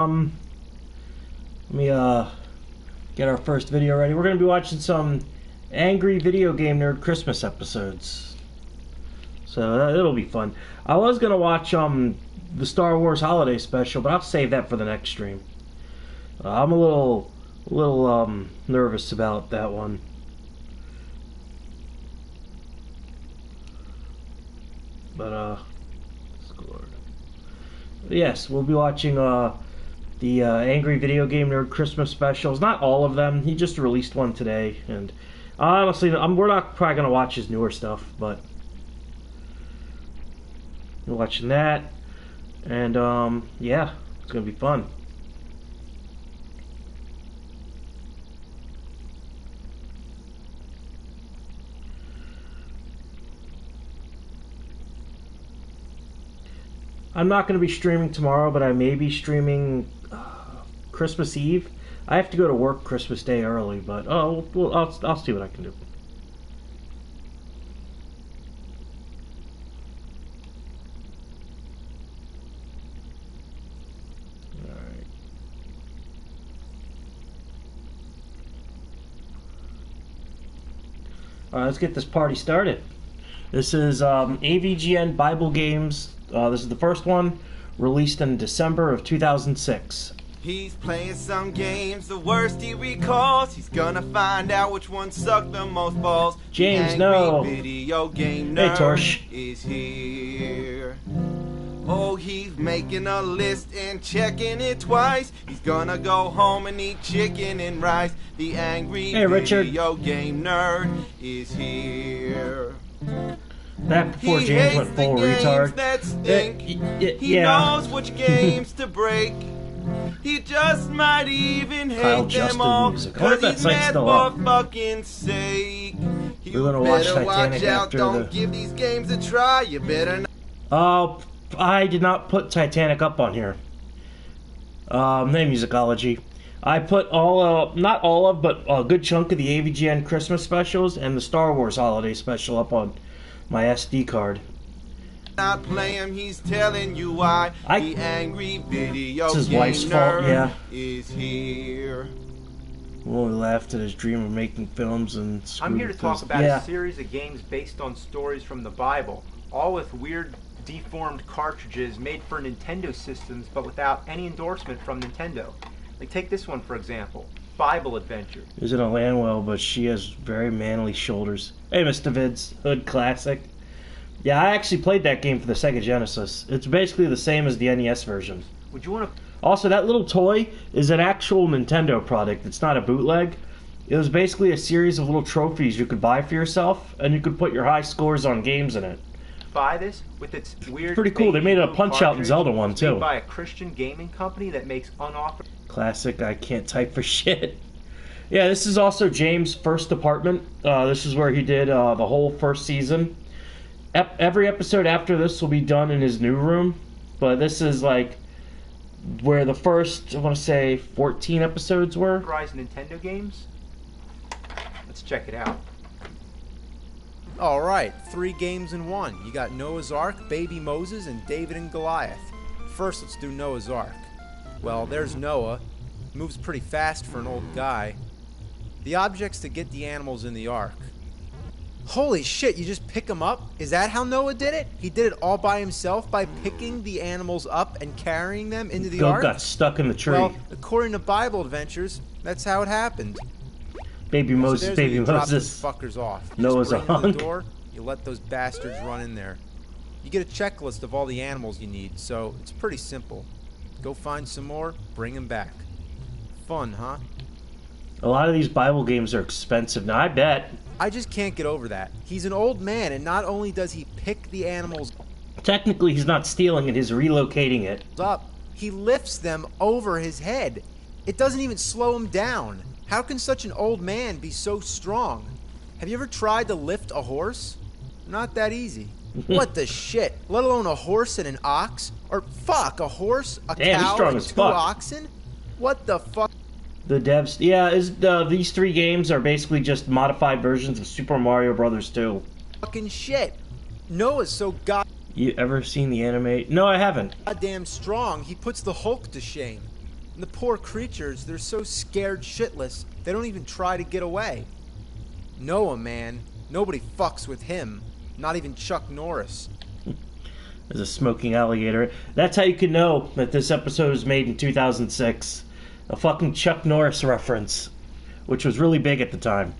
Let me get our first video ready. We're gonna be watching some angry video game nerd Christmas episodes, so it'll be fun. I was gonna watch the Star Wars holiday special, but I'll save that for the next stream. I'm a little nervous about that one. But yes, we'll be watching the Angry Video Game Nerd Christmas specials. Not all of them. He just released one today, and honestly, we're not probably gonna watch his newer stuff, but we're watching that, and yeah, it's gonna be fun. I'm not going to be streaming tomorrow, but I may be streaming Christmas Eve. I have to go to work Christmas Day early, but I'll see what I can do. Alright. Alright, let's get this party started. This is AVGN Bible Games. This is the first one, released in December of 2006. He's playing some games, the worst he recalls. He's gonna find out which one sucked the most balls. James, no. Video game nerd Hey, Torch. is here. Oh, he's making a list and checking it twice. He's gonna go home and eat chicken and rice. The angry video game nerd is here. That before James went full retard. That stink. He Yeah. knows which games to break. He just might even Kyle hate them all. Music. I wonder if that He's site's mad still for up. fucking sake. We're gonna watch better Titanic watch out. after Don't give these games a try. You better not. I did not put Titanic up on here. Name Musicology. I put not all of, but a good chunk of the AVGN Christmas specials and the Star Wars holiday special up on my SD card. Not play him, he's telling you why. The angry video It's his game wife's fault, nerd yeah. is here. Well, he laughed at his dream of making films and I'm here to talk about yeah. a series of games based on stories from the Bible, all with weird, deformed cartridges made for Nintendo systems, but without any endorsement from Nintendo. Like, take this one, for example. Bible Adventure. Isn't a Landwell, but she has very manly shoulders. Hey, Mr. Vids, Hood Classic. Yeah, I actually played that game for the Sega Genesis. It's basically the same as the NES version. Would you want to... Also, that little toy is an actual Nintendo product. It's not a bootleg. It was basically a series of little trophies you could buy for yourself, and you could put your high scores on games in it. buy this with its weird... Pretty cool. They made a Punch-Out and Zelda one, too. Made by a Christian gaming company that makes unauthorized... Classic, I can't type for shit. Yeah, this is also James' first apartment. This is where he did the whole first season. Every episode after this will be done in his new room, but this is like where the first, I want to say, 14 episodes were. Nintendo games? Let's check it out. Alright, 3 games in 1. You got Noah's Ark, Baby Moses, and David and Goliath. First, let's do Noah's Ark. Well, there's Noah. Moves pretty fast for an old guy. The object's to get the animals in the ark. Holy shit, you just pick them up? Is that how Noah did it? He did it all by himself by picking the animals up and carrying them into the ark? Got stuck in the tree. Well, according to Bible Adventures, that's how it happened. Baby Moses, so Baby you drop Moses. those fuckers off. You Noah's just bring them to Ark. the door, you let those bastards run in there. You get a checklist of all the animals you need, so it's pretty simple. Go find some more, bring them back. Fun, huh? A lot of these Bible games are expensive. Now, I bet. I just can't get over that. He's an old man, and not only does he pick the animals Technically, he's not stealing it, he's relocating it. up, he lifts them over his head. It doesn't even slow him down. How can such an old man be so strong? Have you ever tried to lift a horse? Not that easy. What the shit? Let alone a horse and an ox? Or fuck, a horse, a Damn, he's cow, strong and as 2 fuck. oxen? What the fuck? The devs, yeah, these 3 games are basically just modified versions of Super Mario Brothers 2. Fucking shit. Noah's so You ever seen the anime? No, I haven't. goddamn strong, he puts the Hulk to shame. And the poor creatures, they're so scared shitless, they don't even try to get away. Noah, man, nobody fucks with him. Not even Chuck Norris. There's a smoking alligator. That's how you can know that this episode was made in 2006. A fucking Chuck Norris reference, which was really big at the time.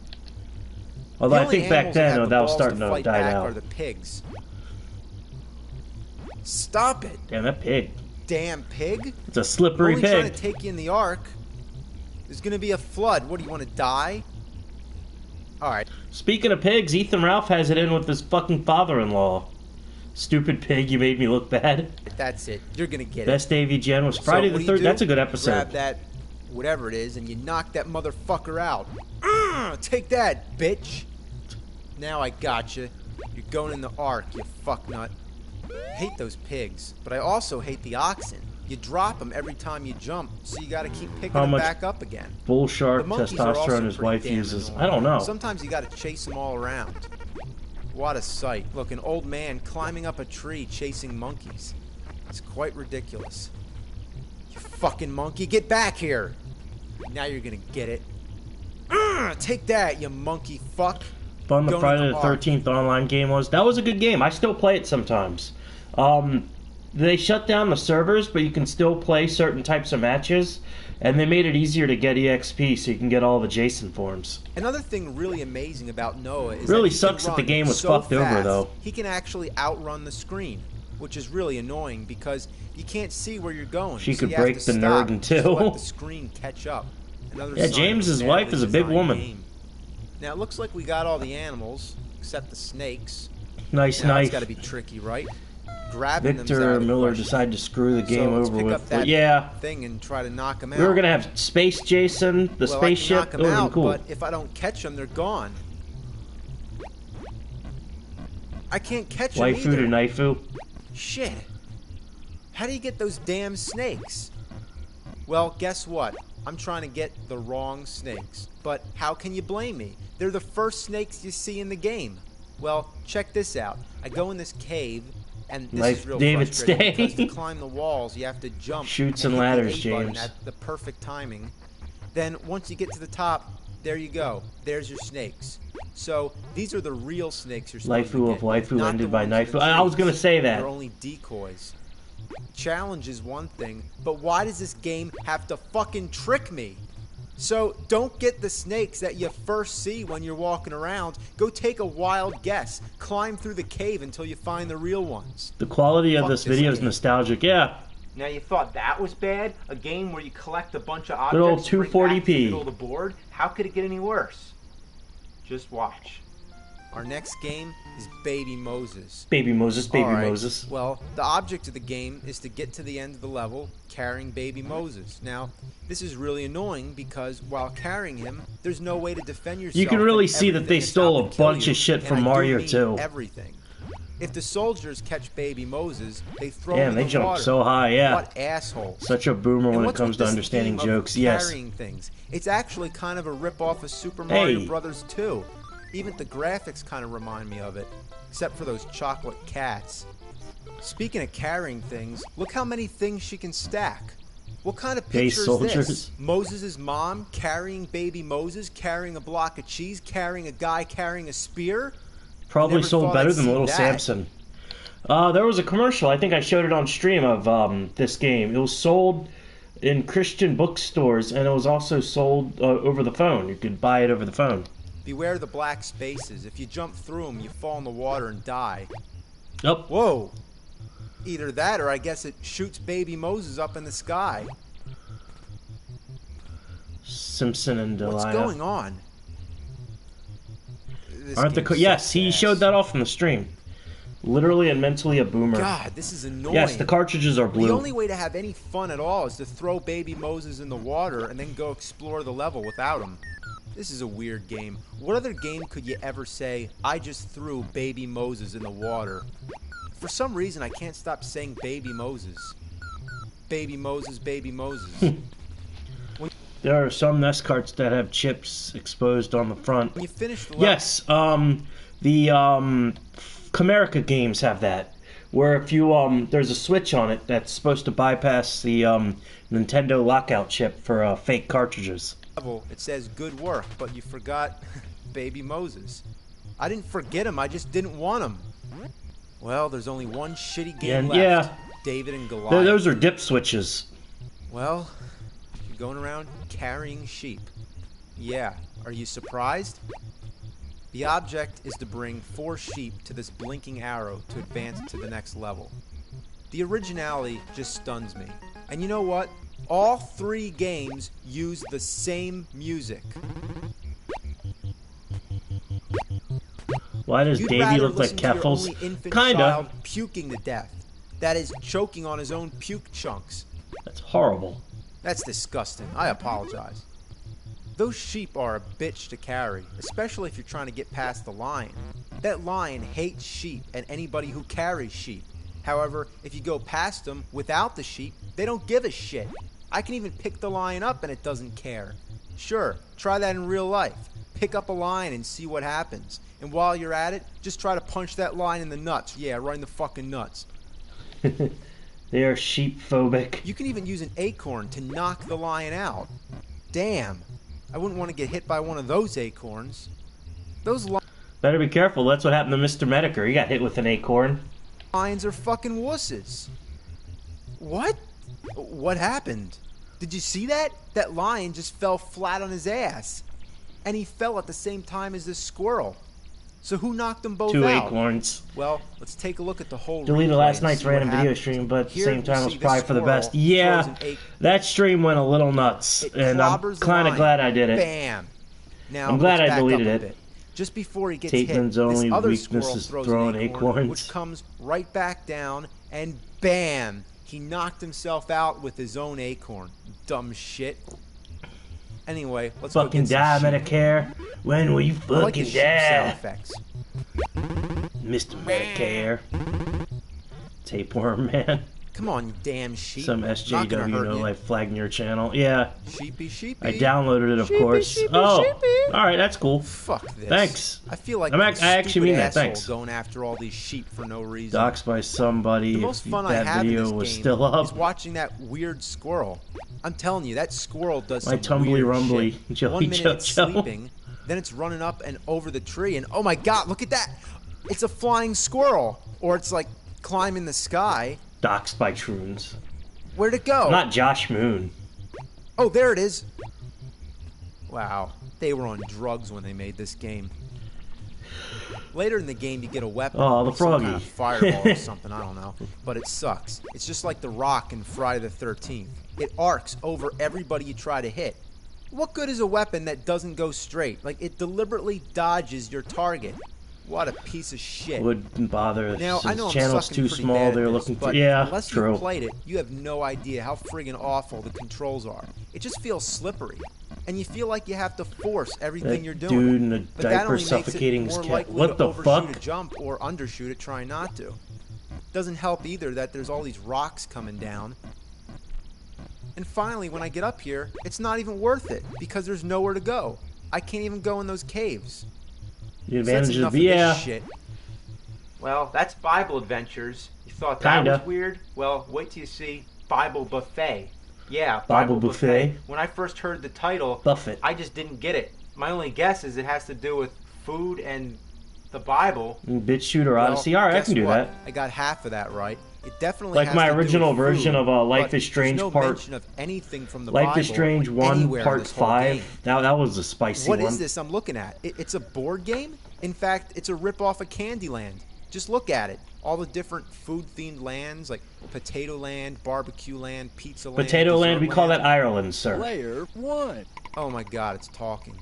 Although I think back then that was starting to die out. Are the pigs. Stop it! Damn, that pig. Damn pig? It's a slippery I'm pig. only trying to take you in the ark. There's gonna be a flood. What, do you want to die? Alright. Speaking of pigs, Ethan Ralph has it in with his fucking father-in-law. Stupid pig, you made me look bad. That's it. You're gonna get Best AVGN was Friday the 3rd. That's a good episode. You grab that, whatever it is, and you knock that motherfucker out. Take that, bitch. Now I gotcha. You're going in the ark, you fucknut. I hate those pigs, but I also hate the oxen. You drop them every time you jump, so you gotta keep picking them back up again. Bull shark testosterone his wife uses. I don't know. Sometimes you gotta chase them all around. What a sight. Look, an old man climbing up a tree chasing monkeys. It's quite ridiculous. You fucking monkey, get back here! Now you're gonna get it. Take that, you monkey fuck! Fun the Friday the 13th online game was. That was a good game. I still play it sometimes. They shut down the servers, but you can still play certain types of matches. And they made it easier to get EXP so you can get all the Jason forms. Another thing really amazing about Noah is really that sucks that the game was fucked over, though. He can actually outrun the screen, which is really annoying because you can't see where you're going. She could break the nerd in two. Let the screen catch up. Yeah, James's wife is a big woman. Now it looks like we got all the animals except the snakes. Nice now, knife. It's got to be tricky, right? Grabbing Victor Miller decided to screw the game over with thing and try to knock him out. We were gonna have Space Jason, the spaceship. I can knock him out, cool. But if I don't catch them, they're gone. I can't catch them either. Waifu to Naifu. Shit. How do you get those damn snakes? Well, guess what? I'm trying to get the wrong snakes. But how can you blame me? They're the first snakes you see in the game. Well, check this out. I go in this cave, and this is real frustrating because to climb the walls, you have to jump. Shoots and ladders, James. At the perfect timing. Then once you get to the top, there you go. There's your snakes. So these are the real snakes you're supposed to get. Waifu of waifu ended by Naifu. I was gonna say that. They're only decoys. Challenge is one thing, but why does this game have to fucking trick me? So don't get the snakes that you first see when you're walking around. Go take a wild guess. Climb through the cave until you find the real ones. The quality of this video is nostalgic, yeah. Now you thought that was bad? A game where you collect a bunch of objects good old to bring back to the 240p. middle of the board? How could it get any worse? Just watch. Our next game is Baby Moses. Baby Moses, Baby Moses. Well, the object of the game is to get to the end of the level carrying Baby Moses. Now, this is really annoying because while carrying him, there's no way to defend yourself. You can really see that they stole a bunch of shit from Mario 2. Everything. If the soldiers catch Baby Moses, they throw him in the they jump water. so high, yeah. What assholes. Such a boomer when it comes to understanding jokes, yes. Carrying things? It's actually kind of a rip-off of Super Mario Brothers 2. Even the graphics kind of remind me of it, except for those chocolate cats. Speaking of carrying things, look how many things she can stack. What kind of picture is this? Moses' mom carrying Baby Moses, carrying a block of cheese, carrying a guy carrying a spear? Probably sold better than Little Samson. There was a commercial, I think I showed it on stream, of this game. It was sold in Christian bookstores, and it was also sold over the phone. You could buy it over the phone. Beware the black spaces. If you jump through them, you fall in the water and die. Yep. Whoa. Either that, or I guess it shoots Baby Moses up in the sky. Simpson and Delia. What's going on? Aren't the yes, he showed that off in the stream. Literally and mentally a boomer. God, this is annoying. Yes, the cartridges are blue. The only way to have any fun at all is to throw Baby Moses in the water and then go explore the level without him. This is a weird game. What other game could you ever say, I just threw Baby Moses in the water? For some reason, I can't stop saying Baby Moses. Baby Moses, Baby Moses. There are some NES carts that have chips exposed on the front. When you finish the level, yes, the Camerica games have that, where if you there's a switch on it that's supposed to bypass the Nintendo lockout chip for fake cartridges. It says good work, but you forgot baby Moses. I didn't forget him, I just didn't want him. Well, there's only one shitty game left. Yeah. David and Goliath. Those are dip switches. Well, you're going around carrying sheep. Yeah, are you surprised? The object is to bring 4 sheep to this blinking arrow to advance to the next level. The originality just stuns me. And you know what? All 3 games use the same music. Why does Davey look like Keffels? Kinda. Puking to death. That is, choking on his own puke chunks. That's horrible. That's disgusting. I apologize. Those sheep are a bitch to carry, especially if you're trying to get past the lion. That lion hates sheep and anybody who carries sheep. However, if you go past them without the sheep, they don't give a shit. I can even pick the lion up and it doesn't care. Sure, try that in real life. Pick up a lion and see what happens. And while you're at it, just try to punch that lion in the nuts. Yeah, right in the fucking nuts. They are sheep phobic. You can even use an acorn to knock the lion out. Damn. I wouldn't want to get hit by one of those acorns. Those Better be careful. That's what happened to Mr. Mediker. He got hit with an acorn. lions are fucking wusses. What? What happened? Did you see that? That lion just fell flat on his ass. And he fell at the same time as this squirrel. So who knocked them both 2 out? acorns. Well, let's take a look at the whole Deleted replay last and night's see what random video happens. stream, but at the Here same you time it was see probably this for the squirrel best. Yeah, throws an acorn. that stream went a little nuts, It and I'm clobbers the kind of lion. glad I did it. Bam. Now, I'm glad let's I back deleted up a it. bit. Just before he gets Tateman's hit, only this other weakness squirrel is throws throwing an acorn, acorns. which comes right back down, and bam! He knocked himself out with his own acorn. Dumb shit. Anyway, let's Fucking go get die, some sheep. Medicare. When will you I like the fucking sheep sound die? effects. Mr. Medicare. Tapeworm man. Come on, you damn sheep. Some Not gonna SJW hurt no you. life flagging your channel. Yeah, Sheepy, sheepy. I downloaded it, of Sheepy, course. sheepy, Oh, sheepy. all right, that's cool. Fuck this. Thanks. I feel like I a actually stupid mean that, asshole thanks. going after all these sheep for no reason. Doxed by somebody. The most If fun I that have in video this was game still up. is watching that weird squirrel. I'm telling you, that squirrel does My some tumbly weird rumbly shit. jelly 1 minute it's JoJo. sleeping, then it's running up and over the tree, and oh my god, look at that! It's a flying squirrel, or it's like climbing the sky. Doxed by Troons. Where'd it go? Not Josh Moon. Oh, there it is. Wow, they were on drugs when they made this game. Later in the game, you get a weapon. Oh, the like some kind froggy. of fireball or something, I don't know. But it sucks. It's just like the Rock in Friday the 13th. It arcs over everybody you try to hit. What good is a weapon that doesn't go straight? Like, it deliberately dodges your target. What a piece of shit. Wouldn't bother. Now, I know His I'm channel's sucking too pretty small. bad at They're this, looking for. but Yeah, unless true. you've played it, you have no idea how friggin' awful the controls are. It just feels slippery, and you feel like you have to force everything That you're doing. dude in a But that diaper only suffocating makes his it more cat. likely What to the overshoot fuck? a jump or undershoot it trying not to. Doesn't help either that there's all these rocks coming down. And finally, when I get up here, it's not even worth it because there's nowhere to go. I can't even go in those caves. The So that's advantage enough of of yeah. this shit. Well, that's Bible Adventures. You thought that Kinda. was weird? Well, wait till you see Bible Buffet. Yeah, Bible Buffet. When I first heard the title, Buffett. I just didn't get it. My only guess is it has to do with food and the Bible. Bitch Shooter Well, Odyssey. All right, I guess can do what? that. I got half of that right. It definitely Like has my to do original with version food, of Life but is Strange there's no part- mention of anything from the Life Bible is Strange 1 anywhere in Part this whole 5. game. That was a spicy What one. is this I'm looking at? It's a board game? In fact, it's a rip-off of Candyland. Just look at it. All the different food-themed lands, like Potato Land, Barbecue Land, Pizza Land, Potato Land, Dessert we call that Land. Ireland, sir. Player 1. Oh my god, it's talking.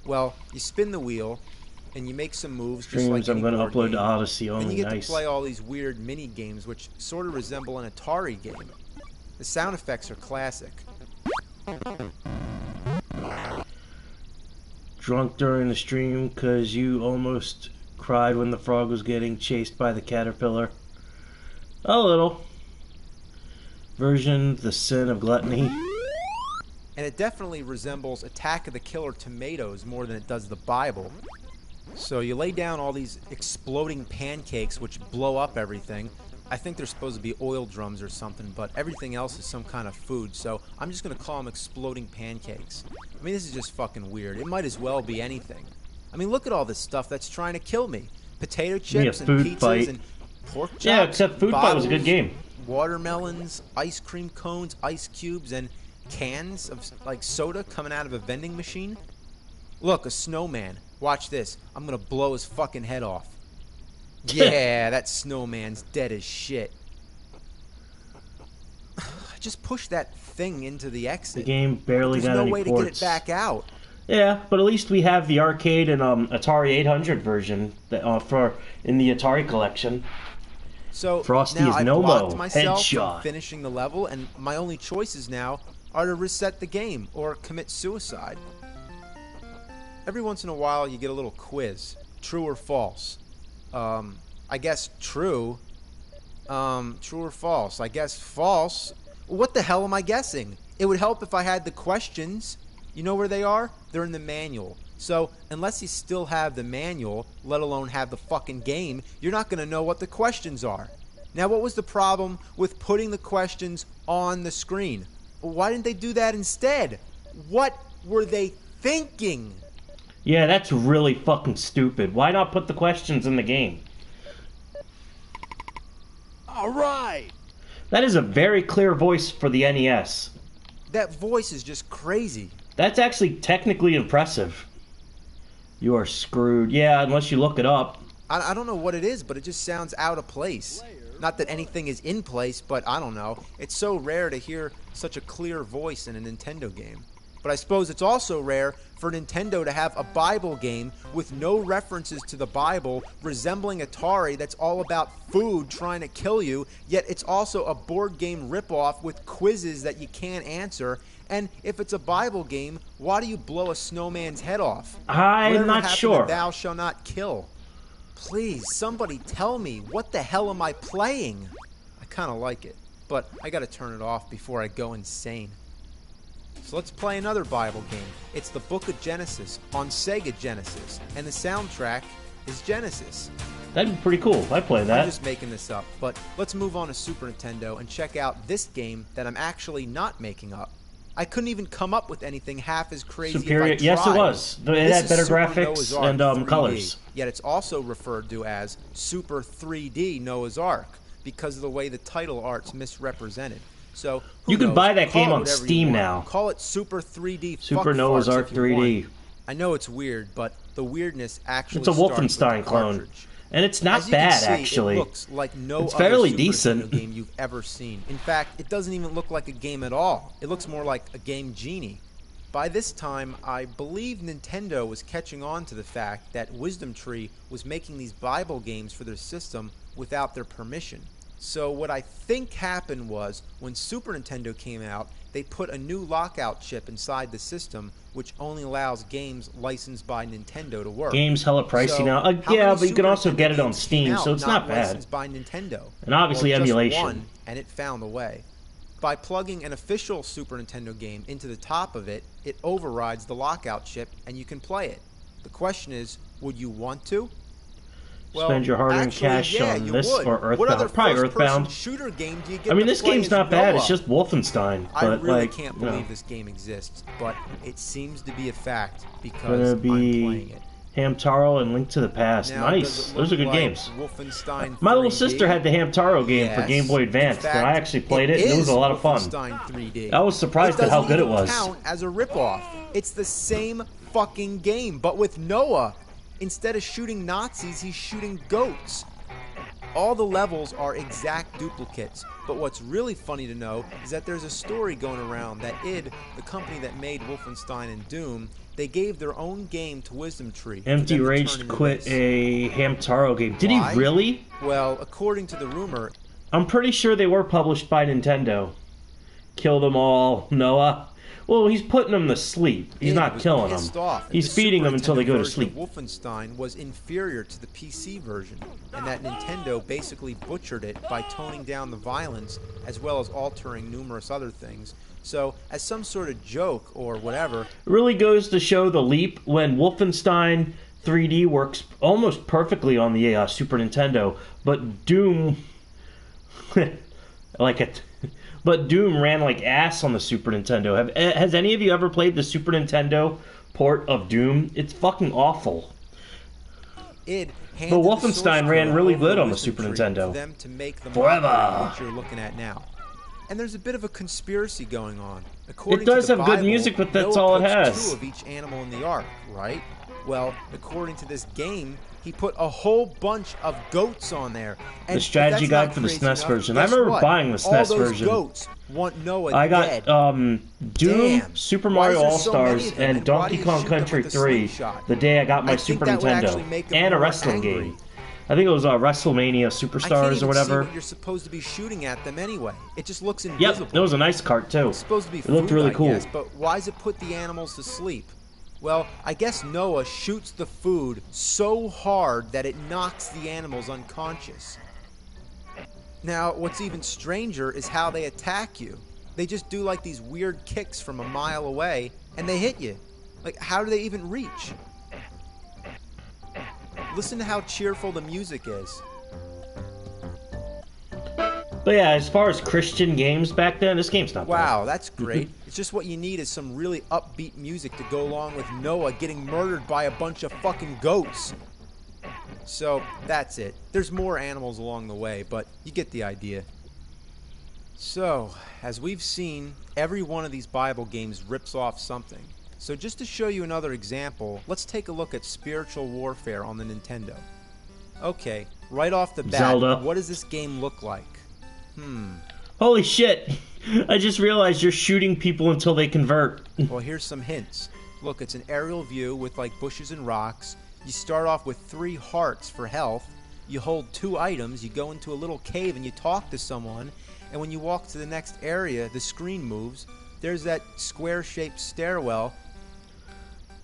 Well, you spin the wheel, and you make some moves just Streams like I'm any going to board upload game. to Odyssey And only. you get Nice. to play all these weird mini games which sort of resemble an Atari game. The sound effects are classic. Drunk during the stream because you almost cried when the frog was getting chased by the caterpillar. A little. Version The Sin of Gluttony. And it definitely resembles Attack of the Killer Tomatoes more than it does the Bible. So you lay down all these exploding pancakes which blow up everything. I think they're supposed to be oil drums or something, but everything else is some kind of food, so I'm just going to call them exploding pancakes. I mean, this is just fucking weird. It might as well be anything. I mean, look at all this stuff that's trying to kill me. Potato chips and pizzas fight. And pork chops. Yeah, except Food Fight was a good game. Watermelons, ice cream cones, ice cubes, and cans of like soda coming out of a vending machine. Look, a snowman. Watch this. I'm going to blow his fucking head off. Yeah, that snowman's dead as shit. Just push that thing into the exit. The game barely got any ports. There's no way to get it back out. Yeah, but at least we have the arcade and Atari 800 version that for in the Atari collection. So Frosty now is I've no blocked mo. myself Headshot. from finishing the level, and my only choices now are to reset the game or commit suicide. Every once in a while, you get a little quiz: true or false. I guess true. True or false? I guess false. What the hell am I guessing? It would help if I had the questions. You know where they are? They're in the manual. So, unless you still have the manual, let alone have the fucking game, you're not going to know what the questions are. Now, what was the problem with putting the questions on the screen? Why didn't they do that instead? What were they thinking? Yeah, that's really fucking stupid. Why not put the questions in the game? All right. That is a very clear voice for the NES. That voice is just crazy. That's actually technically impressive. You are screwed. Yeah, unless you look it up. I don't know what it is, but it just sounds out of place. Not that anything is in place, but I don't know. It's so rare to hear such a clear voice in a Nintendo game. But I suppose it's also rare for Nintendo to have a Bible game with no references to the Bible, resembling Atari that's all about food trying to kill you, yet it's also a board game ripoff with quizzes that you can't answer. And if it's a Bible game, why do you blow a snowman's head off? I'm Whatever not happened sure. to Thou shall not kill. Please, somebody tell me, what the hell am I playing? I kind of like it, but I gotta turn it off before I go insane. So let's play another Bible game. It's the Book of Genesis on Sega Genesis, and the soundtrack is Genesis. That'd be pretty cool. I'd play that. I'm just making this up, but let's move on to Super Nintendo and check out this game that I'm actually not making up. I couldn't even come up with anything half as crazy Superior. if I tried. Yes, it was. It This had is better Super graphics Noah's Ark and 3D, colors. Yet it's also referred to as Super 3D Noah's Ark because of the way the title art's misrepresented. So You can buy that Call game it on whatever you Steam want. now. Call it Super 3D. Super fuck Noah's farts Ark if you want. 3D. I know it's weird, but the weirdness actually It's a starts with Wolfenstein the clone. cartridge. And it's As not you can bad, see, actually. It looks like no It's other fairly Super decent. Nintendo game you've ever seen. In fact, it doesn't even look like a game at all. It looks more like a Game Genie. By this time, I believe Nintendo was catching on to the fact that Wisdom Tree was making these Bible games for their system without their permission. So what I think happened was, when Super Nintendo came out, they put a new lockout chip inside the system, which only allows games licensed by Nintendo to work. Game's hella pricey So, now. how Yeah, many but you can Super also Nintendo get it on games Steam, came out so it's not bad. licensed by Nintendo? And obviously Well, just emulation. one, and it found a way. By plugging an official Super Nintendo game into the top of it, it overrides the lockout chip, and you can play it. The question is, would you want to? Well, Spend your hard-earned actually, cash yeah, on you this would. or What other Earthbound. Probably first-person Earthbound. shooter game do you get I mean, to this play game's as not bad. Noah? It's just Wolfenstein. I But really like, can't you know, believe this game exists, but it seems to be a fact because gonna I'm playing be it. Hamtaro and Link to the Past. Now, Nice. does it Those are look good like games. Wolfenstein My little 3D? sister had the Hamtaro game for Yes. Game Boy Advance, In fact, and I actually played it, and it was a lot of fun. Wolfenstein 3D. I was surprised at how good it was. It doesn't even count as a ripoff. It's the same fucking game, but with Noah. Instead of shooting Nazis, he's shooting goats. All the levels are exact duplicates, but what's really funny to know is that there's a story going around that id, the company that made Wolfenstein and Doom, they gave their own game to Wisdom Tree. for Empty them to Rage turn into quit this. a Hamtaro game. Did Why? he really? Well, according to the rumor, I'm pretty sure they were published by Nintendo. Kill them all, Noah. Well, he's putting them to sleep. He's id not was killing pissed them. off that He's the feeding Super them until they Nintendo go to version sleep. of Wolfenstein was inferior to the PC version, and that Nintendo basically butchered it by toning down the violence as well as altering numerous other things. So, as some sort of joke or whatever, It really goes to show the leap when Wolfenstein 3D works almost perfectly on the Super Nintendo, but Doom, like it. But Doom ran like ass on the Super Nintendo. Has any of you ever played the Super Nintendo port of Doom? It's fucking awful. But Wolfenstein ran really good on the Super Nintendo. Them to make the Forever. What you're looking at now. And there's a bit of a conspiracy going on. It does have good music, but that's all it has. 2 of each animal in the ark, right? Well, according to this game, he put a whole bunch of goats on there. And the strategy guide for the SNES version. I remember buying the SNES all those version. Goats want Noah I got dead. Doom, Damn. Super Why Mario is there All so many Stars, of them, and and why Donkey do you Kong shoot them Country with a 3 slingshot? the day I got my I Super think that would Nintendo actually make them and a more wrestling angry. game. I think it was WrestleMania I Superstars can't or even whatever. see what you're supposed to be shooting at them anyway. It just looks invisible. Yep, it was a nice cart too. It's supposed to be It looked food, really I cool. guess, but why does it put the animals to sleep? Well, I guess Noah shoots the food so hard that it knocks the animals unconscious. Now, what's even stranger is how they attack you. They just do like these weird kicks from a mile away, and they hit you. Like, how do they even reach? Listen to how cheerful the music is. But yeah, as far as Christian games back then, this game's not Wow, bad. that's great. It's just what you need is some really upbeat music to go along with Noah getting murdered by a bunch of fucking goats. So, that's it. There's more animals along the way, but you get the idea. So, as we've seen, every one of these Bible games rips off something. So just to show you another example, let's take a look at spiritual warfare on the Nintendo. Okay, right off the bat, Zelda. what does this game look like? Holy shit! I just realized you're shooting people until they convert. Well, here's some hints. Look, it's an aerial view with like bushes and rocks. You start off with 3 hearts for health. You hold 2 items, you go into a little cave and you talk to someone. And when you walk to the next area, the screen moves. There's that square-shaped stairwell.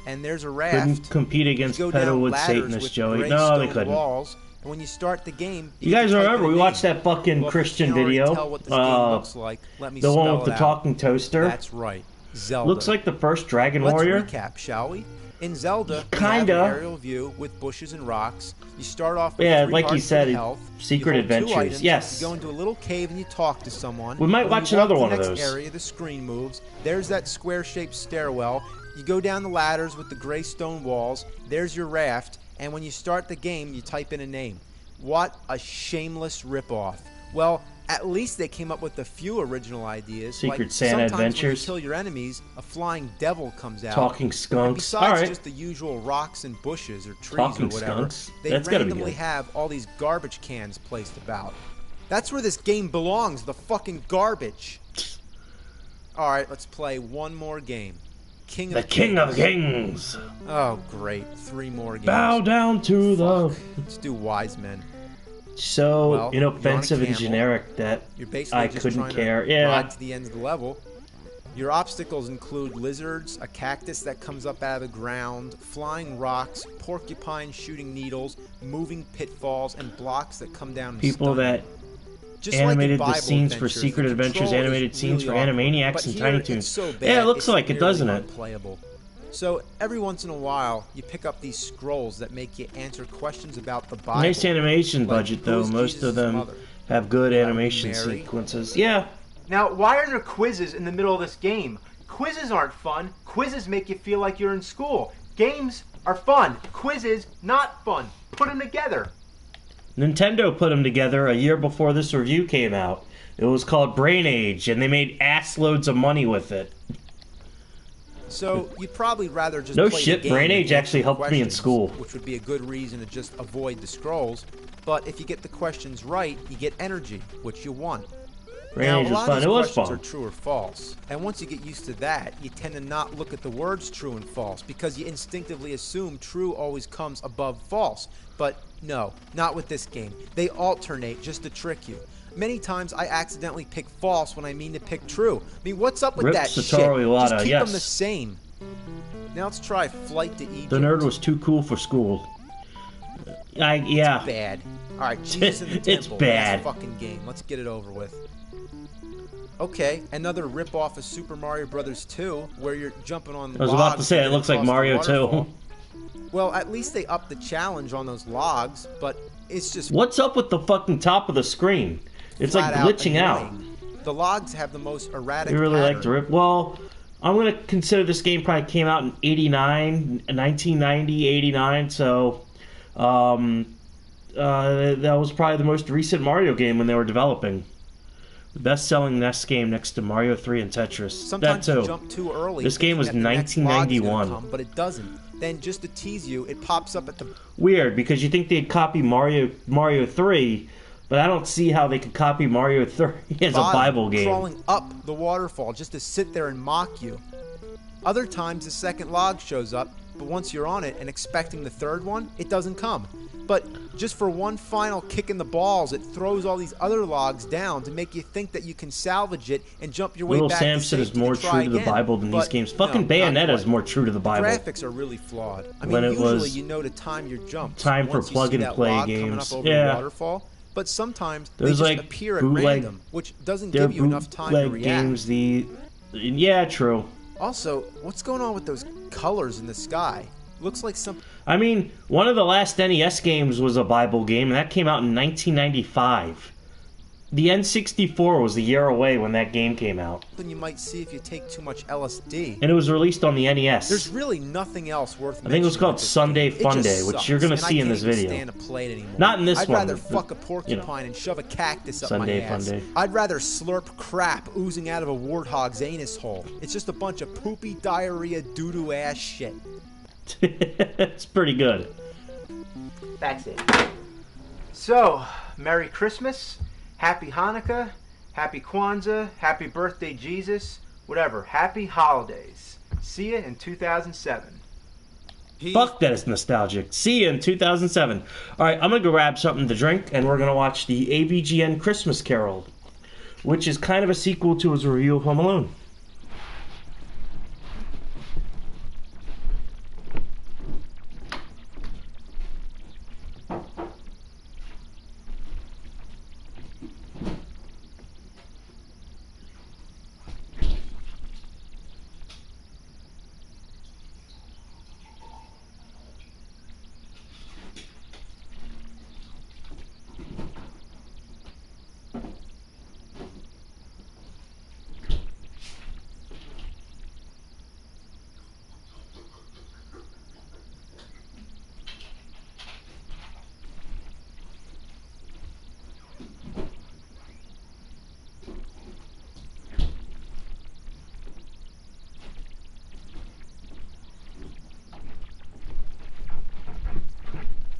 And there's a raft. Couldn't compete against You go down Pedalwood ladders Satanist, with Joey. gray No, they stone couldn't. walls. And when you start the game, You guys can type remember, in a we watched name. that fucking Well, if Christian you can't already video? tell what this game looks like, let me The one spell with the it out. talking toaster? That's right, Zelda. Looks like the first Dragon Let's Warrior. recap, shall we? In Zelda, you Kinda. have an aerial view with bushes and rocks. You start off with Yeah, 3 like you hearts said, for health. Secret You hold 2 Adventures. items, Yes. You go into a little cave and you talk to someone. We might When watch you walk another to one the of next those. area, the screen moves. There's that square-shaped stairwell. You go down the ladders with the gray stone walls. There's your raft. And when you start the game, you type in a name. What a shameless ripoff. Well, at least they came up with a few original ideas. Secret like Santa sometimes Adventures. When you kill your enemies, a flying devil comes out. Talking And skunks. besides Alright. just the usual rocks and bushes or trees Talking or whatever, skunks. they That's gotta be randomly good. have all these garbage cans placed about. That's where this game belongs, the fucking garbage. Alright, let's play one more game. King The King of Kings. Oh, great. 3 more games. Bow down to the... Let's do Wise Men. So Well, inoffensive you're on a and camel. generic that You're basically I just couldn't trying care. to Yeah. ride to the end of the level. Your obstacles include lizards, a cactus that comes up out of the ground, flying rocks, porcupines shooting needles, moving pitfalls, and blocks that come down and People stun that you. Just like in animated the Bible scenes for adventures, Secret the Adventures, control is animated scenes really for awkward, Animaniacs but and here Tiny it's Toons. so bad, Yeah, it looks it's like it, nearly doesn't it? unplayable. So every once in a while, you pick up these scrolls that make you answer questions about the Bible. Nice animation Like, budget who though. is Most Jesus' of them mother? have good Are we animation Mary? sequences. Yeah. Now, why are there quizzes in the middle of this game? Quizzes aren't fun. Quizzes make you feel like you're in school. Games are fun. Quizzes, not fun. Put them together. Nintendo put them together a year before this review came out. It was called Brain Age, and they made ass loads of money with it. So you'd probably rather just No play the shit, game Brain than Age actually answer helped me in questions, school. which would be a good reason to just avoid the scrolls. But if you get the questions right, you get energy, which you want. Brain Now, Age a was lot fun. of It these was questions fun. are true or false, and once you get used to that, you tend to not look at the words true and false because you instinctively assume true always comes above false. But no, not with this game. They alternate just to trick you. Many times I accidentally pick false when I mean to pick true. I mean, what's up with Rip that Satoru shit? Iwata, Just keep yes. them the same. Now let's try Flight to Egypt. The nerd was too cool for school. Yeah. Bad. Alright, Jesus in the Temple. It's bad. Last fucking game. Let's get it over with. Okay, another rip-off of Super Mario Brothers 2, where you're jumping on I was about to logs say, it and looks like across the Mario 2. waterfall. Well, at least they upped the challenge on those logs, but it's just... What's up with the fucking top of the screen? It's like glitching out. The logs have the most erratic You really pattern. like to rip? Well, I'm going to consider this game probably came out in 89, 1990, 89, so that was probably the most recent Mario game when they were developing. The best-selling NES game next to Mario 3 and Tetris. Sometimes that too. You jump too early. This game was 1991. Come, but it doesn't. Then just to tease you, it pops up at the... Weird, because you think they'd copy Mario 3, but I don't see how they could copy Mario 3 as a Bible game. Crawling up the waterfall just to sit there and mock you. Other times the second log shows up, but once you're on it and expecting the third one, it doesn't come. But just for one final kick in the balls, it throws all these other logs down to make you think that you can salvage it and jump your way Little back Samson to is more true to the Bible than these games. Fucking no, Bayonetta is more true to the Bible. The graphics are really flawed. I mean, When it usually was you know to time your jumps. time for once you see that plug-and-play log coming games. up over Yeah. the waterfall. But sometimes they There's just like appear at bootleg- random, which doesn't They're give you enough time to bootleg react. games. Yeah, true. Also, what's going on with those colors in the sky? Looks like some... I mean, one of the last NES games was a Bible game, and that came out in 1995. The N64 was a year away when that game came out. Something you might see if you take too much LSD. And it was released on the NES. There's really nothing else worth I think it was mentioning called with this Sunday game. It Fun just Day, which sucks, you're going to and see in this I can't even video. stand to play it anymore. Not in this I'd one, rather but, fuck a porcupine and shove a cactus up Sunday my Fun ass. Day. I'd rather slurp crap oozing out of a warthog's anus hole. It's just a bunch of poopy diarrhea doo-doo ass shit. It's pretty good. That's it. So, Merry Christmas, Happy Hanukkah, Happy Kwanzaa, Happy Birthday Jesus, whatever. Happy Holidays. See you in 2007. Fuck that, it's nostalgic. See you in 2007. Alright, I'm going to go grab something to drink, and we're going to watch the AVGN Christmas Carol, which is kind of a sequel to his review of Home Alone.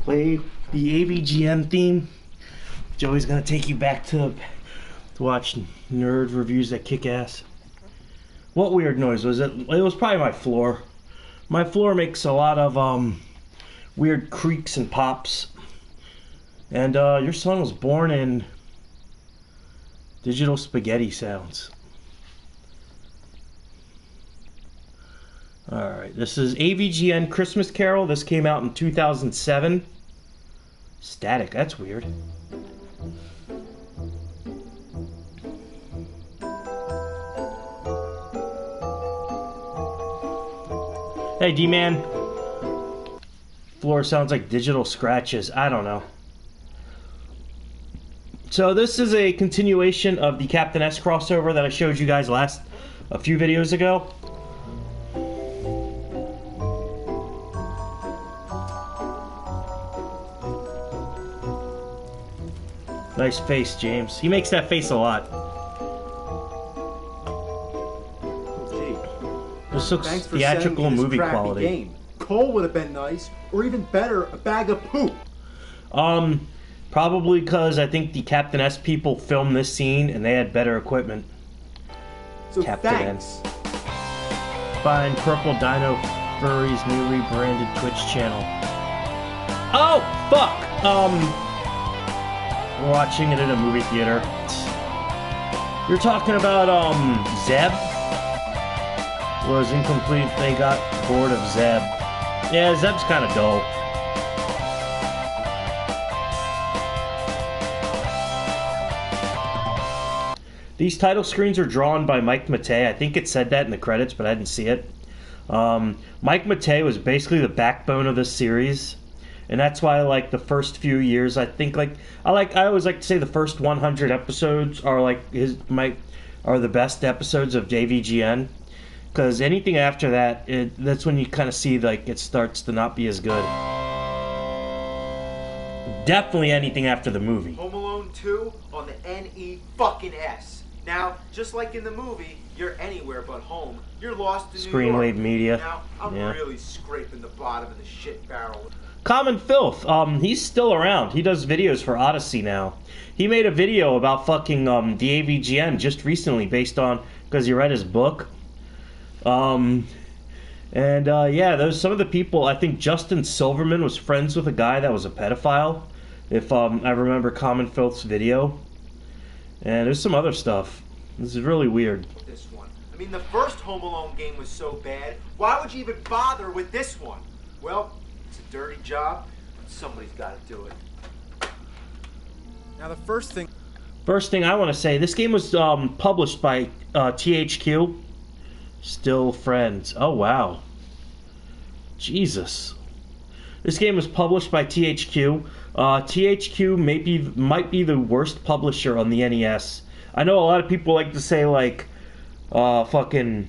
Play the AVGN theme. Joey's gonna take you back to watch nerd reviews that kick ass. What weird noise was it? It was probably my floor. My floor makes a lot of weird creaks and pops. And your son was born in digital spaghetti sounds. Alright, this is AVGN Christmas Carol. This came out in 2007. Static, that's weird. Hey, D-Man. Floor sounds like digital scratches. I don't know. So this is a continuation of the Captain S crossover that I showed you guys a few videos ago. Nice face, James. He makes that face a lot. This looks Thanks for theatrical sending me this movie crappy quality. Game. Coal would have been nice, or even better, a bag of poop. Probably because I think the Captain S people filmed this scene and they had better equipment. So Captain thanks. Find Purple Dino Furry's new rebranded Twitch channel. Oh, fuck! We're watching it in a movie theater. You're talking about, Zeb? Was incomplete. They got bored of Zeb. Yeah, Zeb's kind of dull. These title screens are drawn by Mike Matei. I think it said that in the credits, but I didn't see it. Mike Matei was basically the backbone of this series, and that's why like the first few years, I think I always like to say the first 100 episodes are like are the best episodes of AVGN, because anything after that, that's when you kind of see like it starts to not be as good. Definitely anything after the movie. Home Alone 2 on the NE-fucking-S. Now, just like in the movie, you're anywhere but home. You're lost in New York. Screenwave Media. Now, I'm really scraping the bottom of the shit barrel. Common Filth. He's still around. He does videos for Odyssey now. He made a video about fucking the AVGN just recently, based on because he read his book. Yeah, some of the people. I think Justin Silverman was friends with a guy that was a pedophile. If I remember Common Filth's video, and there's some other stuff. This is really weird. This one. I mean, the first Home Alone game was so bad. Why would you even bother with this one? Well, it's a dirty job. Somebody's got to do it. Now the first thing I want to say, this game was published by THQ. Still Friends. Oh wow. Jesus. This game was published by THQ. THQ might be the worst publisher on the NES. I know a lot of people like to say like, fucking.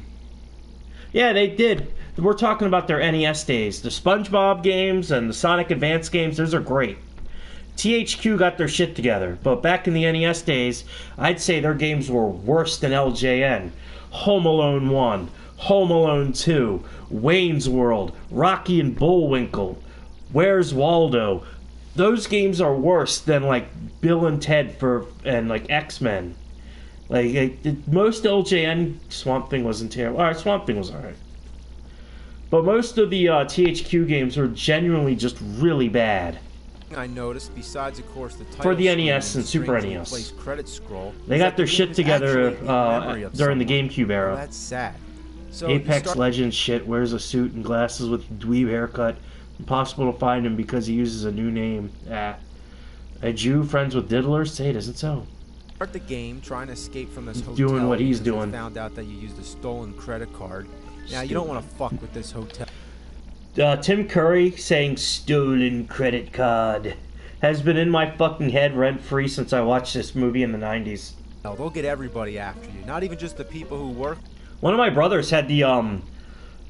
Yeah, they did. We're talking about their NES days. The SpongeBob games and the Sonic Advance games, those are great. THQ got their shit together, but back in the NES days, I'd say their games were worse than LJN. Home Alone 1, Home Alone 2, Wayne's World, Rocky and Bullwinkle, Where's Waldo. Those games are worse than like Bill and Ted and like X-Men. Most LJN Swamp Thing wasn't terrible. Alright, Swamp Thing was alright. But most of the THQ games were genuinely just really bad. I noticed, besides of course the title for the NES and Super NES, credit scroll, they got their shit together during the GameCube era. Well, that's sad. So Apex Legends shit, wears a suit and glasses with a dweeb haircut. Impossible to find him because he uses a new name. A Jew friends with diddlers? Say it isn't so. Start the game trying to escape from this hotel. Doing what he's doing. Found out that you used a stolen credit card. Now you don't want to fuck with this hotel. Tim Curry saying stolen credit card has been in my fucking head rent-free since I watched this movie in the 90s. No, they'll get everybody after you, not even just the people who work. One of my brothers had the,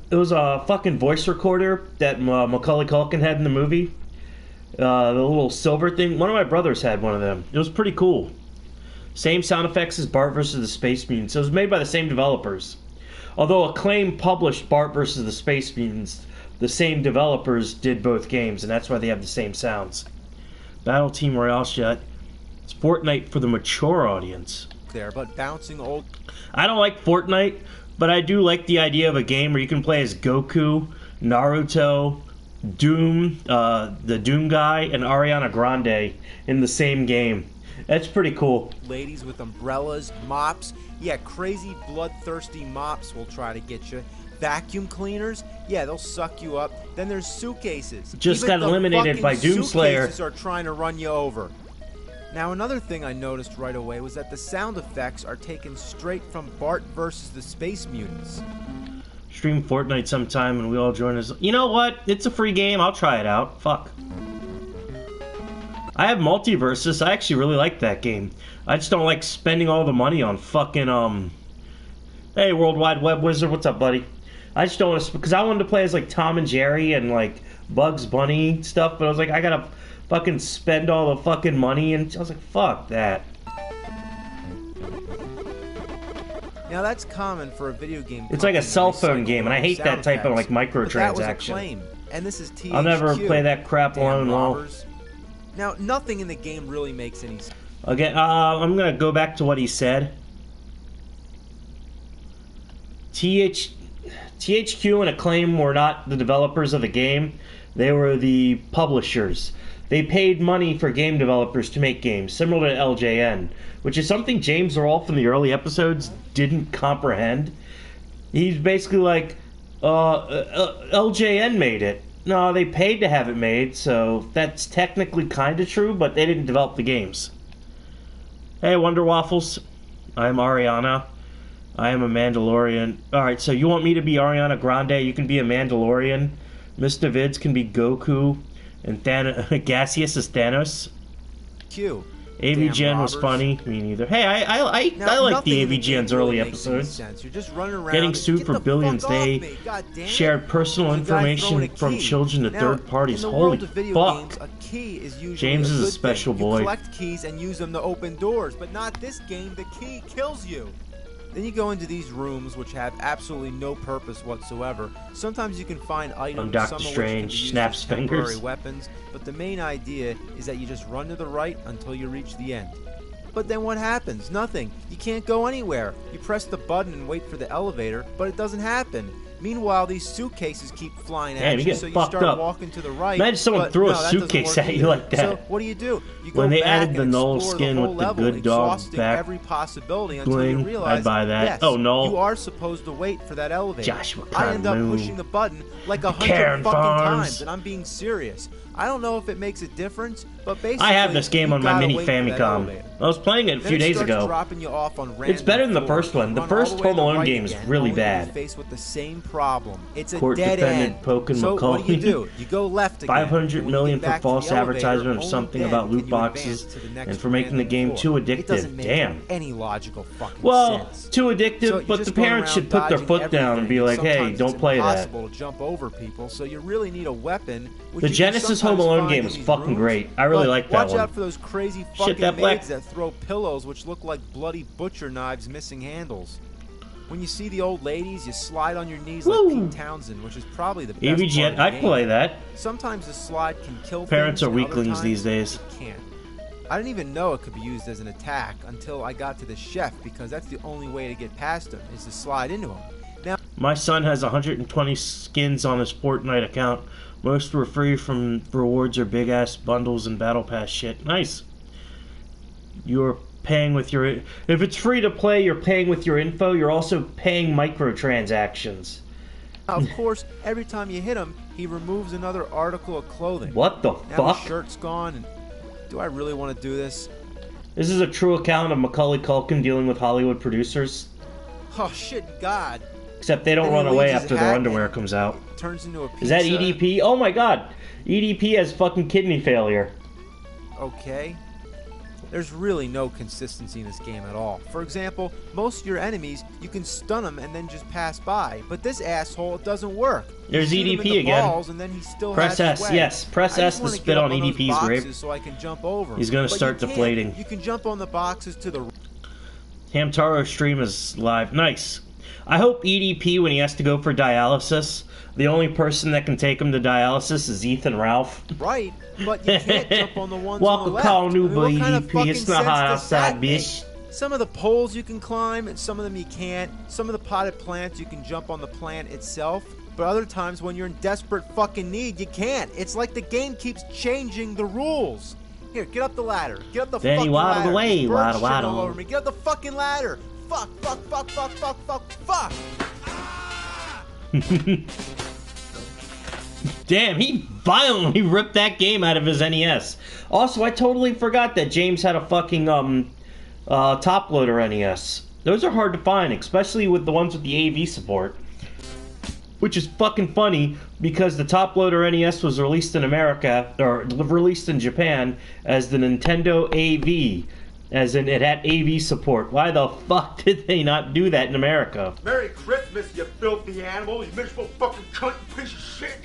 it was a fucking voice recorder that Macaulay Culkin had in the movie. The little silver thing. One of my brothers had one of them. It was pretty cool. Same sound effects as Bart vs. the Space Mutants. It was made by the same developers. Although Acclaim published Bart vs. the Space Mutants, the same developers did both games, and that's why they have the same sounds. Battle Team Royale shit. It's Fortnite for the mature audience. There, but bouncing old. I don't like Fortnite, but I do like the idea of a game where you can play as Goku, Naruto, Doom, the Doom guy, and Ariana Grande in the same game. That's pretty cool. Ladies with umbrellas, mops. Yeah, crazy bloodthirsty mops will try to get you. Vacuum cleaners, yeah, they'll suck you up. Then there's suitcases. Just got eliminated by Doomslayer. Suitcases are trying to run you over. Now, another thing I noticed right away was that the sound effects are taken straight from Bart vs. the Space Mutants. Stream Fortnite sometime and we all join us. You know what? It's a free game. I'll try it out. Fuck. I have Multiversus. I actually really like that game. I just don't like spending all the money on fucking, Hey, World Wide Web Wizard, what's up, buddy? I just don't want to, because I wanted to play as like Tom and Jerry and like Bugs Bunny stuff, but I was like, I gotta fucking spend all the fucking money, and I was like, fuck that. Now that's common for a video game. It's like a cell phone game, and I hate that type of like microtransaction. And this is THQ. I'll never play that crap alone. Now nothing in the game really makes any sense. Okay, I'm gonna go back to what he said. THQ and Acclaim were not the developers of the game. They were the publishers. They paid money for game developers to make games, similar to LJN, which is something James Rolfe in the early episodes didn't comprehend. He's basically like, LJN made it. No, they paid to have it made, so that's technically kind of true, but they didn't develop the games. Hey, Wonder Waffles. I'm Ariana. I am a Mandalorian. Alright, so you want me to be Ariana Grande? You can be a Mandalorian. Mr. Vids can be Goku. And Gaseous is Thanos. Q. AVGN was funny. Me neither. Hey, I like the AVGN's early episodes. You're just running around Getting sued for billions. They shared personal information from children to third parties. Holy fuck. A key is usually James is a special boy. You collect keys and use them to open doors, but not this game. The key kills you. Then you go into these rooms which have absolutely no purpose whatsoever. Sometimes you can find items, Doctor Strange snaps fingers. Weapons, but the main idea is that you just run to the right until you reach the end. But then what happens? Nothing. You can't go anywhere. You press the button and wait for the elevator, but it doesn't happen. Meanwhile, these suitcases keep flying at you, so you start walking to the right. Imagine someone threw a suitcase at you like that. So what do? You go when they back added the Null skin with the good dog back every possibility until you realize, I'd buy that. Yes, oh no! You are supposed to wait for that elevator. Joshua, I end up pushing the button like 100 fucking times, and I'm being serious. I don't know if it makes a difference, but basically, I have this game on my mini Famicom. I was playing it a few days ago. It's better than the first one. The first Home Alone game is really bad. Faced with the same problem. It's a Court dead defendant end. Pokin So McCauley. what do? You go left again. 500 million for false advertisement of only something then about can loot you boxes advance to the next and for making the game too It doesn't addictive. make Damn. any logical fucking Well, sense. too addictive, So but you're the just going parents around should put their dodging foot down and be like, everything. hey, Sometimes don't it's play that. impossible to jump over people, so you really need a weapon. Which The you can Genesis Home sometimes Alone find game in is these fucking rooms, great. I really but like that watch one. out for those crazy fucking that black- maids that throw pillows which look like bloody butcher knives missing handles. When you see the old ladies, you slide on your knees Woo! like Pete Townsend, which is probably the best part of AVGN, the I'd game. play that. Sometimes the slide can kill Parents things, are and other weaklings times these days. it can't. I didn't even know it could be used as an attack until I got to the chef, because that's the only way to get past him, is to slide into him. Now, My son has 120 skins on his Fortnite account. Most were free from rewards or big ass bundles and battle pass shit. Nice. You're paying with your... If it's free to play, you're paying with your info. You're also paying microtransactions. of course, every time you hit him, he removes another article of clothing. What the Now fuck? his shirt's gone, and do I really want to do this? This is a true account of Macaulay Culkin dealing with Hollywood producers. Oh shit, God! Except they don't Then he run away leaves his after their hat underwear and comes out. Turns into a pizza. Is that EDP? Oh my god! EDP has fucking kidney failure. Okay. There's really no consistency in this game at all. For example, most of your enemies, you can stun them and then just pass by. But this asshole, it doesn't work. There's You shoot him in EDP the again. balls and then he still Press has S, swag. yes. Press I S just to wanna spit get on up those EDP's grave. boxes so I can jump over. He's gonna But start you can't. deflating. You can jump on the boxes to the... Hamtaro stream is live. Nice. I hope EDP, when he has to go for dialysis, the only person that can take him to dialysis is Ethan Ralph. Right, but you can't jump on the ones Walk on the a left. call new What kind of EDP. fucking It's not sense hot does outside, that make? bitch. Some of the poles you can climb, and some of them you can't. Some of the potted plants you can jump on the plant itself, but other times when you're in desperate fucking need, you can't. It's like the game keeps changing the rules. Here, get up the ladder. Get up the Then he fucking waddled ladder. away, There's bird waddle, shit waddle. all over me. Get up the fucking ladder. Fuck, fuck, fuck, fuck, fuck, fuck, fuck. Damn, he violently ripped that game out of his NES. Also, I totally forgot that James had a fucking top loader NES. Those are hard to find, especially with the ones with the AV support. Which is fucking funny because the top loader NES was released in America, or released in Japan, as the Nintendo AV. As in, it had AV support. Why the fuck did they not do that in America? Merry Christmas, you filthy animal, you miserable fucking cunt, you piece of shit.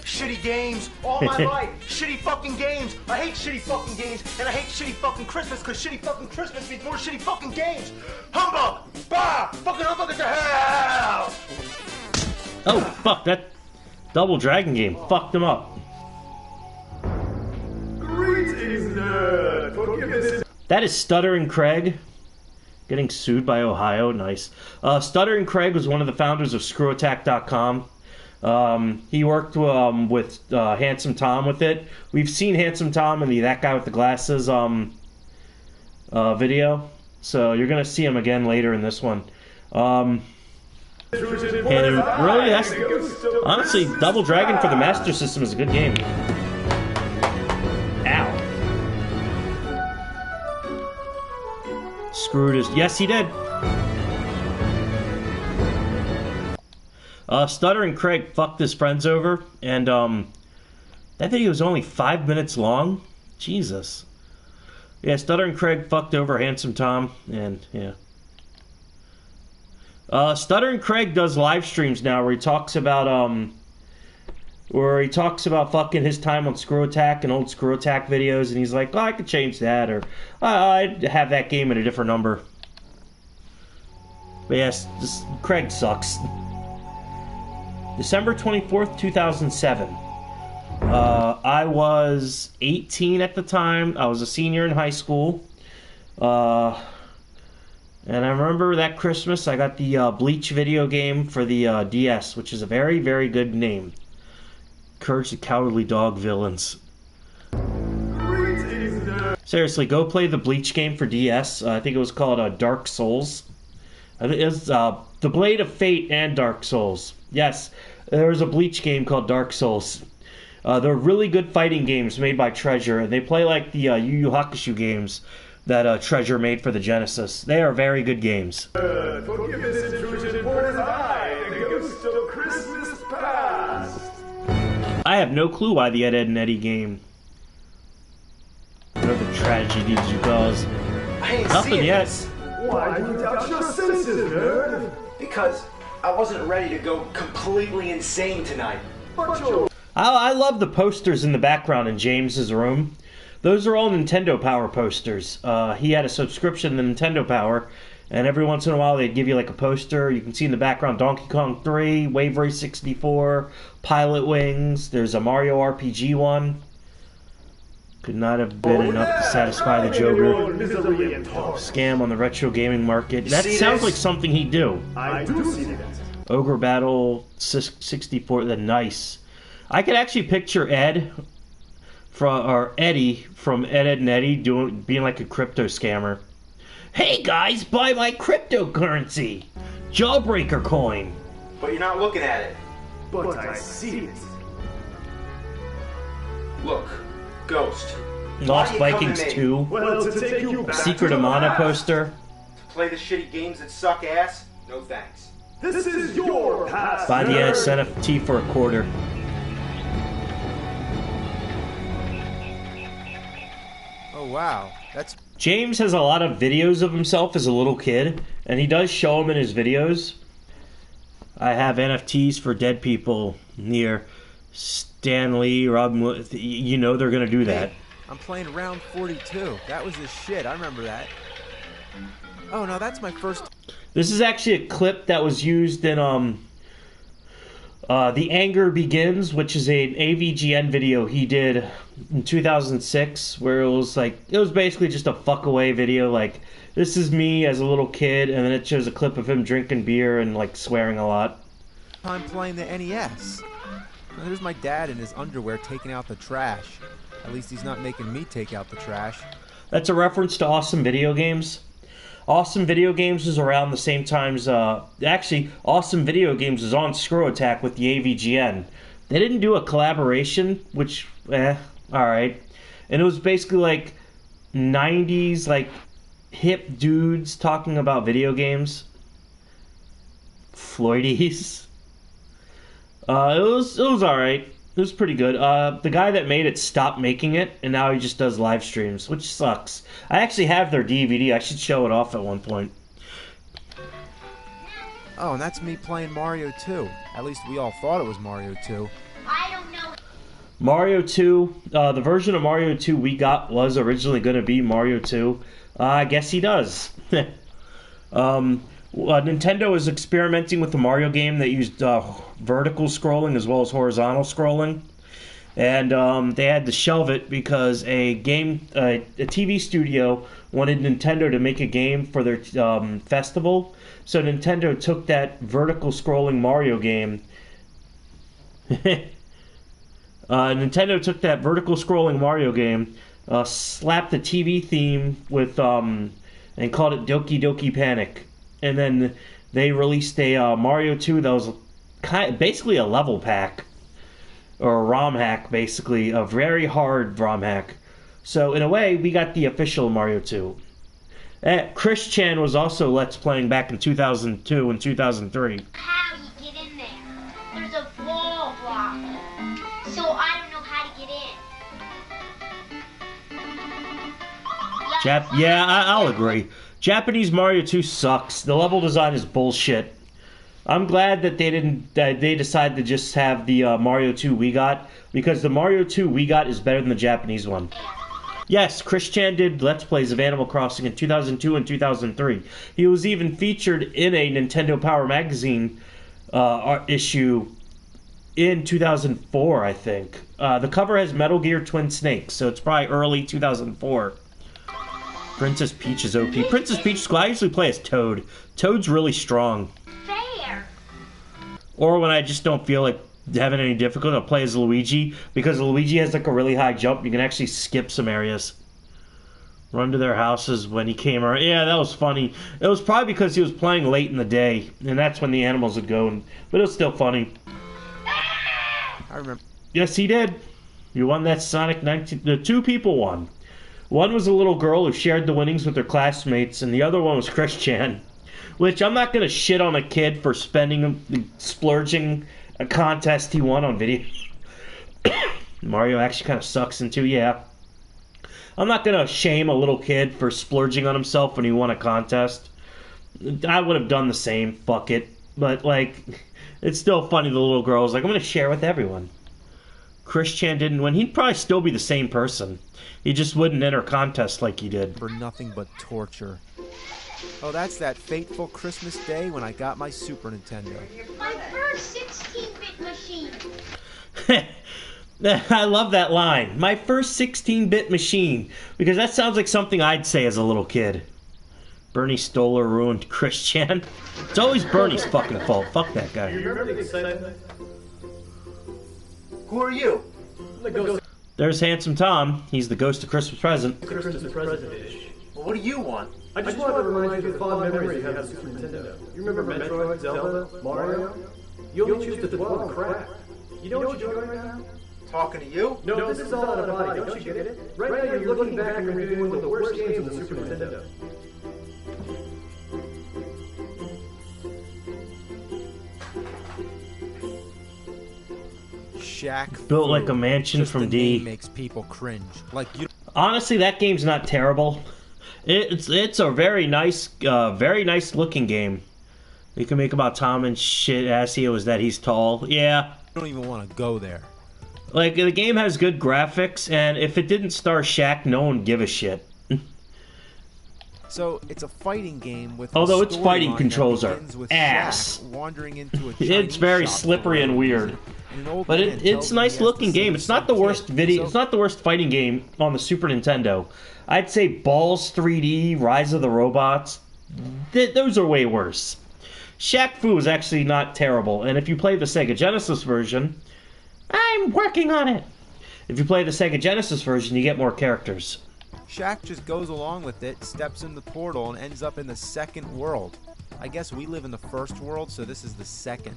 Shitty games all my life. Shitty fucking games. I hate shitty fucking games, and I hate shitty fucking Christmas, because shitty fucking Christmas means more shitty fucking games. Humbug! Bah! Fucking humbug to hell! Oh, fuck, that Double Dragon game fucked him up. Greetings, nerd. Forgiveness is... That is Stuttering Craig. Getting sued by Ohio, nice. Stuttering Craig was one of the founders of ScrewAttack.com. He worked with Handsome Tom with it. We've seen Handsome Tom in the That Guy with the Glasses video. So you're going to see him again later in this one. And really, that's... Honestly, Double Dragon for the Master System is a good game. Ow. Screwed his... Yes, he did. Stuttering Craig fucked his friends over, and that video was only 5 minutes long. Jesus. Yeah, Stuttering Craig fucked over Handsome Tom, and yeah. Stuttering Craig does live streams now where he talks about fucking his time on Screw Attack and old Screw Attack videos, and he's like, oh, I could change that, or I'd have that game at a different number. But yes, Craig sucks. December 24th, 2007. I was 18 at the time. I was a senior in high school. And I remember that Christmas I got the Bleach video game for the DS, which is a very, very good name. Courage the Cowardly Dog Villains. Seriously, go play the Bleach game for DS. I think it was called Dark Souls. I think it was The Blade of Fate and Dark Souls. Yes, there was a Bleach game called Dark Souls. They're really good fighting games made by Treasure, and they play like the Yu Yu Hakusho games that Treasure made for the Genesis. They are very good games. Forgive this intrusion, for it is I, the ghost of Christmas past. I have no clue why the Ed, Edd n Eddy game. Whatever tragedy did you cause? I ain't Nothing seeing yet. this. Why do you doubt your senses, nerd? Because I wasn't ready to go completely insane tonight. But you're... I love the posters in the background in James's room. Those are all Nintendo Power posters. He had a subscription to Nintendo Power, and every once in a while they'd give you like a poster. You can see in the background Donkey Kong 3, Wave Race 64, Pilot Wings. There's a Mario RPG one. Could not have been enough to satisfy the Joker. Scam on the retro gaming market. That sounds like something he'd do. I do see that. Ogre Battle 64. Nice. I could actually picture Eddie from Ed, Edd n Eddy being like a crypto scammer. Hey guys, buy my cryptocurrency, Jawbreaker coin. But you're not looking at it. But I see it. Look, Ghost. Lost Why are you Vikings coming 2, Well, to take you back Secret to of the Mana past. poster. To play the shitty games that suck ass? No thanks. This is your past. Buy the nerd. NFT for a quarter. Oh wow, that's James has a lot of videos of himself as a little kid, and he does show them in his videos. I have NFTs for dead people near Stan Lee, Robin Williams. You know they're going to do that. Hey, I'm playing round 42. That was his shit. I remember that. Oh no, that's my first. This is actually a clip that was used in The Anger Begins, which is an AVGN video he did in 2006, where it was basically just a fuck away video, like, this is me as a little kid, and then it shows a clip of him drinking beer and like swearing a lot. I'm playing the NES. Now, there's my dad in his underwear taking out the trash. At least he's not making me take out the trash. That's a reference to Awesome Video Games. Awesome Video Games was around the same time as, actually, Awesome Video Games was on Screw Attack with the AVGN. They didn't do a collaboration, which, alright. And it was basically like 90s, like, hip dudes talking about video games. Floydies. It was alright. It was pretty good. The guy that made it stopped making it, and now he just does live streams, which sucks. I actually have their DVD. I should show it off at one point. Oh, and that's me playing Mario 2. At least we all thought it was Mario 2. I don't know. Mario 2, the version of Mario 2 we got was originally going to be Mario 2. I guess he does. Nintendo is experimenting with the Mario game that used vertical scrolling as well as horizontal scrolling. And they had to shelve it because a TV studio wanted Nintendo to make a game for their festival. So Nintendo took that vertical scrolling Mario game. Slapped the TV theme with and called it Doki Doki Panic. And then they released a Mario 2 that was basically a level pack. Or a ROM hack, basically. A very hard ROM hack. So, in a way, we got the official Mario 2. Chris Chan was also Let's Playing back in 2002 and 2003. How you get in there? Yeah, I'll agree. Japanese Mario 2 sucks. The level design is bullshit. I'm glad that they decided to just have the Mario 2 we got, because the Mario 2 we got is better than the Japanese one. Yes, Chris Chan did Let's Plays of Animal Crossing in 2002 and 2003. He was even featured in a Nintendo Power Magazine issue in 2004, I think. The cover has Metal Gear Twin Snakes, so it's probably early 2004. Princess Peach is OP. Princess Peach is cool. I usually play as Toad. Toad's really strong. Fair. Or when I just don't feel like having any difficulty, I'll play as Luigi, because Luigi has like a really high jump. You can actually skip some areas. Run to their houses when he came around. Yeah, that was funny. It was probably because he was playing late in the day, and that's when the animals would go. But it was still funny. I remember. Yes, he did. You won that Sonic 19. The two people won. One was a little girl who shared the winnings with her classmates, and the other one was Chris Chan. Which, I'm not going to shit on a kid for splurging a contest he won on video. Mario actually kind of sucks in 2, yeah. I'm not going to shame a little kid for splurging on himself when he won a contest. I would have done the same, fuck it. But, like, it's still funny the little girl was like, I'm going to share with everyone. Chris Chan didn't win. He'd probably still be the same person. He just wouldn't enter contests like he did. For nothing but torture. Oh, that's that fateful Christmas day when I got my Super Nintendo. My first 16-bit machine. I love that line. My first 16-bit machine. Because that sounds like something I'd say as a little kid. Bernie Stoller ruined Chris Chan. It's always Bernie's fucking fault. Fuck that guy. Who are you? There's Handsome Tom. He's the ghost of Christmas Present. Christmas present-ish. Well, what do you want? I just wanted to remind you of the fond memories you have of the Super Nintendo. You remember Metroid, Zelda, Mario? You only choose the 12 crap. You know what you're doing right now? Talking to you? No, this is all out of body, don't you get it? Right now you're looking back and reviewing one of the worst games on the Super Nintendo. Shaq Built Fu. like a mansion Just from the D. name makes people cringe. Like you. Honestly, that game's not terrible. It's a very nice looking game. You can make about Tom and shit. Assio is that he's tall. Yeah. Don't even want to go there. Like, the game has good graphics, and if it didn't star Shaq, no one would give a shit. So it's a fighting game with. Although a its fighting storyline controls that are begins with ass. Shaq wandering into a It's Chinese very shop slippery for and weird. music, and an old But man it's tells a him he nice has to looking save game. It's not the some worst kid. video. So- It's not the worst fighting game on the Super Nintendo. I'd say Balls 3D, Rise of the Robots. Those are way worse. Shaq Fu is actually not terrible, and if you play the Sega Genesis version, I'm working on it. If you play the Sega Genesis version, you get more characters. Shaq just goes along with it, steps in the portal, and ends up in the second world. I guess we live in the first world, so this is the second.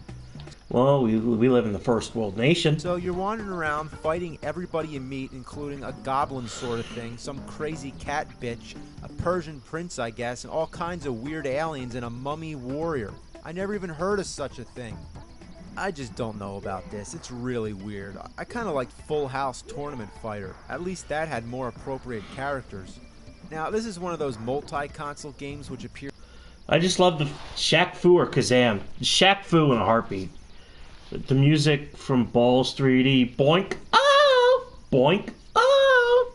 Well, we live in the first world nation. So you're wandering around fighting everybody you meet, including a goblin sort of thing, some crazy cat bitch, a Persian prince, I guess, and all kinds of weird aliens, and a mummy warrior. I never even heard of such a thing. I just don't know about this. It's really weird. I kind of liked Full House Tournament Fighter. At least that had more appropriate characters. Now, this is one of those multi-console games which appear... I just love the Shaq Fu or Kazam. Shaq Fu in a heartbeat. The music from Balls 3D. Boink. Oh! Boink. Oh!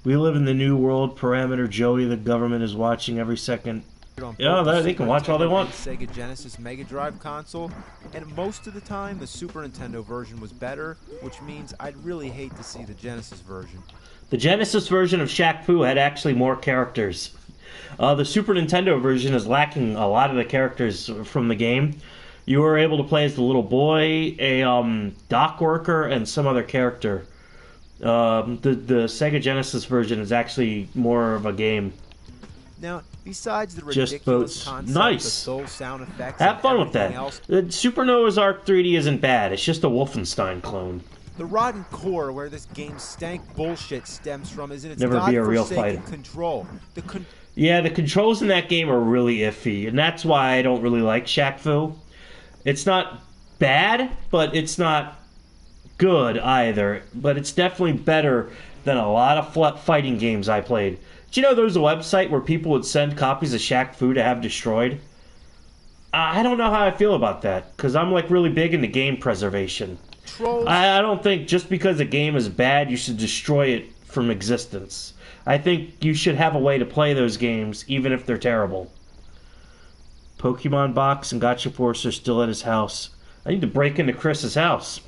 We live in the new world. Parameter Joey. The government is watching every second. on Yeah, both the they Super can watch all they Nintendo want. and Sega Genesis Mega Drive console, and most of the time the Super Nintendo version was better, which means I'd really hate to see the Genesis version. The Genesis version of Shaq Fu had actually more characters. The Super Nintendo version is lacking a lot of the characters from the game. You were able to play as the little boy, a dock worker, and some other character. The Sega Genesis version is actually more of a game. Now, besides the Just ridiculous votes. concept, Nice. the dull sound effects, Have and fun with that. everything else, The Super Noah's Ark 3D isn't bad. It's just a Wolfenstein clone. the rotten core where this game's stank bullshit stems from is in its Never be a real godforsaken fighter. control. Yeah, the controls in that game are really iffy, and that's why I don't really like Shaq Fu. It's not bad, but it's not good either. But it's definitely better than a lot of fighting games I played. Do you know there's a website where people would send copies of Shaq Fu to have destroyed? I don't know how I feel about that, because I'm like really big into game preservation. Trolls. I don't think just because a game is bad, you should destroy it from existence. I think you should have a way to play those games, even if they're terrible. Pokemon Box and Gotcha Force are still at his house. I need to break into Chris's house.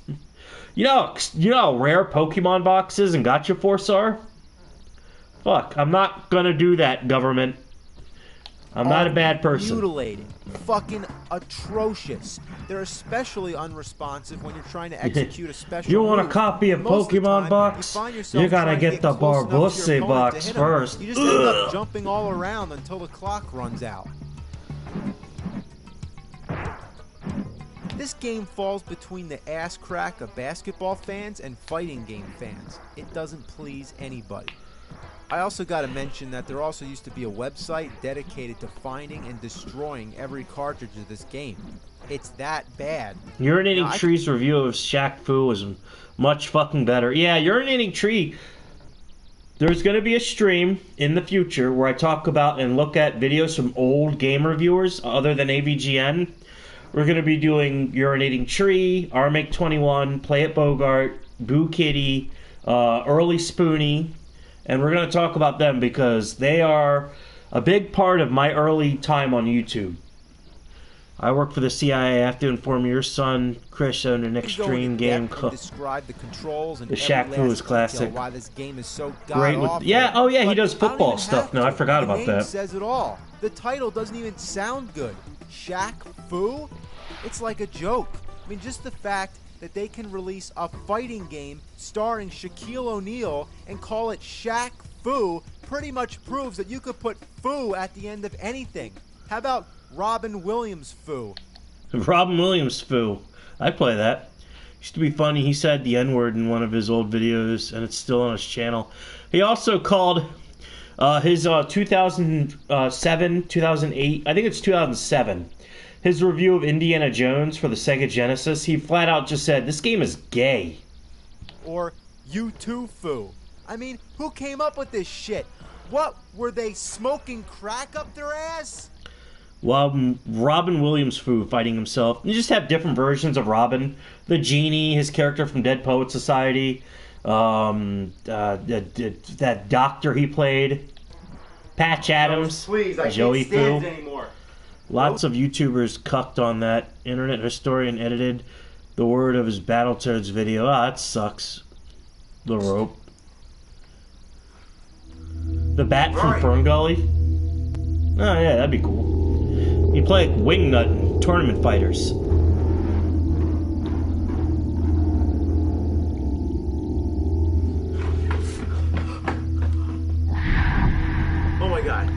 You know how rare Pokemon Boxes and Gotcha Force are? Fuck, I'm not gonna do that, government. I'm not a bad person. Mutilated. Fucking atrocious. They're especially unresponsive when you're trying to execute a special You want a move. copy of Most the Pokemon time, Box? You, find yourself You gotta trying to get the close enough to your Barbossa opponent box to hit him. first. You just end up jumping all around until the clock runs out. This game falls between the ass crack of basketball fans and fighting game fans. It doesn't please anybody. I also got to mention that there also used to be a website dedicated to finding and destroying every cartridge of this game. It's that bad. Urinating Tree's review of Shaq Fu was much fucking better. Yeah, Urinating Tree. There's going to be a stream in the future where I talk about and look at videos from old game reviewers other than AVGN. We're going to be doing Urinating Tree, RMake21, Play It Bogart, Boo Kitty, Early Spoonie, and we're going to talk about them because they are a big part of my early time on YouTube. I work for the CIA. I have to inform your son, Chris, owned an extreme game called describe the controls and the Shaq Fu is classic. Why this game is so great with he does football stuff. No, I forgot about that. Says it all. The title doesn't even sound good. Shaq Fu? It's like a joke. I mean, just the fact that they can release a fighting game starring Shaquille O'Neal and call it Shaq Fu pretty much proves that you could put Fu at the end of anything. How about Robin Williams Fu? Robin Williams Fu. I'd play that. Used to be funny. He said the N-word in one of his old videos, and it's still on his channel. He also called his 2007, 2008, I think it's 2007, his review of Indiana Jones for the Sega Genesis. He flat out just said, this game is gay. Or U2 Fu. I mean, who came up with this shit? What, were they smoking crack up their ass? Well, Robin Williams Fu fighting himself. You just have different versions of Robin. The Genie, his character from Dead Poet Society. That doctor he played. Patch Adams. Please, I Joey can't stand Fu. anymore. Lots of YouTubers cucked on that. Internet historian edited the word of his Battletoads video. Ah, that sucks. The rope. The bat from Fern Gully. Oh yeah, that'd be cool. You play Wingnut in Tournament Fighters. Oh my god.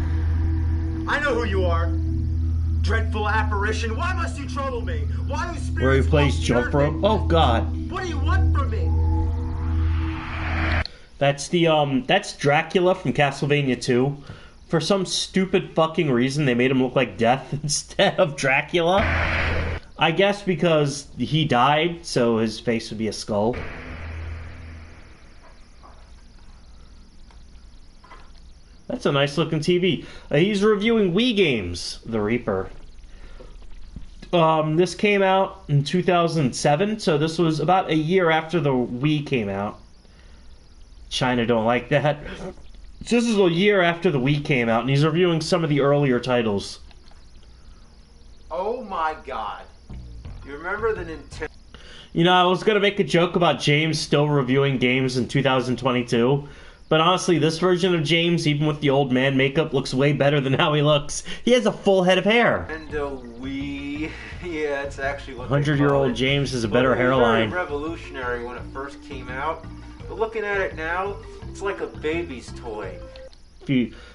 I know who you are. Dreadful apparition. Why must you trouble me? Why do spirits Where he plays walk the jump earth rope. and- Oh god. What do you want from me? That's that's Dracula from Castlevania 2. For some stupid fucking reason, they made him look like Death instead of Dracula. I guess because he died, so his face would be a skull. That's a nice looking TV. He's reviewing Wii games, The Reaper. This came out in 2007, so this was about a year after the Wii came out. China don't like that. So this is a year after the Wii came out, and he's reviewing some of the earlier titles. Oh my god. You remember the Nintendo... You know, I was going to make a joke about James still reviewing games in 2022, but honestly, this version of James, even with the old man makeup, looks way better than how he looks. He has a full head of hair. Nintendo Wii... Yeah, it's actually what 100-year-old James has a better hairline. It was very revolutionary when it first came out, but looking at it now, it's like a baby's toy.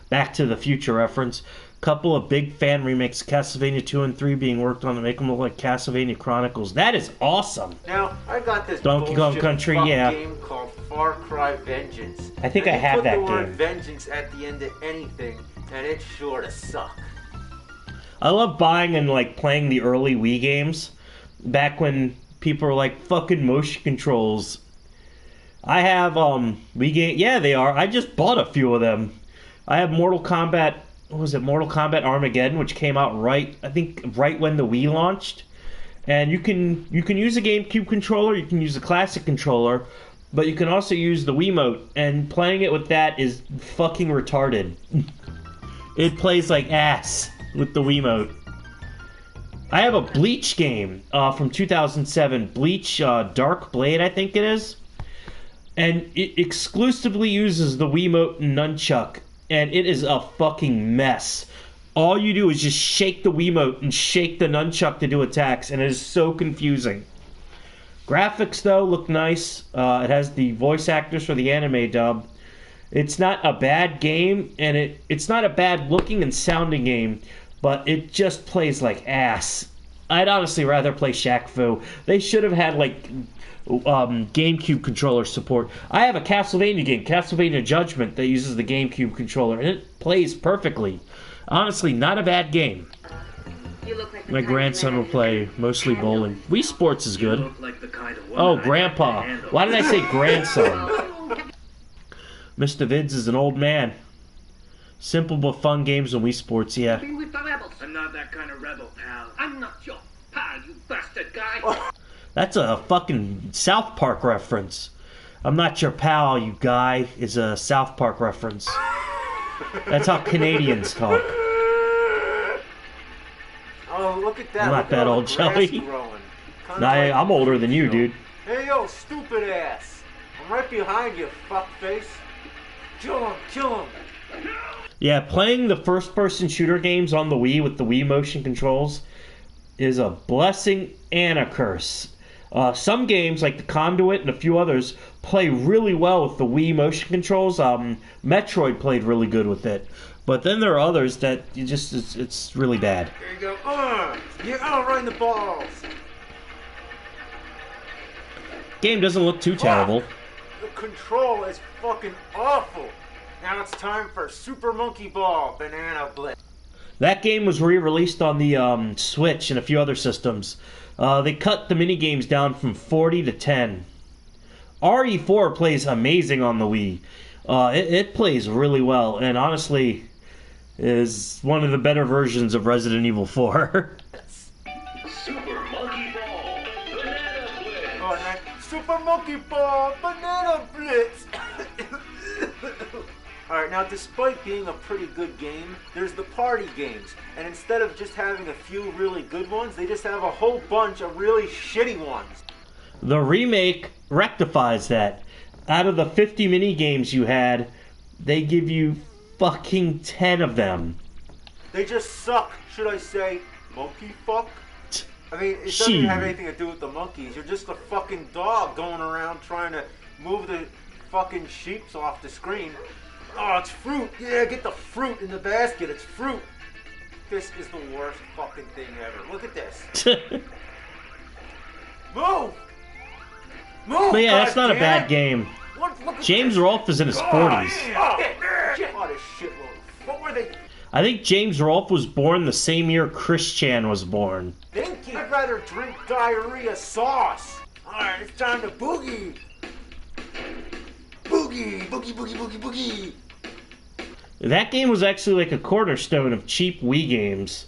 Back to the Future reference. Couple of big fan remakes of Castlevania 2 and 3 being worked on to make them look like Castlevania Chronicles. That is awesome. Now, I got this Donkey Kong Country, yeah. game called Far Cry Vengeance. I think I have that game. Put the word game. vengeance at the end of anything, and it's sure to suck. I love buying and like playing the early Wii games. Back when people were like, fucking motion controls. I have Wii game. Yeah, they are. I just bought a few of them. I have Mortal Kombat. What was it? Mortal Kombat Armageddon, which came out right when the Wii launched. And you can use a GameCube controller. You can use a classic controller, but you can also use the Wiimote. And playing it with that is fucking retarded. It plays like ass with the Wiimote. I have a Bleach game from 2007. Bleach Dark Blade, I think it is. And it exclusively uses the Wiimote and Nunchuck. And it is a fucking mess. All you do is just shake the Wiimote and shake the Nunchuck to do attacks. And it is so confusing. Graphics, though, look nice. It has the voice actors for the anime dub. It's not a bad game. And it's not a bad looking and sounding game. But it just plays like ass. I'd honestly rather play Shaq Fu. They should have had, like, GameCube controller support. I have a Castlevania game, Castlevania Judgment, that uses the GameCube controller, and it plays perfectly. Honestly, not a bad game. My grandson will play mostly bowling. Wii Sports is good. Oh, Grandpa. Why did I say grandson? Mr. Vids is an old man. Simple but fun games on Wii Sports, yeah. I'm not that kind of rebel, pal. I'm not your pal, you bastard guy. That's a fucking South Park reference. I'm not your pal, you guy, is a South Park reference. That's how Canadians talk. Oh, look at that. I'm not that old, Joey. Nah, I'm older than you, dude. Hey, yo, stupid ass. I'm right behind you, fuckface. Kill him, kill him. Yeah, playing the first-person shooter games on the Wii with the Wii motion controls is a blessing and a curse. Some games, like the Conduit and a few others, play really well with the Wii motion controls. Metroid played really good with it. But then there are others that you just it's really bad. There you go. You're outrunning the balls. Game doesn't look too terrible. The control is fucking awful. Now it's time for Super Monkey Ball Banana Blitz. That game was re-released on the Switch and a few other systems. They cut the minigames down from 40 to 10. RE4 plays amazing on the Wii. It plays really well, and honestly is one of the better versions of Resident Evil 4. Super Monkey Ball Banana Blitz. Oh, man. Super Monkey Ball Banana Blitz. Alright, now despite being a pretty good game, there's the party games. And instead of just having a few really good ones, they just have a whole bunch of really shitty ones. The remake rectifies that. Out of the 50 mini-games you had, they give you fucking 10 of them. They just suck, should I say, monkey fuck? I mean, it doesn't have anything to do with the monkeys. You're just a fucking dog going around trying to move the fucking sheeps off the screen. Oh, it's fruit. Yeah, get the fruit in the basket. It's fruit. This is the worst fucking thing ever. Look at this. Move! Move! But yeah, that's not a bad game. James Rolfe is in his 40s. What were they? I think James Rolfe was born the same year Chris Chan was born. Thinking? I'd rather drink diarrhea sauce. Alright, it's time to boogie. Boogie, boogie, boogie, boogie, boogie. That game was actually like a cornerstone of cheap Wii games.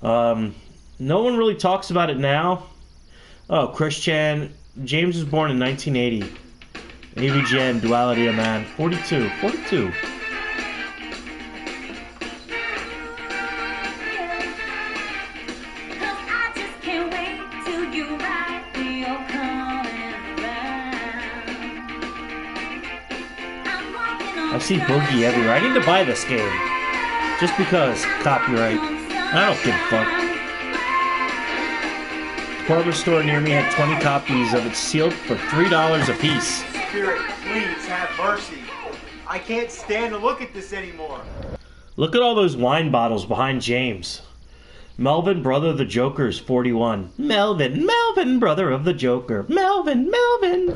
No one really talks about it now. Oh, Chris Chan. James was born in 1980. AVGN, Duality of Man. 42. 42. I see Boogie everywhere. I need to buy this game. Just because. Copyright. I don't give a fuck. The department store near me had 20 copies of it sealed for $3 a piece. Spirit, please have mercy. I can't stand to look at this anymore. Look at all those wine bottles behind James. Melvin, brother of the Joker, is 41. Melvin, Melvin, brother of the Joker. Melvin, Melvin.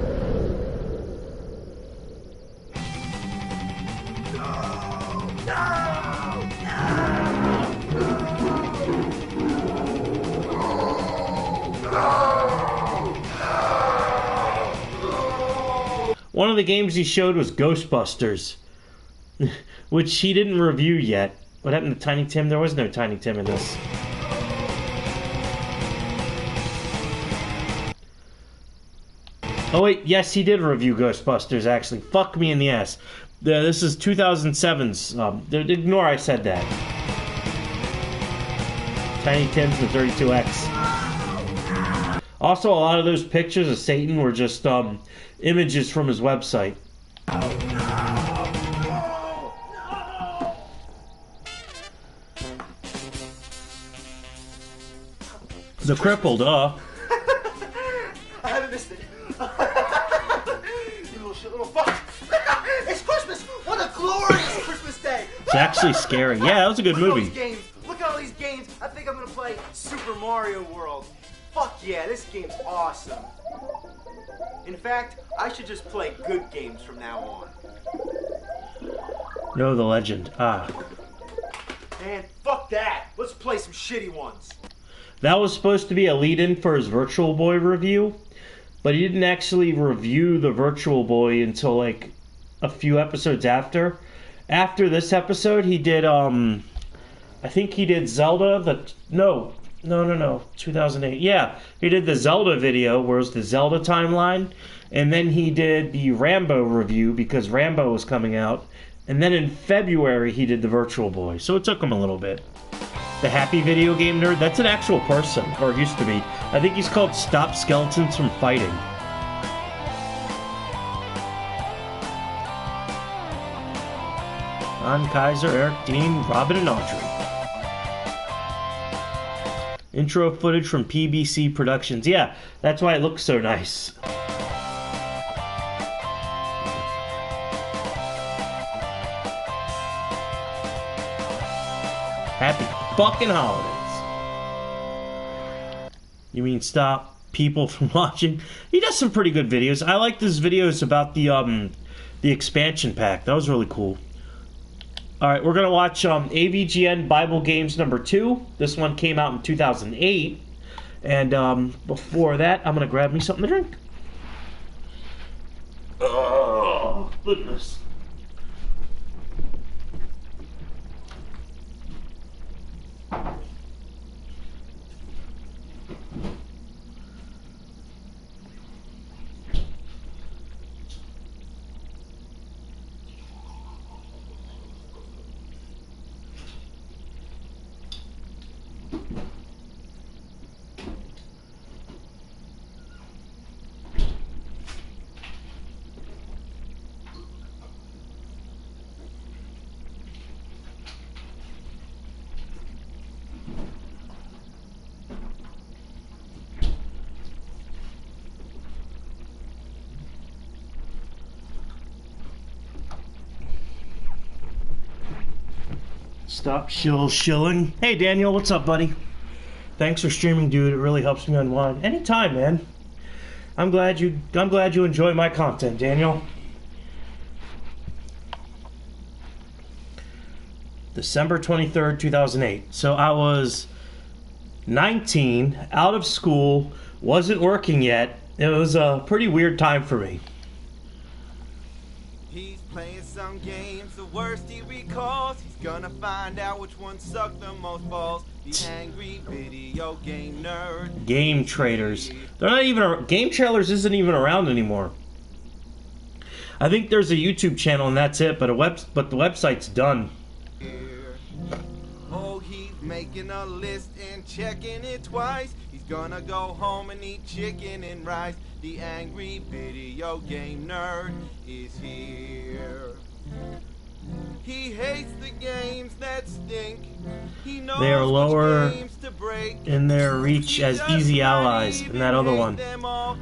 One of the games he showed was Ghostbusters. which he didn't review yet. What happened to Tiny Tim? There was no Tiny Tim in this. Oh wait, yes, he did review Ghostbusters, actually. Fuck me in the ass. This is 2007's. Ignore I said that. Tiny Tim's and 32X. Also, a lot of those pictures of Satan were just images from his website. The cripple, duh. I haven't missed it. You little shit, little fuck. It's Christmas. What a glorious Christmas day. It's actually scary. Yeah, that was a good movie. Look at all these games. I think I'm gonna play Super Mario World. Fuck yeah, this game's awesome. In fact, I should just play good games from now on. No, the legend. Ah. Man, fuck that. Let's play some shitty ones. That was supposed to be a lead-in for his Virtual Boy review, but he didn't actually review the Virtual Boy until like a few episodes after. After this episode, he did I think he did Zelda. No, 2008. Yeah, he did the Zelda video, where it was the Zelda timeline, and then he did the Rambo review because Rambo was coming out, and then in February he did the Virtual Boy. So it took him a little bit. The Happy Video Game Nerd, that's an actual person, or used to be. I think he's called Stop Skeletons from Fighting. Ron Kaiser, Eric Dean, Robin, and Audrey. Intro footage from PBC Productions. Yeah, that's why it looks so nice. Happy fucking holidays. You mean stop people from watching? He does some pretty good videos. I like his videos about the expansion pack. That was really cool. Alright, we're gonna watch AVGN Bible Games number 2. This one came out in 2008. And before that, I'm gonna grab me something to drink. Oh, goodness. Stop shilling. Hey Daniel, what's up, buddy? Thanks for streaming, dude. It really helps me unwind. Anytime, man. I'm glad you enjoy my content, Daniel. December 23rd, 2008. So I was 19, out of school, wasn't working yet. It was a pretty weird time for me. He's playing some games, the worst he recalls. He's gonna find out which one sucked the most balls. The angry video game nerd. Game traders. They're not even... Game trailers isn't even around anymore. I think there's a YouTube channel and that's it, but the website's done. Oh, he's making a list and checking it twice. He's gonna go home and eat chicken and rice. The angry video game nerd is here. He hates the games that stink. He knows they are lower games to break. in their reach as Easy Allies and that other one.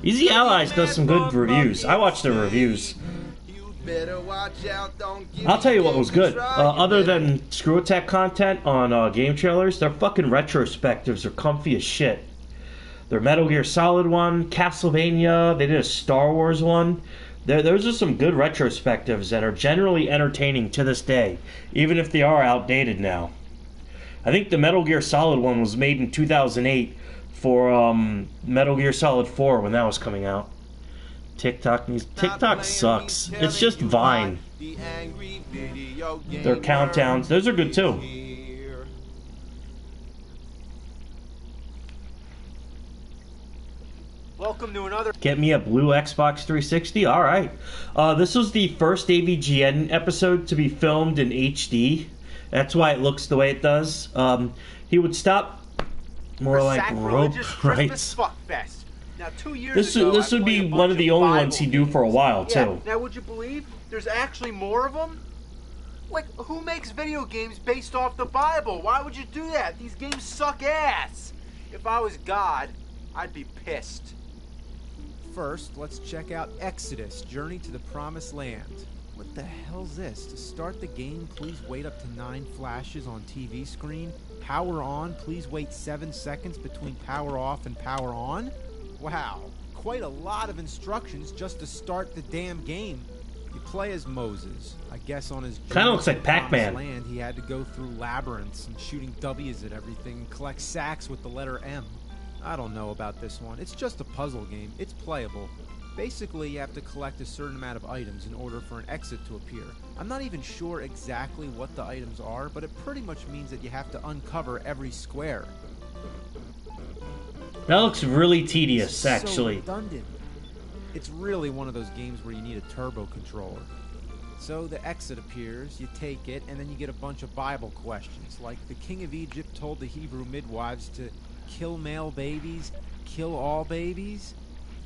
Easy Allies does some good reviews. I watched their reviews. I'll tell you what was good. Other than Screw Attack content on game trailers, their fucking retrospectives are comfy as shit. Their Metal Gear Solid one, Castlevania, they did a Star Wars one. Those are some good retrospectives that are generally entertaining to this day, even if they are outdated now. I think the Metal Gear Solid one was made in 2008 for Metal Gear Solid 4 when that was coming out. TikTok sucks. It's just Vine. Their countdowns, those are good too. Welcome to another. Get me a blue Xbox 360. All right. This was the first AVGN episode to be filmed in HD. That's why it looks the way it does. He would stop more like rope rights. Now, 2 years This would be one of the only ones he'd do for a while too. Now, would you believe there's actually more of them? Like, who makes video games based off the Bible? Why would you do that? These games suck ass. If I was God, I'd be pissed. First, let's check out Exodus, Journey to the Promised Land. What the hell's this? To start the game, please wait up to 9 flashes on TV screen. Power on, please wait 7 seconds between power off and power on. Wow, quite a lot of instructions just to start the damn game. You play as Moses. I guess on his kind of looks like Pac-Man. Land, he had to go through labyrinths and shooting W's at everything and collect sacks with the letter M. I don't know about this one. It's just a puzzle game. It's playable. Basically, you have to collect a certain amount of items in order for an exit to appear. I'm not even sure exactly what the items are, but it pretty much means that you have to uncover every square. That looks really tedious, actually. So redundant. It's really one of those games where you need a turbo controller. So the exit appears, you take it, and then you get a bunch of Bible questions, like the king of Egypt told the Hebrew midwives to kill male babies, kill all babies,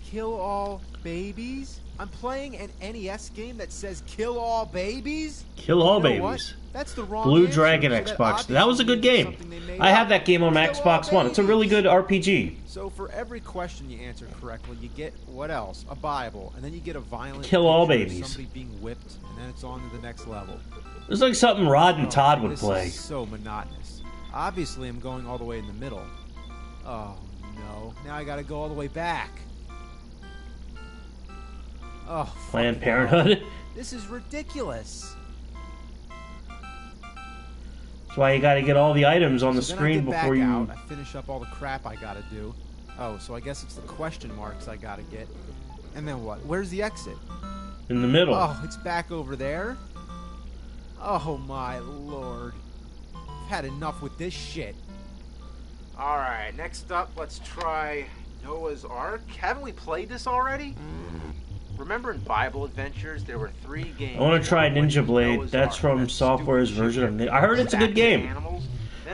kill all babies? I'm playing an NES game that says kill all babies? Kill all babies. What? That's the wrong Blue answer, Dragon so Xbox. That was a good game. I have that game on my Xbox One. It's a really good RPG. So for every question you answer correctly, you get what else? A Bible, and then you get a violent kill all picture of babies. Somebody being whipped, and then it's on to the next level. It's like something Rod and Todd would play. This is so monotonous. Obviously, I'm going all the way in the middle. Oh no! Now I got to go all the way back. Oh, Planned Parenthood. This is ridiculous. That's why you got to get all the items on the screen before you. I finish up all the crap I got to do. Oh, so I guess it's the question marks I got to get. And then what? Where's the exit? In the middle. Oh, it's back over there? Oh my lord. I've had enough with this shit. Alright, next up, let's try Noah's Ark. Haven't we played this already? Remember in Bible Adventures, there were 3 games. I want to try Ninja Blade. That's from Software's version of. I heard it's a good game.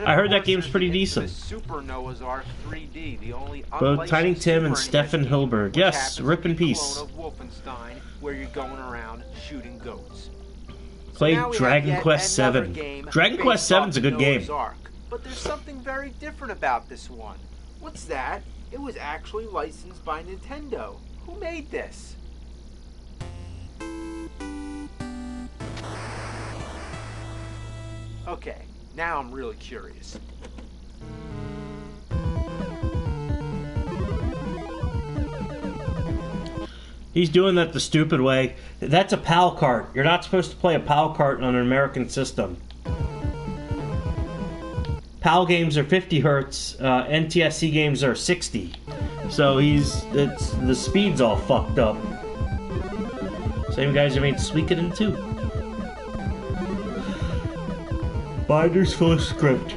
I heard that game's pretty decent. Super Noah's Ark 3D, the only both Tiny Tim and Stefan Hilberg. Yes, rip in peace. Of Wolfenstein, where you're going around shooting goats. Played Dragon Quest VII. Dragon Quest VII's a good game. But there's something very different about this one. What's that? It was actually licensed by Nintendo. Who made this? Okay, now I'm really curious. He's doing that the stupid way. That's a PAL cart. You're not supposed to play a PAL cart on an American system. PAL games are 50 hertz. NTSC games are 60. So the speed's all fucked up. Same guys who made Suikoden 2. Binders full of script.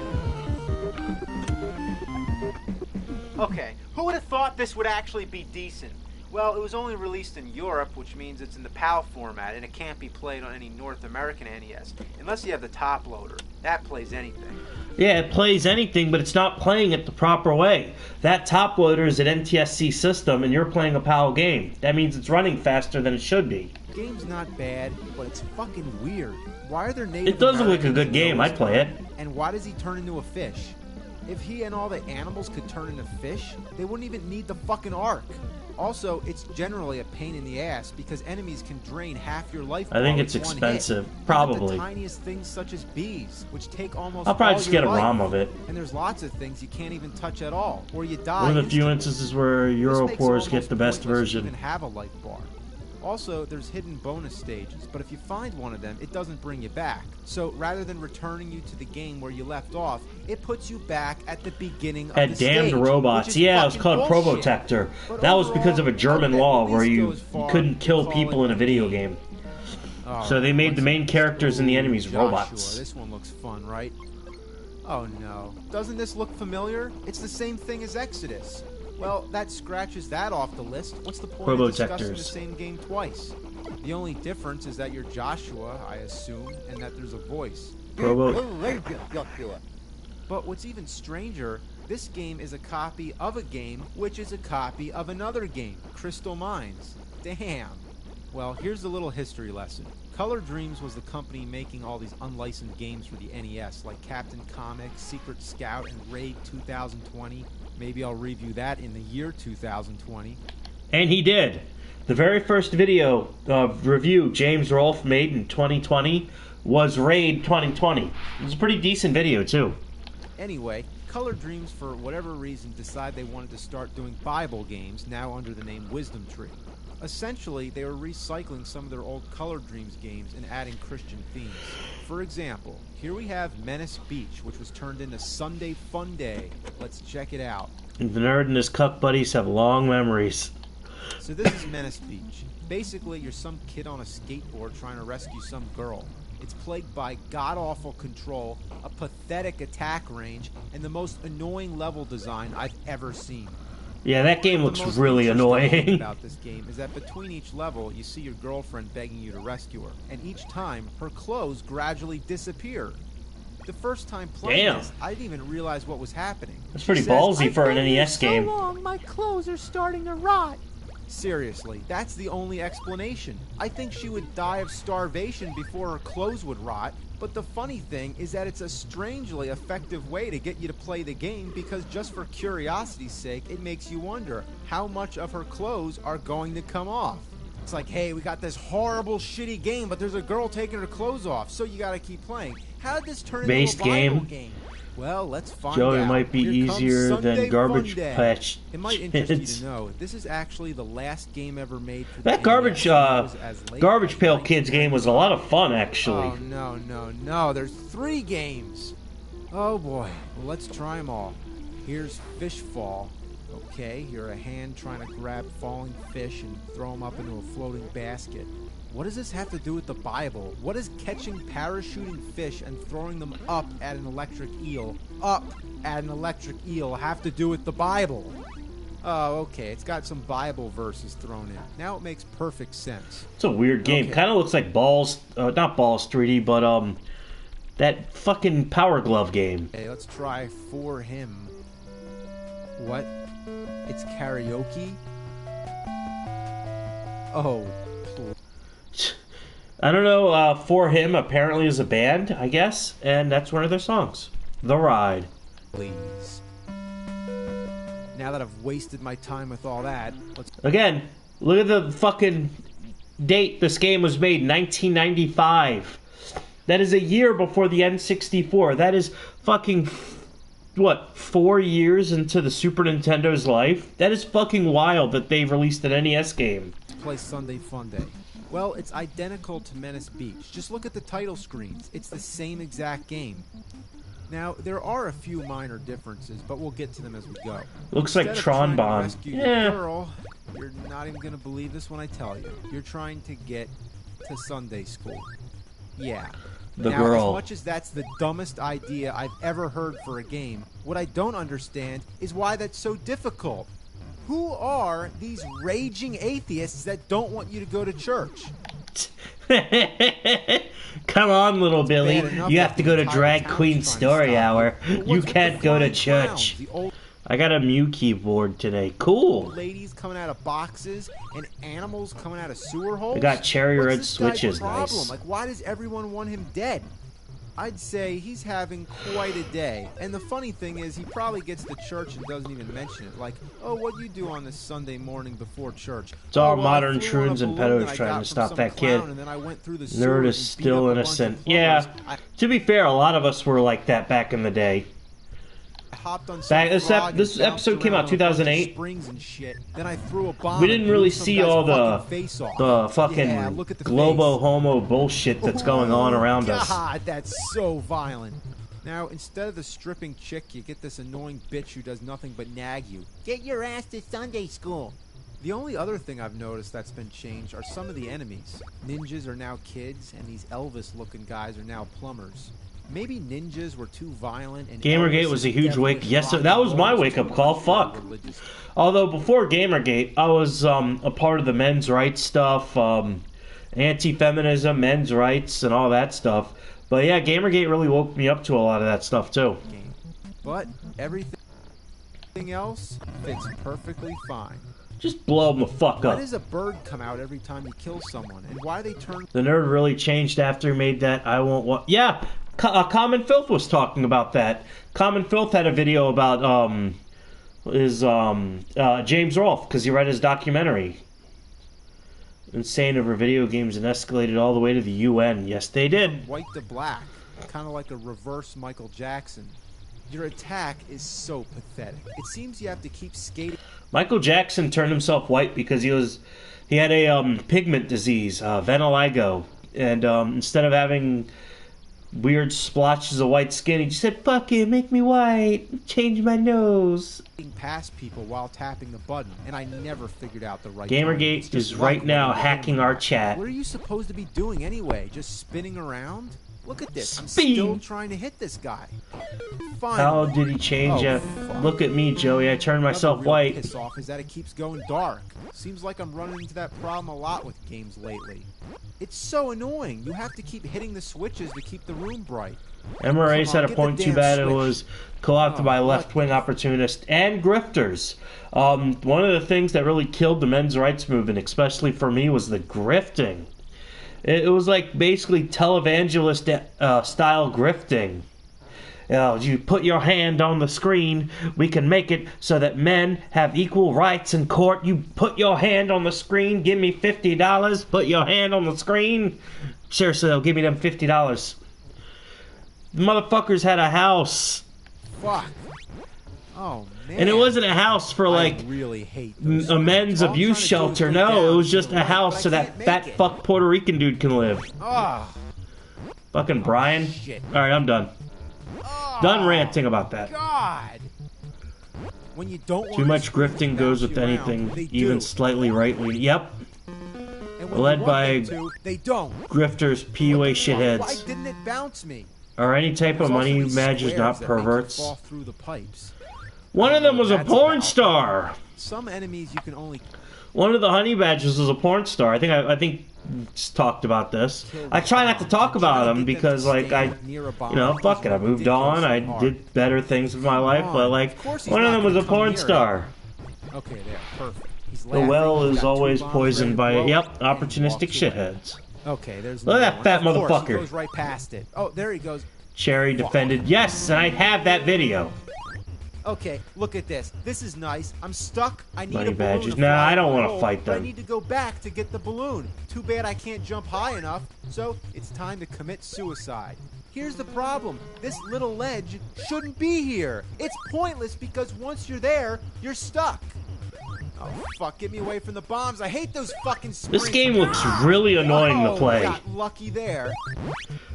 Okay, who would have thought this would actually be decent? Well, it was only released in Europe, which means it's in the PAL format, and it can't be played on any North American NES, unless you have the top loader. That plays anything. Yeah, it plays anything, but it's not playing it the proper way. That top loader is an NTSC system, and you're playing a PAL game. That means it's running faster than it should be. The game's not bad, but it's fucking weird. Why are there Native It does look like a Americans good game. I'd play it. And why does he turn into a fish? If he and all the animals could turn into fish, they wouldn't even need the fucking Ark. Also, it's generally a pain in the ass because enemies can drain half your life. I think it's expensive. Probably. The tiniest things such as bees, which take almost I'll probably all just your get a life. ROM of it. And there's lots of things you can't even touch at all, or you die. One of the few instantly. instances where This makes Europores get almost the best pointless to version. even have a life bar. Also, there's hidden bonus stages, but if you find one of them, it doesn't bring you back. So rather than returning you to the game where you left off, it puts you back at the beginning of the damned stage. robots. Yeah, it was called Probotector. That was because of a German law where you couldn't kill people in a video game. So they made the main characters and the enemies robots. This one looks fun, right? Oh no. Doesn't this look familiar? It's the same thing as Exodus. Well, that scratches that off the list. What's the point of discussing the same game twice? The only difference is that you're Joshua, I assume, and that there's a voice. But what's even stranger, this game is a copy of a game, which is a copy of another game, Crystal Mines. Damn. Well, here's a little history lesson. Color Dreams was the company making all these unlicensed games for the NES, like Captain Comics, Secret Scout, and Raid 2020. Maybe I'll review that in the year 2020. And he did. The very first video review James Rolfe made in 2020 was Raid 2020. It was a pretty decent video, too. Anyway, Color Dreams, for whatever reason, decided they wanted to start doing Bible games, now under the name Wisdom Tree. Essentially, they were recycling some of their old Color Dreams games and adding Christian themes. For example, here we have Menace Beach, which was turned into Sunday Fun Day. Let's check it out. The nerd and his cuck buddies have long memories. So this is Menace Beach. Basically, you're some kid on a skateboard trying to rescue some girl. It's plagued by god-awful control, a pathetic attack range, and the most annoying level design I've ever seen. Yeah, that game looks really annoying. The thing about this game is that between each level, you see your girlfriend begging you to rescue her, and each time, her clothes gradually disappear. The first time playing this, I didn't even realize what was happening. That's pretty ballsy for an NES game. So long, my clothes are starting to rot. Seriously, that's the only explanation. I think she would die of starvation before her clothes would rot. But the funny thing is that it's a strangely effective way to get you to play the game, because just for curiosity's sake, it makes you wonder how much of her clothes are going to come off. It's like, hey, we got this horrible, shitty game, but there's a girl taking her clothes off, so you gotta keep playing. How did this turn into a Bible game? Well, let's find out. It might be easier than Garbage Patch. It might interest you to know, this is actually the last game ever made for that Garbage Pail Kids game was a lot of fun, actually. Oh, no. There's 3 games. Oh, boy. Well, let's try them all. Here's Fishfall. Okay, you're a hand trying to grab falling fish and throw them up into a floating basket. What does this have to do with the Bible? What does catching parachuting fish and throwing them up at an electric eel have to do with the Bible? Oh, okay, it's got some Bible verses thrown in. Now it makes perfect sense. It's a weird game. Kind of looks like Balls, not Balls 3D, but that fucking Power Glove game. Okay, let's try For Him. What? It's karaoke? Oh, I don't know, For Him apparently is a band, I guess, and that's one of their songs. The Ride. Please. Now that I've wasted my time with all that, let's... Again, look at the fucking date this game was made, 1995. That is a year before the N64. That is fucking, what, 4 years into the Super Nintendo's life? That is fucking wild that they've released an NES game. Play Sunday Fun Day. Well, it's identical to Menace Beach. Just look at the title screens. It's the same exact game. Now, there are a few minor differences, but we'll get to them as we go. Looks like Tron Bomb. Yeah. Girl, you're not even going to believe this when I tell you. You're trying to get to Sunday school. Yeah. Now, girl. As much as that's the dumbest idea I've ever heard for a game, what I don't understand is why that's so difficult. Who are these raging atheists that don't want you to go to church? Come on, little Billy. You have to go to Drag Queen Story Hour. You can't go to church. I got a Mew keyboard today. Cool. Ladies coming out of boxes and animals coming out of sewer holes. I got cherry red switches. Nice. Like, why does everyone want him dead? I'd say he's having quite a day. And the funny thing is, he probably gets to church and doesn't even mention it. Like, oh, what do you do on this Sunday morning before church? It's all modern troons and pedos trying to stop that kid. Nerd is still innocent. Yeah, to be fair, a lot of us were like that back in the day. hopped on This episode came out 2008. Springs and shit. Then I threw a bomb. We didn't really see all the fucking globo homo bullshit that's going on around us. God, that's so violent. Now, instead of the stripping chick, you get this annoying bitch who does nothing but nag you. Get your ass to Sunday school. The only other thing I've noticed that's been changed are some of the enemies. Ninjas are now kids, and these Elvis-looking guys are now plumbers. Maybe ninjas were too violent and Gamergate was a huge wake. Yes, sir. That was my wake-up call. Fuck. Although before Gamergate, I was a part of the men's rights stuff, anti-feminism, men's rights, and all that stuff. But yeah, Gamergate really woke me up to a lot of that stuff too. But everything else fits perfectly fine. Just blow them the fuck up. Why does a bird come out every time you kill someone? And why they turn... The nerd really changed after he made that I won't want... Yeah, Common Filth was talking about that. Common Filth had a video about James Rolfe, because he read his documentary. Insane over video games and escalated all the way to the UN. Yes, they did. White to black. Kind of like a reverse Michael Jackson. Your attack is so pathetic. It seems you have to keep skating... Michael Jackson turned himself white because he had a pigment disease, vitiligo, and instead of having weird splotches of white skin, he just said, "Fuck it, make me white, change my nose." Past people while tapping the button, and I never figured out the right. Gamergate is right now hacking our chat. What are you supposed to be doing anyway? Just spinning around? Look at this. I'm still trying to hit this guy. Finally. How did he change it? Look at me, Joey. I turned myself white. Piss off is that it keeps going dark. Seems like I'm running into that problem a lot with games lately. It's so annoying. You have to keep hitting the switches to keep the room bright. MRA's had a point. Too bad it was co-opted by left-wing opportunists and grifters. One of the things that really killed the men's rights movement, especially for me, was the grifting. It was like basically televangelist style grifting. You put your hand on the screen, we can make it so that men have equal rights in court. You put your hand on the screen, give me $50. Put your hand on the screen. Seriously, they'll give me them $50. The motherfuckers had a house. Fuck. Oh, man. And it wasn't a house for like really hate a men's abuse shelter. No, it was just a house so that fat fuck Puerto Rican dude can live. Fucking Brian. Alright, I'm done. Done ranting about that. God. When you don't Too much grifting goes with anything, even slightly right-leaning. Yep. Led by grifters, PUA shitheads. Why didn't it bounce me? Or any type of money managers, not perverts. One of them was a porn star. Some enemies you can only... One of the honey badgers was a porn star. I think just talked about this. I try not to talk about him because, like, fuck it. I moved on. I did better things with my life. But, like, one of them was a porn star. Okay, there. Perfect. The well is always poisoned by, opportunistic shitheads. Okay, there's look at that fat motherfucker. He goes right past it. Oh, there he goes. Cherry defended. Yes, and I have that video. Okay, look at this. This is nice. I'm stuck. I need Money a balloon. Badges. Nah, I don't want to fight them. I need to go back to get the balloon. Too bad I can't jump high enough, so it's time to commit suicide. Here's the problem. This little ledge shouldn't be here. It's pointless because once you're there, you're stuck. Oh, fuck. Get me away from the bombs. I hate those fucking springs. This game looks really annoying to play. Got lucky there.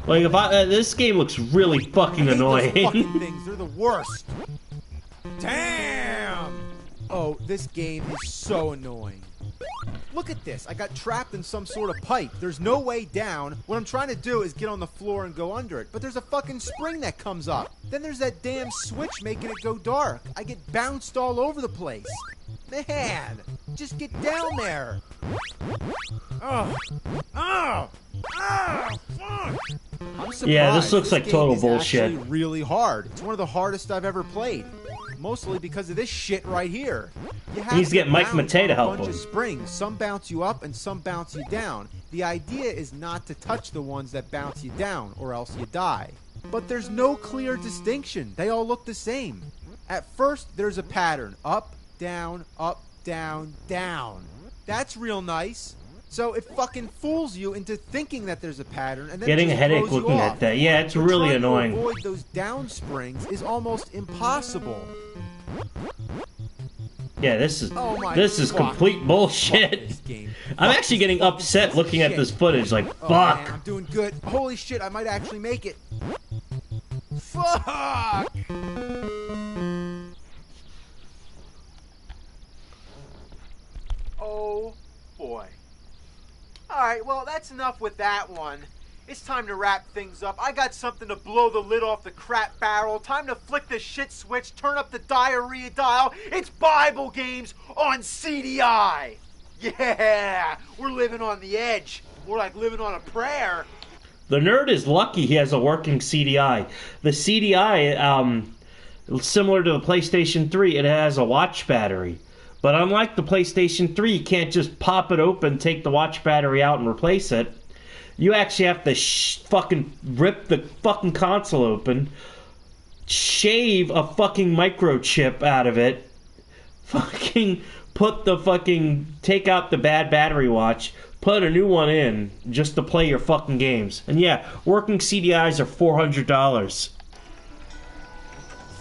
Like, if this game looks really fucking annoying. Those fucking things. They're the worst. Damn! Oh, this game is so annoying. Look at this. I got trapped in some sort of pipe. There's no way down. What I'm trying to do is get on the floor and go under it. But there's a fucking spring that comes up. Then there's that damn switch making it go dark. I get bounced all over the place. Man, just get down there. Oh. Oh. Oh, fuck. I'm surprised. Yeah, this looks like total bullshit. It's really hard. It's one of the hardest I've ever played. Mostly because of this shit right here. You have to get Mike Matei to help him. A bunch of springs. Some bounce you up and some bounce you down. The idea is not to touch the ones that bounce you down or else you die. But there's no clear distinction. They all look the same. At first, there's a pattern. Up, down, down. That's real nice. So it fucking fools you into thinking that there's a pattern, and then Getting it a just headache throws you looking off. at that. Yeah, it's But really trying annoying. to avoid those down springs is almost impossible. Yeah, this is Oh my complete bullshit. Fuck this game. I'm Fuck actually this getting fucking upset looking at shit. this footage. Like, Oh, fuck. man, I'm doing good. Holy shit, I might actually make it. Fuck! Oh boy. Alright, well, that's enough with that one. It's time to wrap things up. I got something to blow the lid off the crap barrel. Time to flick the shit switch, turn up the diarrhea dial. It's Bible games on CDI. Yeah, we're living on the edge. More like living on a prayer. The nerd is lucky he has a working CDI. The CDI, similar to the PlayStation 3, it has a watch battery. But unlike the PlayStation 3, you can't just pop it open, take the watch battery out, and replace it. You actually have to fucking rip the fucking console open, shave a fucking microchip out of it, fucking take out the bad battery watch, put a new one in just to play your fucking games. And yeah, working CDIs are $400.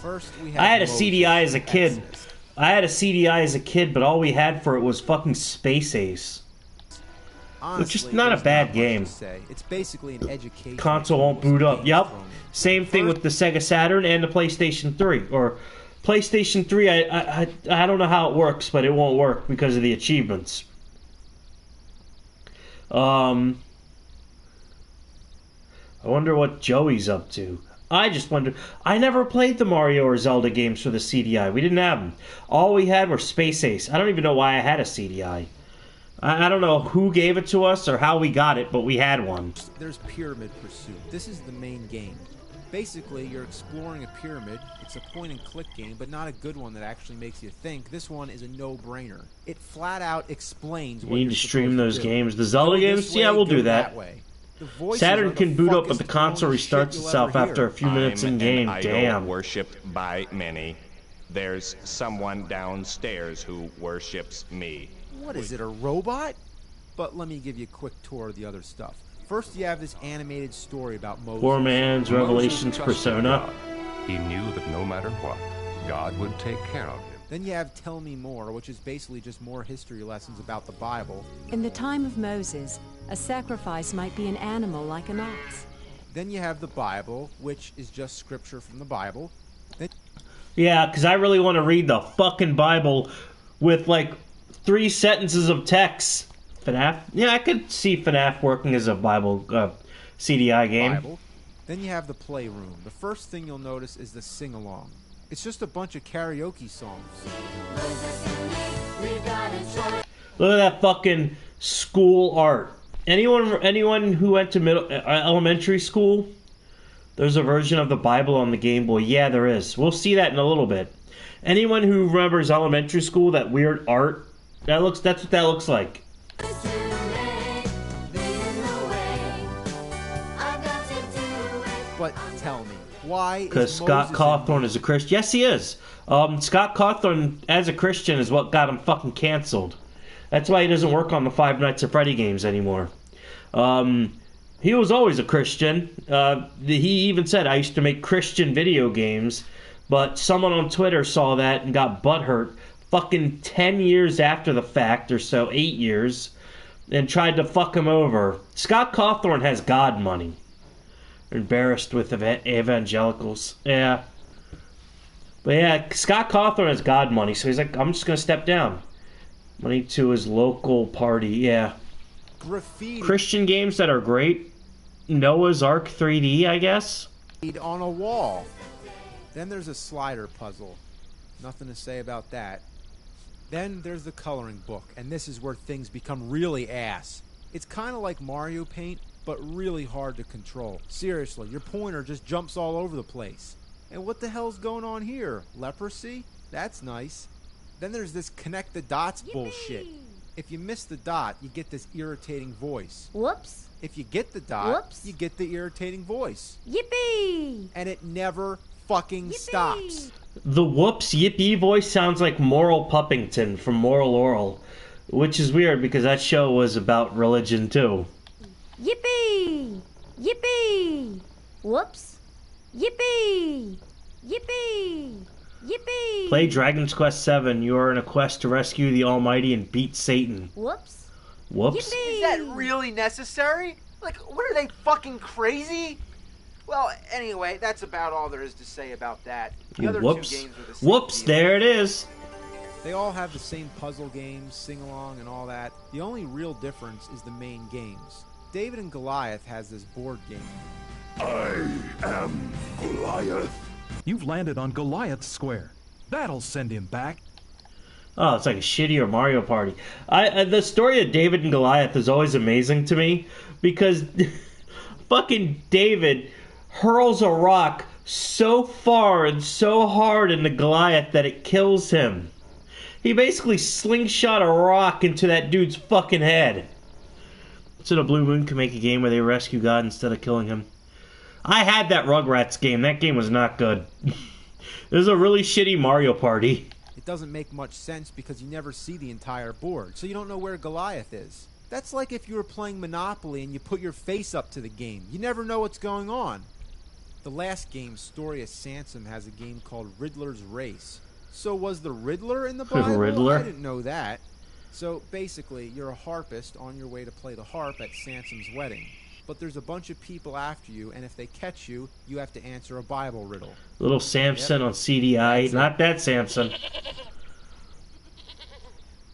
First, we have I had a Moses CDI as a kid. Exodus. I had a CDI as a kid, but all we had for it was fucking Space Ace. Honestly, Which is not a there's bad much game. to say. It's basically an education. Console won't boot up. Yep. Same thing with the Sega Saturn and the PlayStation 3. Or PlayStation 3, I don't know how it works, but it won't work because of the achievements. I wonder what Joey's up to. I just wonder. I never played the Mario or Zelda games for the CDI. We didn't have them. All we had were Space Ace. I don't even know why I had a CDI. I don't know who gave it to us or how we got it, but we had one. There's Pyramid Pursuit. This is the main game. Basically, you're exploring a pyramid. It's a point-and-click game, but not a good one that actually makes you think. This one is a no-brainer. It flat out explains what We need you're to stream supposed those to do. games. The Zelda Go games? this Yeah, way, we'll go do that. way. The voices Saturn are can the boot up, but fuckest the console phony restarts shit you'll itself ever after a hear. few minutes in game. I'm an Damn. idol worshipped by many. There's someone downstairs who worships me. What is it, a robot? But let me give you a quick tour of the other stuff. First, you have this animated story about Moses. Poor man's Revelations persona. He knew that no matter what, God would take care of him. Then you have Tell Me More, which is basically just more history lessons about the Bible. In the time of Moses, a sacrifice might be an animal like an ox. Then you have the Bible, which is just scripture from the Bible. Then Yeah, because I really want to read the fucking Bible with like 3 sentences of text. FNAF? Yeah, I could see FNAF working as a Bible CDI game. Bible. Then you have the Playroom. The first thing you'll notice is the sing-along. It's just a bunch of karaoke songs. Look at that fucking school art. Anyone who went to elementary school, there's a version of the Bible on the Game Boy. Yeah, there is. We'll see that in a little bit. Anyone who remembers elementary school, that weird art, that's what that looks like. But tell me, why is Because Scott Moses Cawthorn is a Christian. Yes, he is. Scott Cawthorn as a Christian is what got him fucking canceled. That's why he doesn't work on the Five Nights at Freddy games anymore. He was always a Christian. He even said, I used to make Christian video games, but someone on Twitter saw that and got butthurt fucking 10 years after the fact, or so, 8 years, and tried to fuck him over. Scott Cawthorn has God money. Embarrassed with evangelicals. Yeah. But yeah, Scott Cawthorn has God money, so he's like, I'm just going to step down. Money to his local party, yeah. graffiti Christian games that are great. Noah's Ark 3D, I guess. on a wall? Then there's a slider puzzle. Nothing to say about that. Then there's the coloring book, and this is where things become really ass. It's kind of like Mario Paint, but really hard to control. Seriously, your pointer just jumps all over the place. And what the hell's going on here? Leprosy? That's nice. Then there's this connect the dots bullshit. If you miss the dot, you get this irritating voice. Whoops. If you get the dot, Whoops. you get the irritating voice. Yippee! And it never fucking stops. The whoops yippee voice sounds like Moral Puppington from Moral Oral. Which is weird because that show was about religion too. Yippee! Yippee! Whoops! Yippee! Yippee! Yippee! Play Dragon's Quest VII. You are in a quest to rescue the Almighty and beat Satan. Whoops! Whoops! Yippee! Is that really necessary? Like, what are they, fucking crazy? Well, anyway, that's about all there is to say about that. The other Whoops! two games are the same Whoops! deal. There it is. They all have the same puzzle games, sing-along, and all that. The only real difference is the main games. David and Goliath has this board game. I am Goliath. You've landed on Goliath's square. That'll send him back. Oh, it's like a shittier Mario Party. The story of David and Goliath is always amazing to me because fucking David hurls a rock so far and so hard into Goliath that it kills him. He basically slingshot a rock into that dude's fucking head. So the Blue Moon can make a game where they rescue God instead of killing him. I had that Rugrats game. That game was not good. It was a really shitty Mario Party. It doesn't make much sense because you never see the entire board, so you don't know where Goliath is. That's like if you were playing Monopoly and you put your face up to the game. You never know what's going on. The last game, Story of Sansom, has a game called Riddler's Race. So was the Riddler in the Bible? Riddler? I didn't know that. So basically, you're a harpist on your way to play the harp at Sansom's wedding. But there's a bunch of people after you, and if they catch you, you have to answer a Bible riddle. Little Samson on CDI. Not that Samson.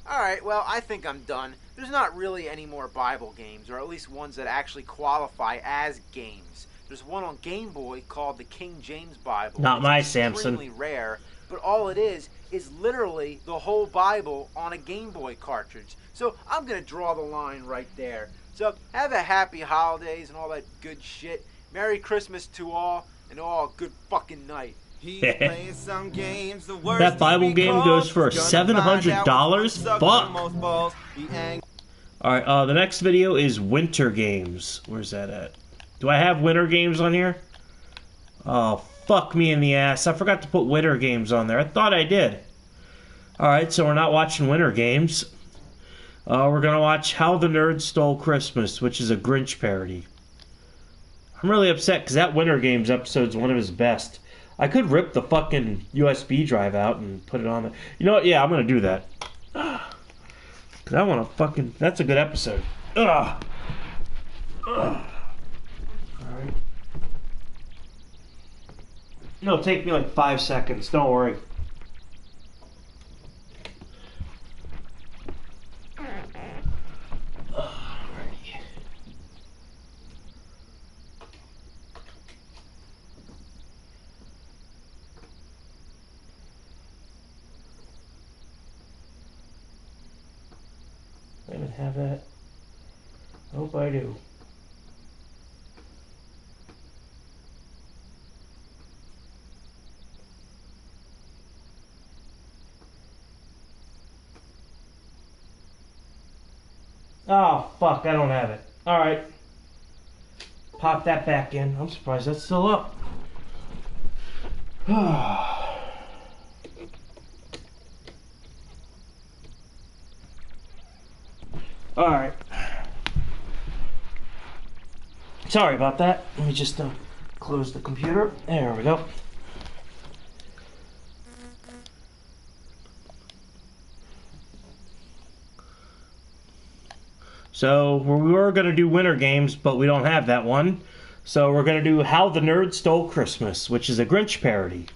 Alright, well, I think I'm done. There's not really any more Bible games, or at least ones that actually qualify as games. There's one on Game Boy called the King James Bible. Not my It's Samson. extremely rare, but all it is literally the whole Bible on a Game Boy cartridge. So I'm going to draw the line right there. So have a happy holidays and all that good shit. Merry Christmas to all, and all good fucking night. Some games, the worst That Bible game goes for $700? Fuck! Alright, the next video is Winter Games. Where's that at? Do I have Winter Games on here? Oh, fuck me in the ass. I forgot to put Winter Games on there. I thought I did. Alright, so we're not watching Winter Games. We're gonna watch How the Nerds Stole Christmas, which is a Grinch parody. I'm really upset because that Winter Games episode is one of his best. I could rip the fucking USB drive out and put it on there. You know what? Yeah, I'm gonna do that. Because I want to fucking... That's a good episode. Alright. It'll take me like 5 seconds. Don't worry. I even have that. I hope I do. Oh, fuck, I don't have it. Alright. Pop that back in. I'm surprised that's still up. Alright. Sorry about that. Let me just close the computer. There we go. So we were going to do Winter Games, but we don't have that one. So we're going to do How the Nerds Stole Christmas, which is a Grinch parody.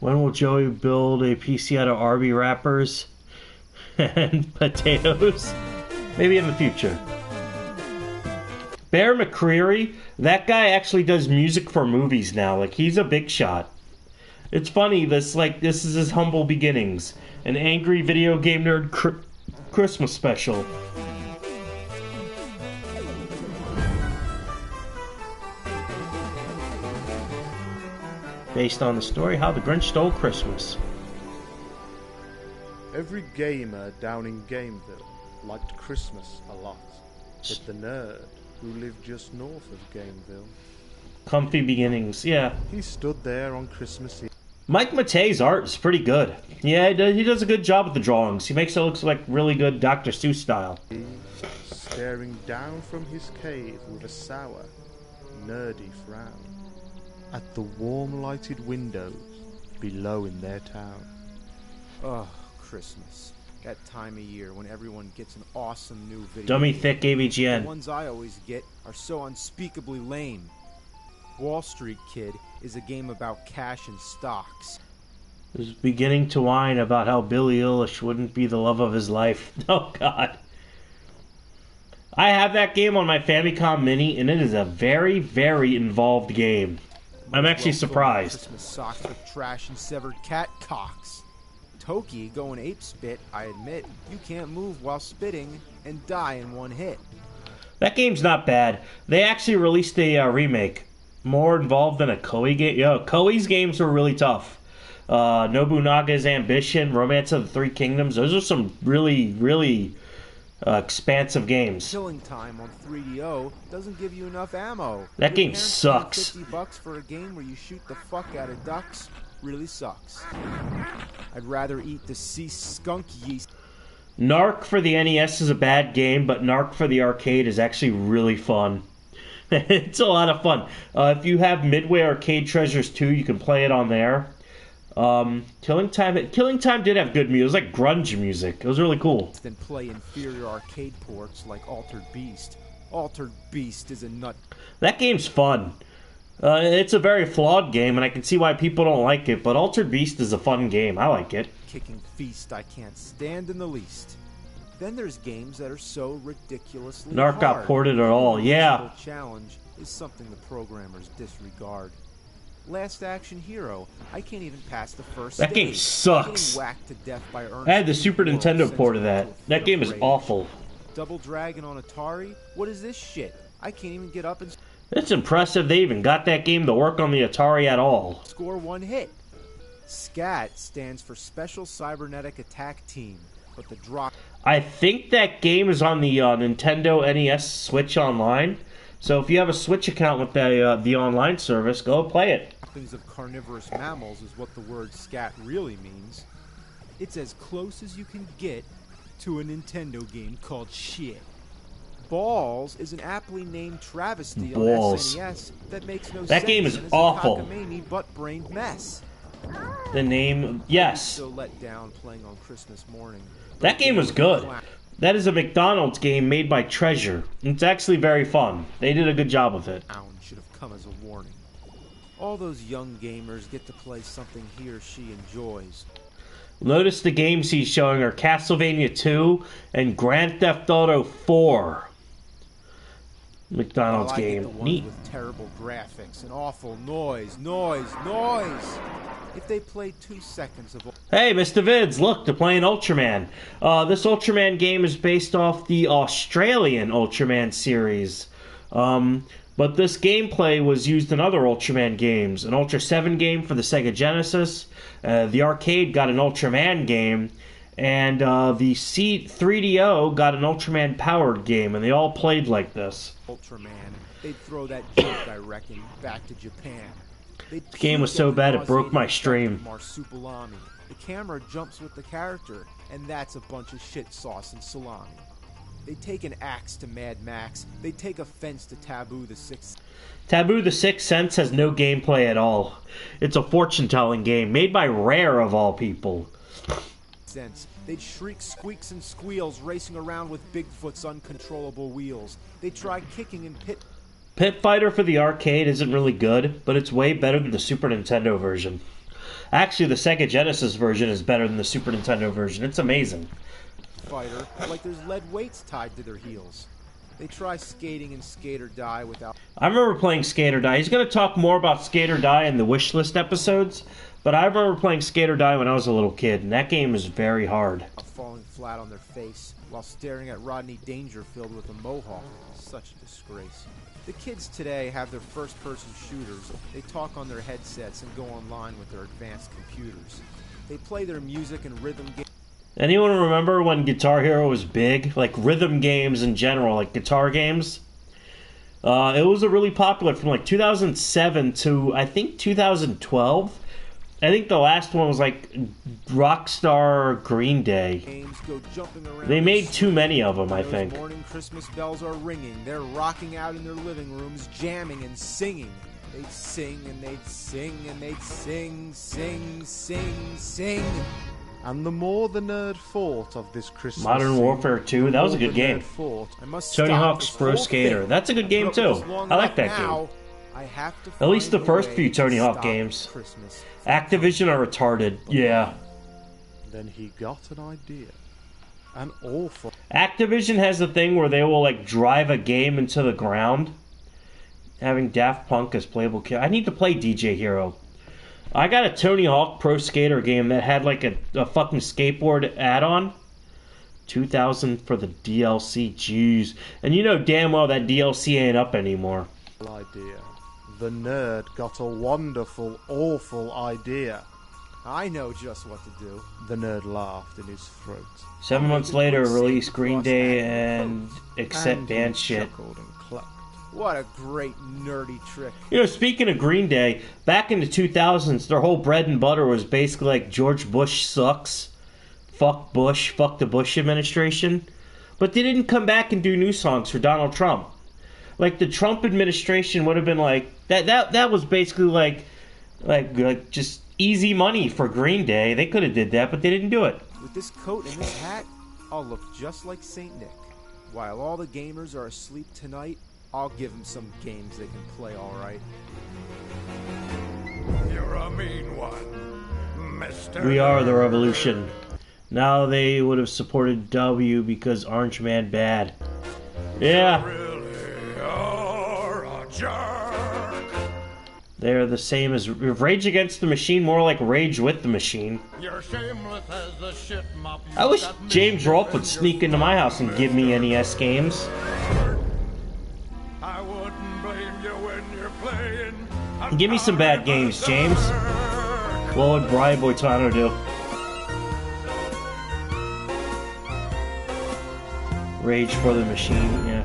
When will Joey build a PC out of Arby wrappers and potatoes? Maybe in the future. Bear McCreary, that guy actually does music for movies now. Like, he's a big shot. It's funny, this is his humble beginnings. An angry video game nerd Christmas special. Based on the story How the Grinch Stole Christmas. Every gamer down in Gameville liked Christmas a lot, but the nerd who lived just north of Gameville. Comfy beginnings, yeah. He stood there on Christmas Eve. Mike Matei's art is pretty good. Yeah, he does a good job with the drawings. He makes it look like really good Dr. Seuss style. Staring down from his cave with a sour, nerdy frown at the warm lighted windows below in their town. Oh, Christmas. That time of year when everyone gets an awesome new video. Dummy thick AVGN. The ones I always get are so unspeakably lame. Wall Street Kid is a game about cash and stocks. Is beginning to whine about how Billie Eilish wouldn't be the love of his life. Oh, God. I have that game on my Famicom Mini, and it is a very, very involved game. I'm actually surprised. Christmas socks with trash and severed cat cocks. Toki going ape spit, I admit. You can't move while spitting and die in one hit. That game's not bad. They actually released a remake. More involved than a Koei game. Yo, Koei's games were really tough. Nobunaga's Ambition, Romance of the Three Kingdoms. Those are some really, really expansive games. Killing Time on 3DO doesn't give you enough ammo. That game sucks. $50 for a game where you shoot the fuck out of ducks really sucks. I'd rather eat the sea skunk yeast. Narc for the NES is a bad game, but Narc for the arcade is actually really fun. It's a lot of fun. If you have Midway Arcade Treasures 2, you can play it on there. Killing Time did have good music. It was like grunge music. It was really cool. Then play inferior arcade ports like Altered Beast. Altered Beast is a nut. That game's fun. It's a very flawed game, and I can see why people don't like it, but Altered Beast is a fun game. I like it. Kicking feast I can't stand in the least. Then there's games that are so ridiculously Narc got ported at all, yeah. Challenge is something the programmers disregard. Last Action Hero, I can't even pass the first That game sucks. Whacked to death by I had the Super Nintendo port of that. That game is awful. Double Dragon on Atari? What is this shit? I can't even get up and... It's impressive they even got that game to work on the Atari at all. Score one hit. SCAT stands for Special Cybernetic Attack Team, but the drop... I think that game is on the Nintendo NES Switch Online. So if you have a Switch account with the online service, go play it. Droppings of carnivorous mammals is what the word SCAT really means. It's as close as you can get to a Nintendo game called shit. Balls is an aptly named travesty on SNES that makes no sense. That game is awful. A cockamamie butt-brained mess. The name, yes. So let down playing on Christmas morning. That game was good. That is a McDonald's game made by Treasure. It's actually very fun. They did a good job with it. Should have come as a warning. All those young gamers get to play something he or she enjoys. Notice the games he's showing are Castlevania 2 and Grand Theft Auto 4. McDonald's game. Neat. With terrible graphics and awful noise. If they played 2 seconds of... Hey, Mr. Vids, look, they're playing Ultraman. This Ultraman game is based off the Australian Ultraman series. But this gameplay was used in other Ultraman games. An Ultra 7 game for the Sega Genesis. The arcade got an Ultraman game. And the 3DO got an Ultraman powered game. And they all played like this. Ultraman. They'd throw that joke, I reckon, back to Japan. The game was so bad it broke my stream. Marsupilami. The camera jumps with the character, and that's a bunch of shit sauce and salami. They take an axe to Mad Max. They take offense to Taboo the Sixth. Taboo the Sixth Sense has no gameplay at all. It's a fortune-telling game made by Rare of all people. They'd shriek squeaks and squeals racing around with Bigfoot's uncontrollable wheels. They'd try kicking and Pit Fighter for the arcade isn't really good, but it's way better than the Super Nintendo version. Actually, the Sega Genesis version is better than the Super Nintendo version. It's amazing. Fighter, like there's lead weights tied to their heels. They try skating and Skate or Die without... I remember playing Skate or Die. He's going to talk more about Skate or Die in the wishlist episodes, but I remember playing Skate or Die when I was a little kid, and that game is very hard. Falling flat on their face while staring at Rodney Dangerfield with a mohawk. Such a disgrace. The kids today have their first-person shooters. They talk on their headsets and go online with their advanced computers. They play their music and rhythm games. Anyone remember when Guitar Hero was big? Like rhythm games in general, like guitar games? It was a really popular from like 2007 to I think 2012. I think the last one was like Rockstar Green Day. They made too many of them, I think. Morning Christmas bells are ringing. They're rocking out in their living rooms, jamming and singing. They'd sing and they'd sing and they'd sing, sing. And the more the nerd fought of this Christmas Modern Warfare 2, that was a good game. Tony Hawk's Pro Skater, that's a good game too. I like that game. At least the first few Tony Hawk games. Activision are retarded, yeah. Then he got an idea. An awful... Activision has the thing where they will like drive a game into the ground. Having Daft Punk as playable character. I need to play DJ Hero. I got a Tony Hawk Pro Skater game that had like a fucking skateboard add-on. 2000 for the DLC, jeez. And you know damn well that DLC ain't up anymore. Idea. The nerd got a wonderful, awful idea. I know just what to do. The nerd laughed in his throat. 7 months later, release Green Day and accept band shit. What a great nerdy trick. You know, speaking of Green Day, back in the 2000s, their whole bread and butter was basically like George Bush sucks. Fuck Bush. Fuck the Bush administration. But they didn't come back and do new songs for Donald Trump. Like, the Trump administration would have been like... That was basically like just easy money for Green Day. They could have did that, but they didn't do it. With this coat and this hat, I'll look just like Saint Nick. While all the gamers are asleep tonight, I'll give them some games they can play all right. You're a mean one, Mr. We are the revolution. Now they would have supported W because Orange Man bad. Yeah. You really are a jerk. They're the same as Rage Against the Machine, more like Rage with the Machine. You're shameless as the shit mop. I wish James Rolfe would sneak into my house and give me NES games. I wouldn't blame you when you're playing. Give me some bad games, James. What would Brian Boitano do? Rage for the Machine, yeah.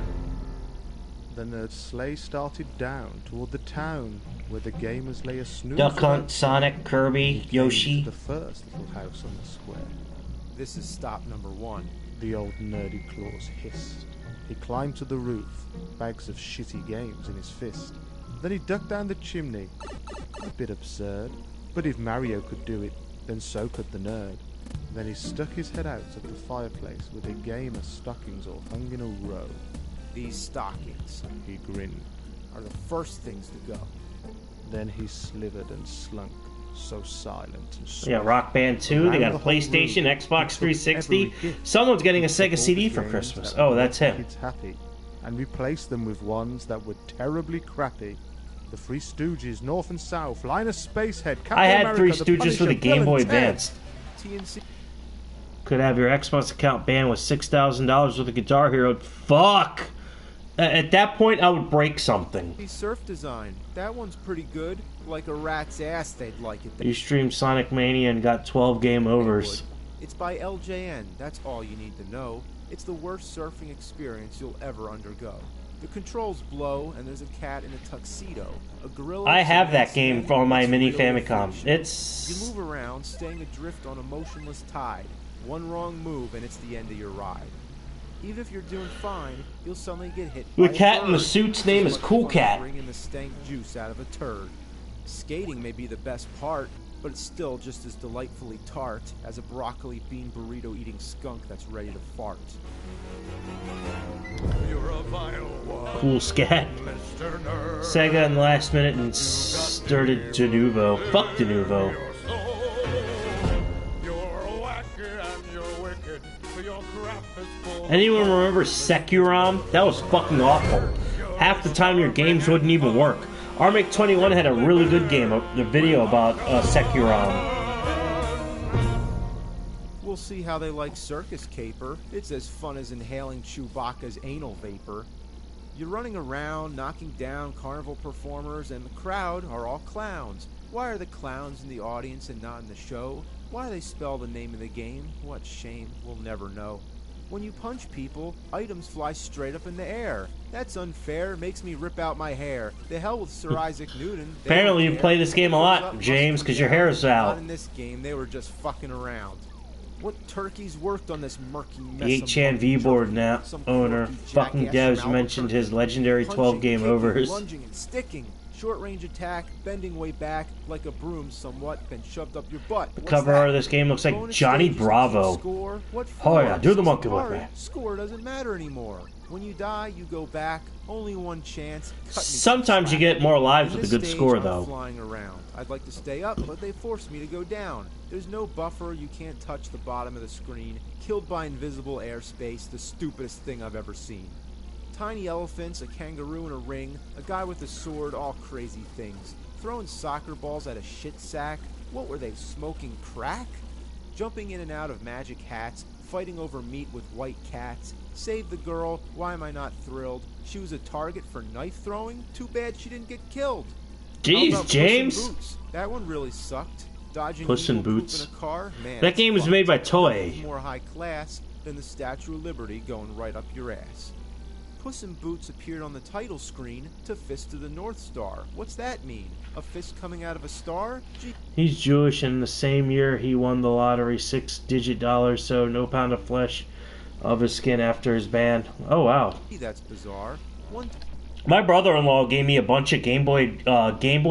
The nerd's sleigh started down toward the town where the gamers lay a snooze. Duck Hunt, Sonic, Kirby, Yoshi. The first little house on the square. This is stop number 1. The old nerdy claws hissed. He climbed to the roof, bags of shitty games in his fist. Then he ducked down the chimney. A bit absurd, but if Mario could do it, then so could the nerd. Then he stuck his head out at the fireplace with a game of stockings all hung in a row. These stockings, he grinned, are the first things to go. Then he slithered and slunk, so silent and sweet. Yeah, Rock Band 2, they got a PlayStation, Xbox 360. Someone's getting a Sega CD for Christmas. Oh, that's him. Kids happy, and replaced them with ones that were terribly crappy. The Three Stooges, North and South, Linus Spacehead, Captain I had America, Three the Stooges for the Punisher, Game Bill Boy and Ted. Advance. TNC. Could have your Xbox account banned with $6,000 with a Guitar Hero. Fuck! At that point, I would break something. Surf design. That one's pretty good. Like a rat's ass, they'd like it. You streamed Sonic Mania and got 12 game overs. It's by LJN. That's all you need to know. It's the worst surfing experience you'll ever undergo. The controls blow, and there's a cat in a tuxedo. A gorilla. I have that game on my mini Famicom. It's... You move around, staying adrift on a motionless tide. One wrong move, and it's the end of your ride. Even if you're doing fine, you'll suddenly get hit by the cat in the suit's name is Cool Cat. Bringing the stank juice out of a turd. Skating may be the best part, but it's still just as delightfully tart as a broccoli bean burrito eating skunk that's ready to fart. You're a vile one, Cool Scat. Mr. Nerd. Sega in the last minute and started De Nouveau. Fuck De Nouveau. Anyone remember Securom? That was fucking awful. Half the time your games wouldn't even work. RMake21 had a really good game, the video about Securom. We'll see how they like Circus Caper. It's as fun as inhaling Chewbacca's anal vapor. You're running around, knocking down carnival performers, and the crowd are all clowns. Why are the clowns in the audience and not in the show? Why they spell the name of the game? What shame, we'll never know. When you punch people, items fly straight up in the air. That's unfair, makes me rip out my hair. The hell with Sir Isaac Newton. Apparently you play this game a lot, James, because your hair is out. Not in this game, they were just fucking around. What turkeys worked on this murky mess? The 8chan V-board now owner, fucking devs mentioned his legendary 12 game overs. Lunging and sticking. Short range attack, bending way back like a broom somewhat, then shoved up your butt. The cover art of this game looks like Johnny Bravo. Oh yeah, do the monkey with me. Score doesn't matter anymore. When you die, you go back. Only one chance. Sometimes you get more lives with a good score, though. Flying around. I'd like to stay up, but they forced me to go down. There's no buffer. You can't touch the bottom of the screen. Killed by invisible airspace. The stupidest thing I've ever seen. Tiny elephants, a kangaroo in a ring, a guy with a sword, all crazy things. Throwing soccer balls at a shit sack. What were they, smoking crack? Jumping in and out of magic hats, fighting over meat with white cats. Save the girl, why am I not thrilled? She was a target for knife throwing? Too bad she didn't get killed. Jeez, James. That one really sucked. Dodging Puss in Boots. In a car? Man, that game was made by Toei. More high class than the Statue of Liberty going right up your ass. Puss in Boots appeared on the title screen to Fist of the North Star. What's that mean? A fist coming out of a star? He's Jewish, and the same year he won the lottery, 6-digit dollars, so no pound of flesh of his skin after his ban. Oh wow. That's bizarre. My brother-in-law gave me a bunch of Game Boy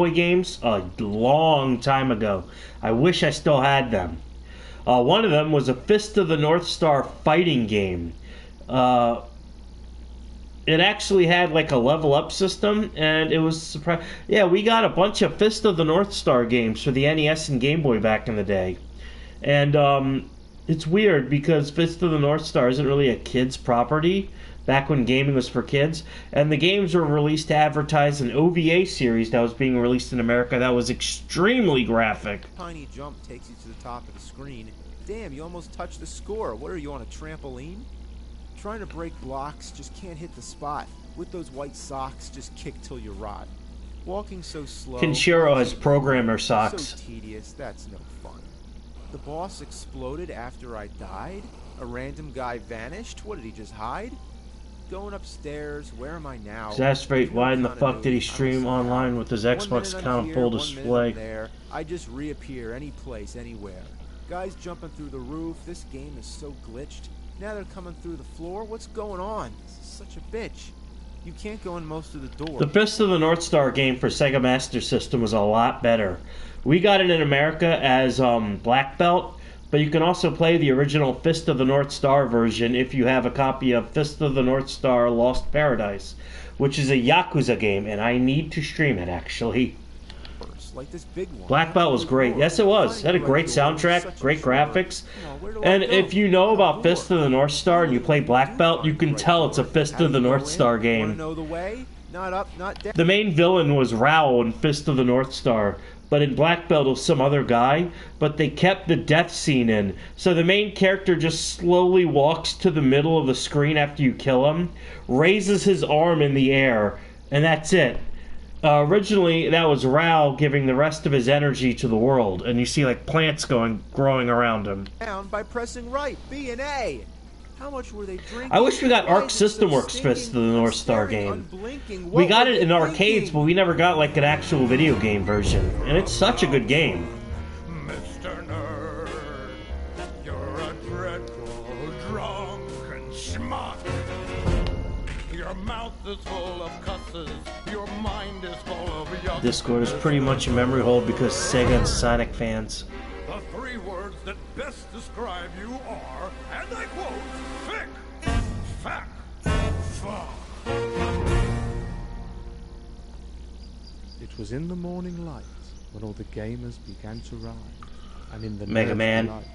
games a long time ago. I wish I still had them. One of them was a Fist of the North Star fighting game. It actually had like a level up system, and it was surprising. Yeah, we got a bunch of Fist of the North Star games for the NES and Game Boy back in the day. And it's weird because Fist of the North Star isn't really a kid's property back when gaming was for kids. And the games were released to advertise an OVA series that was being released in America that was extremely graphic. Tiny jump takes you to the top of the screen. Damn, you almost touched the score. What are you, on a trampoline? Trying to break blocks, just can't hit the spot. With those white socks, just kick till you rot. Walking so slow. Kenshiro has programmer socks. So tedious, that's no fun. The boss exploded after I died? A random guy vanished? What, did he just hide? Going upstairs, where am I now? Exasperate, why in the fuck did he stream online with his Xbox account on full display? There, I just reappear any place, anywhere. Guys jumping through the roof, this game is so glitched. Now they're coming through the floor. What's going on? This is such a bitch. You can't go in most of the doors. The Fist of the North Star game for Sega Master System was a lot better. We got it in America as Black Belt, but you can also play the original Fist of the North Star version if you have a copy of Fist of the North Star Lost Paradise, which is a Yakuza game, and I need to stream it, actually. Like this big one. Black Belt was great. Yes, it was. It had a great soundtrack, great graphics. And if you know about Fist of the North Star and you play Black Belt, you can tell it's a Fist of the North Star game. The main villain was Raoh in Fist of the North Star, but in Black Belt it was some other guy, but they kept the death scene in. So the main character just slowly walks to the middle of the screen after you kill him, raises his arm in the air, and that's it. Originally, that was Raoh giving the rest of his energy to the world, and you see like plants growing around him. Down by pressing right, B and A. How much were they drinking? I wish we got Arc System Works Fist of the North Star game. We got it in arcades, but we never got like an actual video game version, and it's such a good game. Mr. Nerd, you're a dreadful drunken schmuck. Your mouth is full of cusses. Your mind is full of yuck. Discord is pretty much a memory hole because Sega and Sonic fans. The three words that best describe you are, and I quote, fick, fack, fuck. It was in the morning light when all the gamers began to rise, and in the Mega Man light,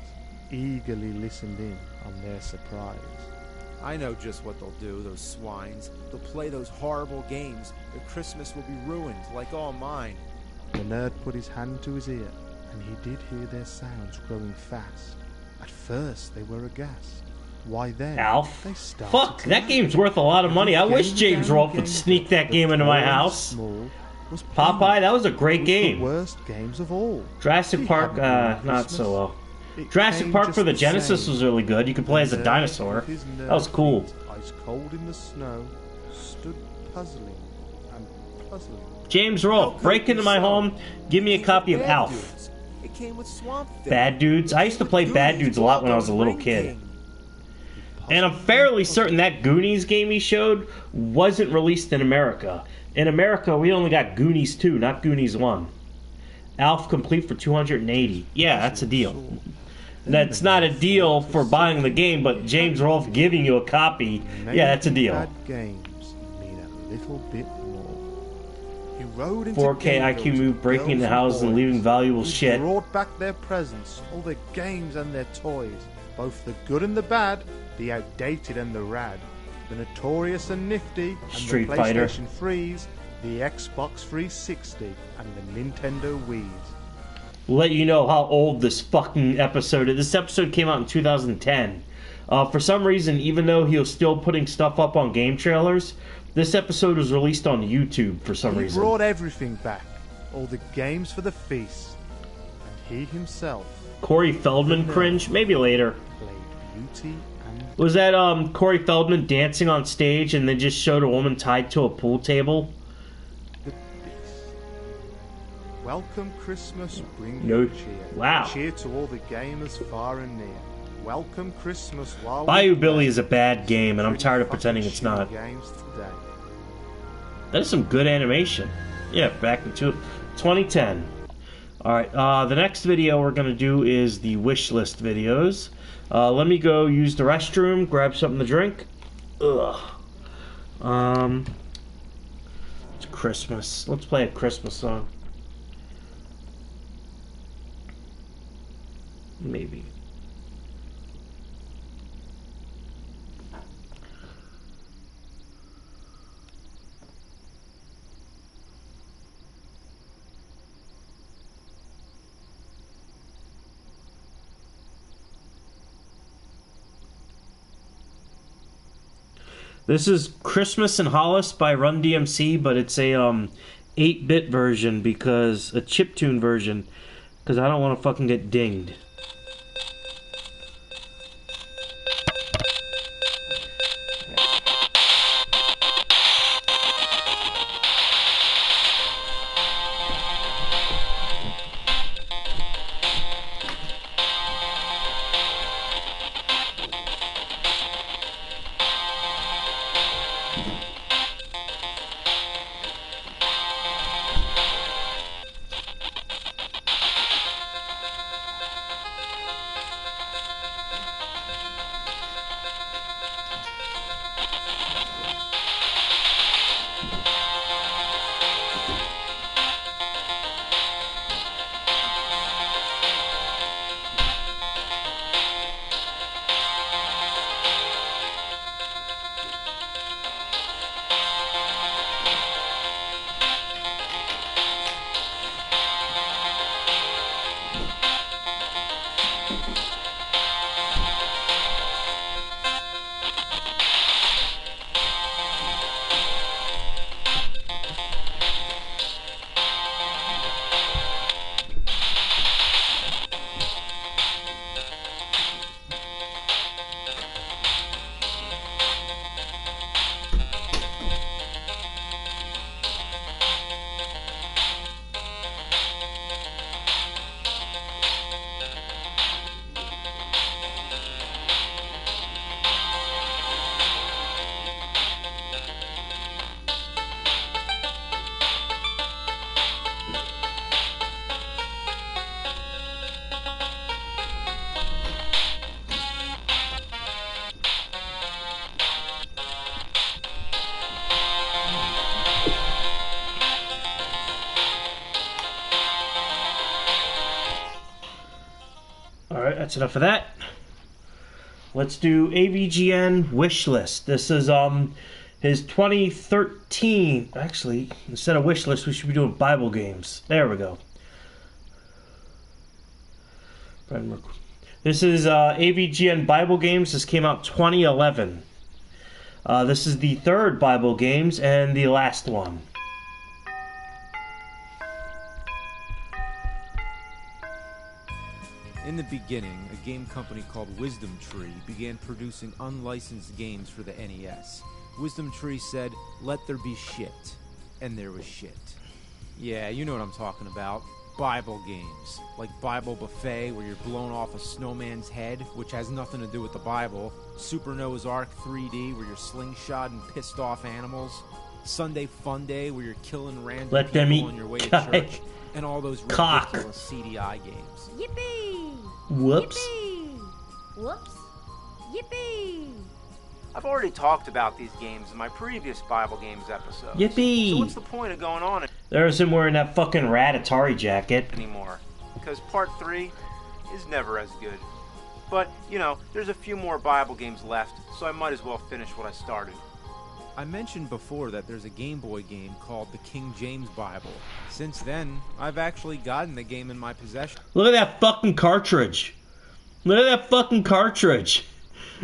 eagerly listened in on their surprise. I know just what they'll do, those swines. They'll play those horrible games. Their Christmas will be ruined, like all mine. The nerd put his hand to his ear, and he did hear their sounds growing fast. At first, they were aghast. Why then, Alf? they started. Fuck, that game's worth a lot of money. I wish James Rolfe would sneak that game into my house. Popeye, that was a great game. The worst games of all. Jurassic Park, not so well. Jurassic Park for the Genesis was really good. You could play as a dinosaur. That was cool. Ice cold in the snow, stood puzzling and puzzling. James Roll, break into my home, give me a copy of Alf. It came with Swamp Thing. Bad Dudes. I used to play Bad Dudes a lot when I was a little kid. And I'm fairly certain that Goonies game he showed wasn't released in America. In America, we only got Goonies 2, not Goonies 1. Alf complete for $280. Yeah, that's a deal. That's not a deal for buying the game, but James Rolfe giving you a copy, yeah, that's a deal. Bad games mean a little bit more. He rode into 4K IQ move, breaking into houses and leaving valuable shit. Brought back their presents, all their games and their toys, both the good and the bad, the outdated and the rad, the notorious and nifty, and Street the Fighter. PlayStation 3s, the Xbox 360, and the Nintendo Wii's. Let you know how old this fucking episode is. This episode came out in 2010. For some reason, even though he was still putting stuff up on game trailers, this episode was released on YouTube for some reason. He brought everything back, all the games for the feast, and he himself. Corey Feldman cringe? Maybe later. Played beauty and... Was that Corey Feldman dancing on stage and then just showed a woman tied to a pool table? Welcome Christmas, bring No. cheer. Wow. Cheer to all the gamers far and near. Welcome Christmas while Bayou Billy is a bad game, and I'm tired of pretending it's not. Games today. That is some good animation. Yeah, back into 2010. Alright, the next video we're going to do is the wish list videos. Let me go use the restroom, grab something to drink. Ugh. It's Christmas. Let's play a Christmas song. Maybe. This is Christmas in Hollis by Run DMC, but it's a 8-bit version, because a chiptune version, because I don't want to fucking get dinged. Alright, that's enough of that. Let's do AVGN wish list. This is his 2013. Actually, instead of wish list, we should be doing Bible games. There we go. This is AVGN Bible games. This came out 2011. This is the third Bible games and the last one. In the beginning, a game company called Wisdom Tree began producing unlicensed games for the NES. Wisdom Tree said, "Let there be shit." And there was shit. Yeah, you know what I'm talking about. Bible games. Like Bible Buffet, where you're blown off a snowman's head, which has nothing to do with the Bible. Super Noah's Ark 3D, where you're slingshot and pissed off animals. Sunday Fun Day, where you're killing random people on your way to church. And all those ridiculous CDI games. Yippee! Whoops. Yippee! Whoops! Yippee! I've already talked about these games in my previous Bible Games episode. Yippee! So what's the point of going on There's him wearing that fucking rat Atari jacket. anymore? Because part 3 is never as good. But, you know, there's a few more Bible games left, so I might as well finish what I started. I mentioned before that there's a Game Boy game called the King James Bible. Since then, I've actually gotten the game in my possession. Look at that fucking cartridge. Look at that fucking cartridge.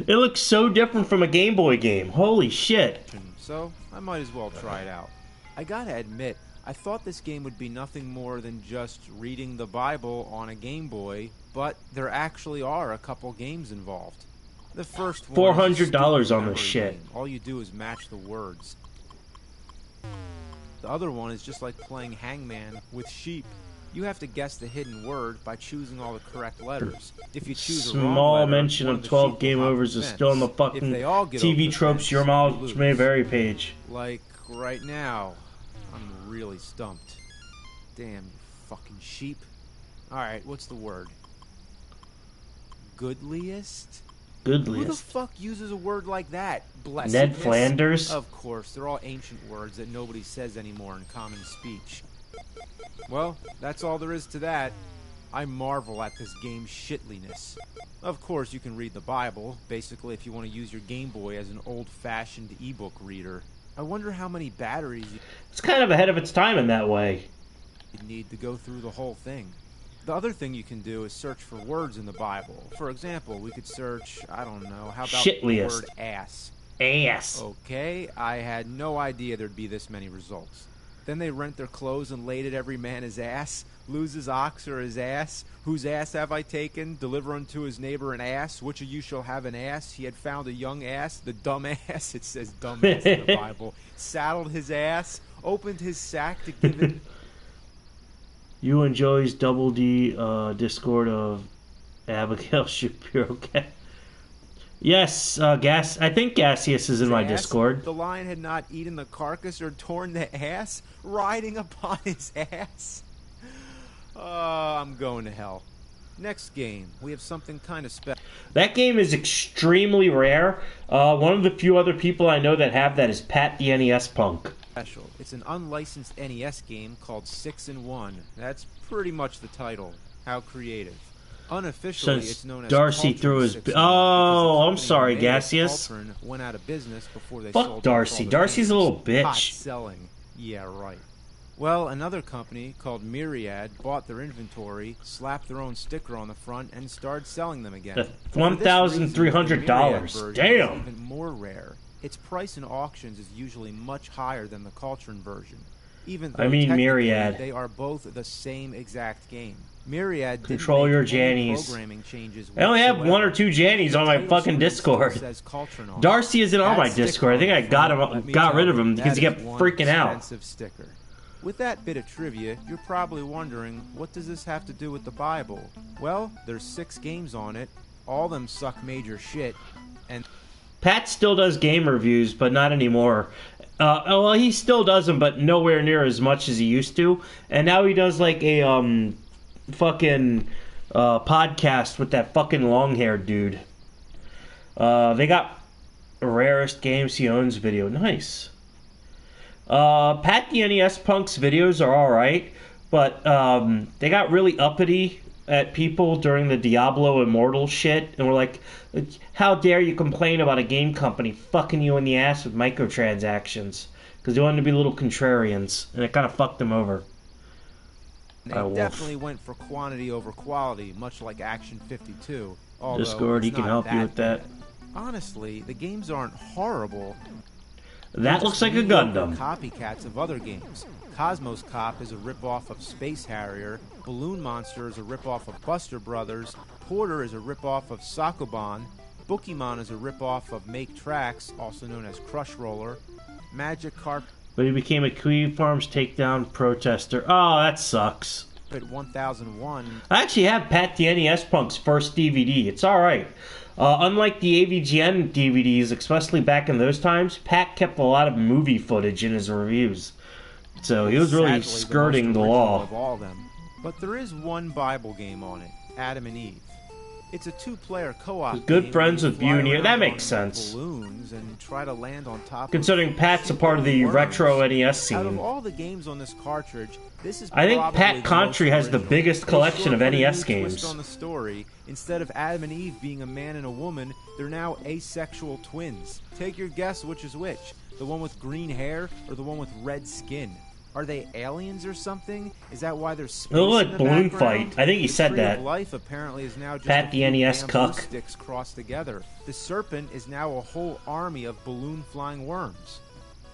It looks so different from a Game Boy game. Holy shit. So, I might as well try it out. I gotta admit, I thought this game would be nothing more than just reading the Bible on a Game Boy, but there actually are a couple games involved. The first one $400 on this shit. Game. All you do is match the words. The other one is just like playing Hangman with sheep. You have to guess the hidden word by choosing all the correct letters. If you choose a wrong Small letter, mention one of the 12 sheep game will hop overs the is fence. still on the If fucking they all get over TV the tropes fence, your you mileage lose. may vary page. Like right now, I'm really stumped. Damn, you fucking sheep. Alright, what's the word? Goodliest? Who the Goodliest. fuck uses a word like that? Blessedness? Ned Flanders? Of course, they're all ancient words that nobody says anymore in common speech. Well, that's all there is to that. I marvel at this game's shitliness. Of course, you can read the Bible, basically if you want to use your Game Boy as an old-fashioned ebook reader. I wonder how many batteries It's kind of ahead of its time in that way. you need to go through the whole thing. The other thing you can do is search for words in the Bible. For example, we could search, I don't know, how about the Shitliest. word ass? Ass. Okay, I had no idea there'd be this many results. Then they rent their clothes and laid at every man his ass. Lose his ox or his ass. Whose ass have I taken? Deliver unto his neighbor an ass. Which of you shall have an ass? He had found a young ass. The dumb ass. It says dumb ass in the Bible. Saddled his ass. Opened his sack to give it. You and Joey's Double D Discord of Abigail Shapiro. Yes, I think Gaseous is in my ass. Discord. The lion had not eaten the carcass or torn the ass, riding upon his ass. I'm going to hell. Next game, we have something kind of special. That game is extremely rare. One of the few other people I know that have that is Pat the NES Punk. It's an unlicensed NES game called 6-in-1. That's pretty much the title. How creative. Unofficially, Since it's known as Darcy threw his... Oh, I'm sorry, Gaseous. Went out of business before they Fuck sold Darcy. all the Darcy's games. a little bitch. Hot selling. Yeah, right. Well, another company called Myriad bought their inventory, slapped their own sticker on the front, and started selling them again. $1,300. Damn. Even more rare. Its price in auctions is usually much higher than the Cultron version. Even though Myriad. They are both the same exact game. Myriad Control your Jannies. programming changes. I only have 1 or 2 Jannies on my fucking Discord. Darcy isn't on my Discord. I think I got rid of him because he kept freaking out. Sticker. With that bit of trivia, you're probably wondering, what does this have to do with the Bible? Well, there's 6 games on it. All of them suck major shit. And Pat still does game reviews, but not anymore. Well, he still does them, but nowhere near as much as he used to. And now he does like a fucking podcast with that fucking long-haired dude. They got rarest games he owns video. Nice. Pat the NES Punk's videos are alright, but they got really uppity at people during the Diablo Immortal shit, and we're like, how dare you complain about a game company fucking you in the ass with microtransactions? Because they wanted to be little contrarians, and it kind of fucked them over. They definitely went for quantity over quality, much like Action 52. Discord, he can help you with that. Honestly, the games aren't horrible. That looks like a Gundam. Copycats of other games. Cosmos Cop is a ripoff of Space Harrier. Balloon Monster is a ripoff of Buster Brothers. Recorder is a ripoff of Sakoban. Bookymon is a ripoff of Make Tracks, also known as Crush Roller. Magikarp. But he became a Kiwi Farms takedown protester. Oh, that sucks. At 1001. I actually have Pat the NES Punk's first DVD. It's alright. Unlike the AVGN DVDs, especially back in those times, Pat kept a lot of movie footage in his reviews. So he was really skirting the law. Of all of them. But there is one Bible game on it, Adam and Eve. It's a two-player co-op. Good friends with Bunia. That makes sense. Balloons and try to land on top. Considering Pat's a part of the retro NES scene. Out of all the games on this cartridge, this is I think Pat Contri has the biggest collection of NES games. On the story, instead of Adam and Eve being a man and a woman, they're now asexual twins. Take your guess which is which. The one with green hair or the one with red skin? Are they aliens or something? Is that why there's space It looked in like the Balloon background? Fight. I think he said Tree that. of Life apparently is now just Pat the NES cuck. sticks crossed together. The serpent is now a whole army of balloon flying worms.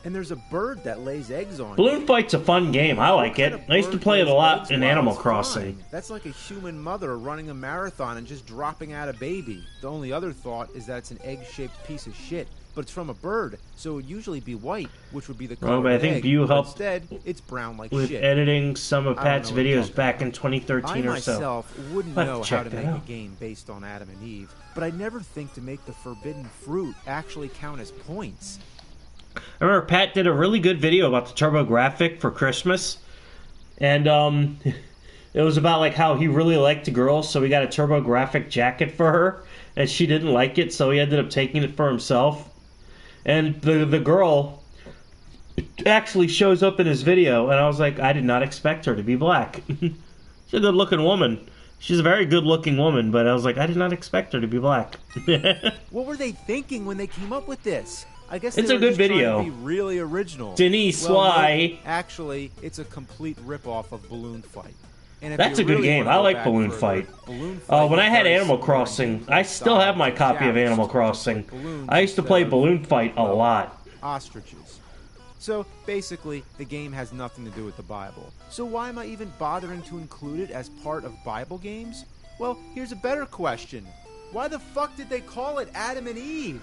And there's a bird that lays eggs on Balloon you. Fight's a fun game. I like it. I used to play it a lot in Animal Crossing. That's like a human mother running a marathon and just dropping out a baby. The only other thought is that it's an egg-shaped piece of shit. But it's from a bird, so it would usually be white, which would be the color Well, but I of think egg. Bew But helped instead, it's brown like with shit. editing some of I don't Pat's know what videos talking back in about. 2013 I or so. myself wouldn't I'll have know to how check to that make out. a game based on Adam and Eve, but I'd never think to make the forbidden fruit actually count as points. I remember Pat did a really good video about the TurboGrafx for Christmas, and it was about like how he really liked a girl, so he got a TurboGrafx jacket for her, and she didn't like it, so he ended up taking it for himself. And the girl actually shows up in his video, and I was like, I did not expect her to be black. She's a good-looking woman. She's a very good-looking woman, but I was like, I did not expect her to be black. What were they thinking when they came up with this? I guess It's they a were good just trying video. to be really original. Denise well, Sly. No, actually, it's a complete ripoff of Balloon Fight. And if That's you a good really game. wanna I go like back Balloon further, Fight. Balloon Fight When was I had very Animal similar Crossing, gameplay I still have my style to copy of Joust, Animal just like Crossing. balloons I used to play instead of, Balloon Fight a lot. Ostriches. So basically, the game has nothing to do with the Bible. So why am I even bothering to include it as part of Bible games? Well, here's a better question. Why the fuck did they call it Adam and Eve?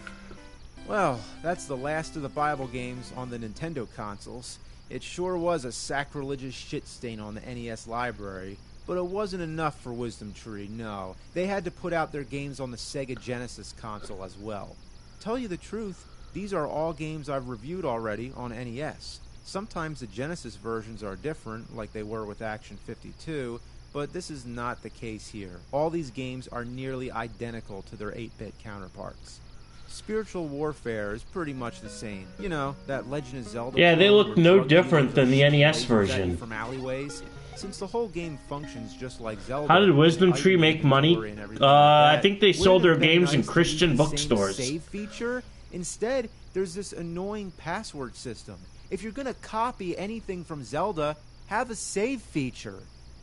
Well, that's the last of the Bible games on the Nintendo consoles. It sure was a sacrilegious shit stain on the NES library, but it wasn't enough for Wisdom Tree, no. They had to put out their games on the Sega Genesis console as well. Tell you the truth, these are all games I've reviewed already on NES. Sometimes the Genesis versions are different, like they were with Action 52, but this is not the case here. All these games are nearly identical to their 8-bit counterparts. Spiritual Warfare is pretty much the same. You know, that Legend of Zelda. Yeah, they look where no drug dealers different than the are shooting NES lasers at you version. From alleyways. Since the whole game functions just like Zelda. How did Wisdom with Tree item make money? inventory and everything I like think they that, sold their wouldn't it have been games in nice to Christian use the bookstores. same save feature? Instead, there's this annoying password system. If you're gonna copy anything from Zelda, have a save feature.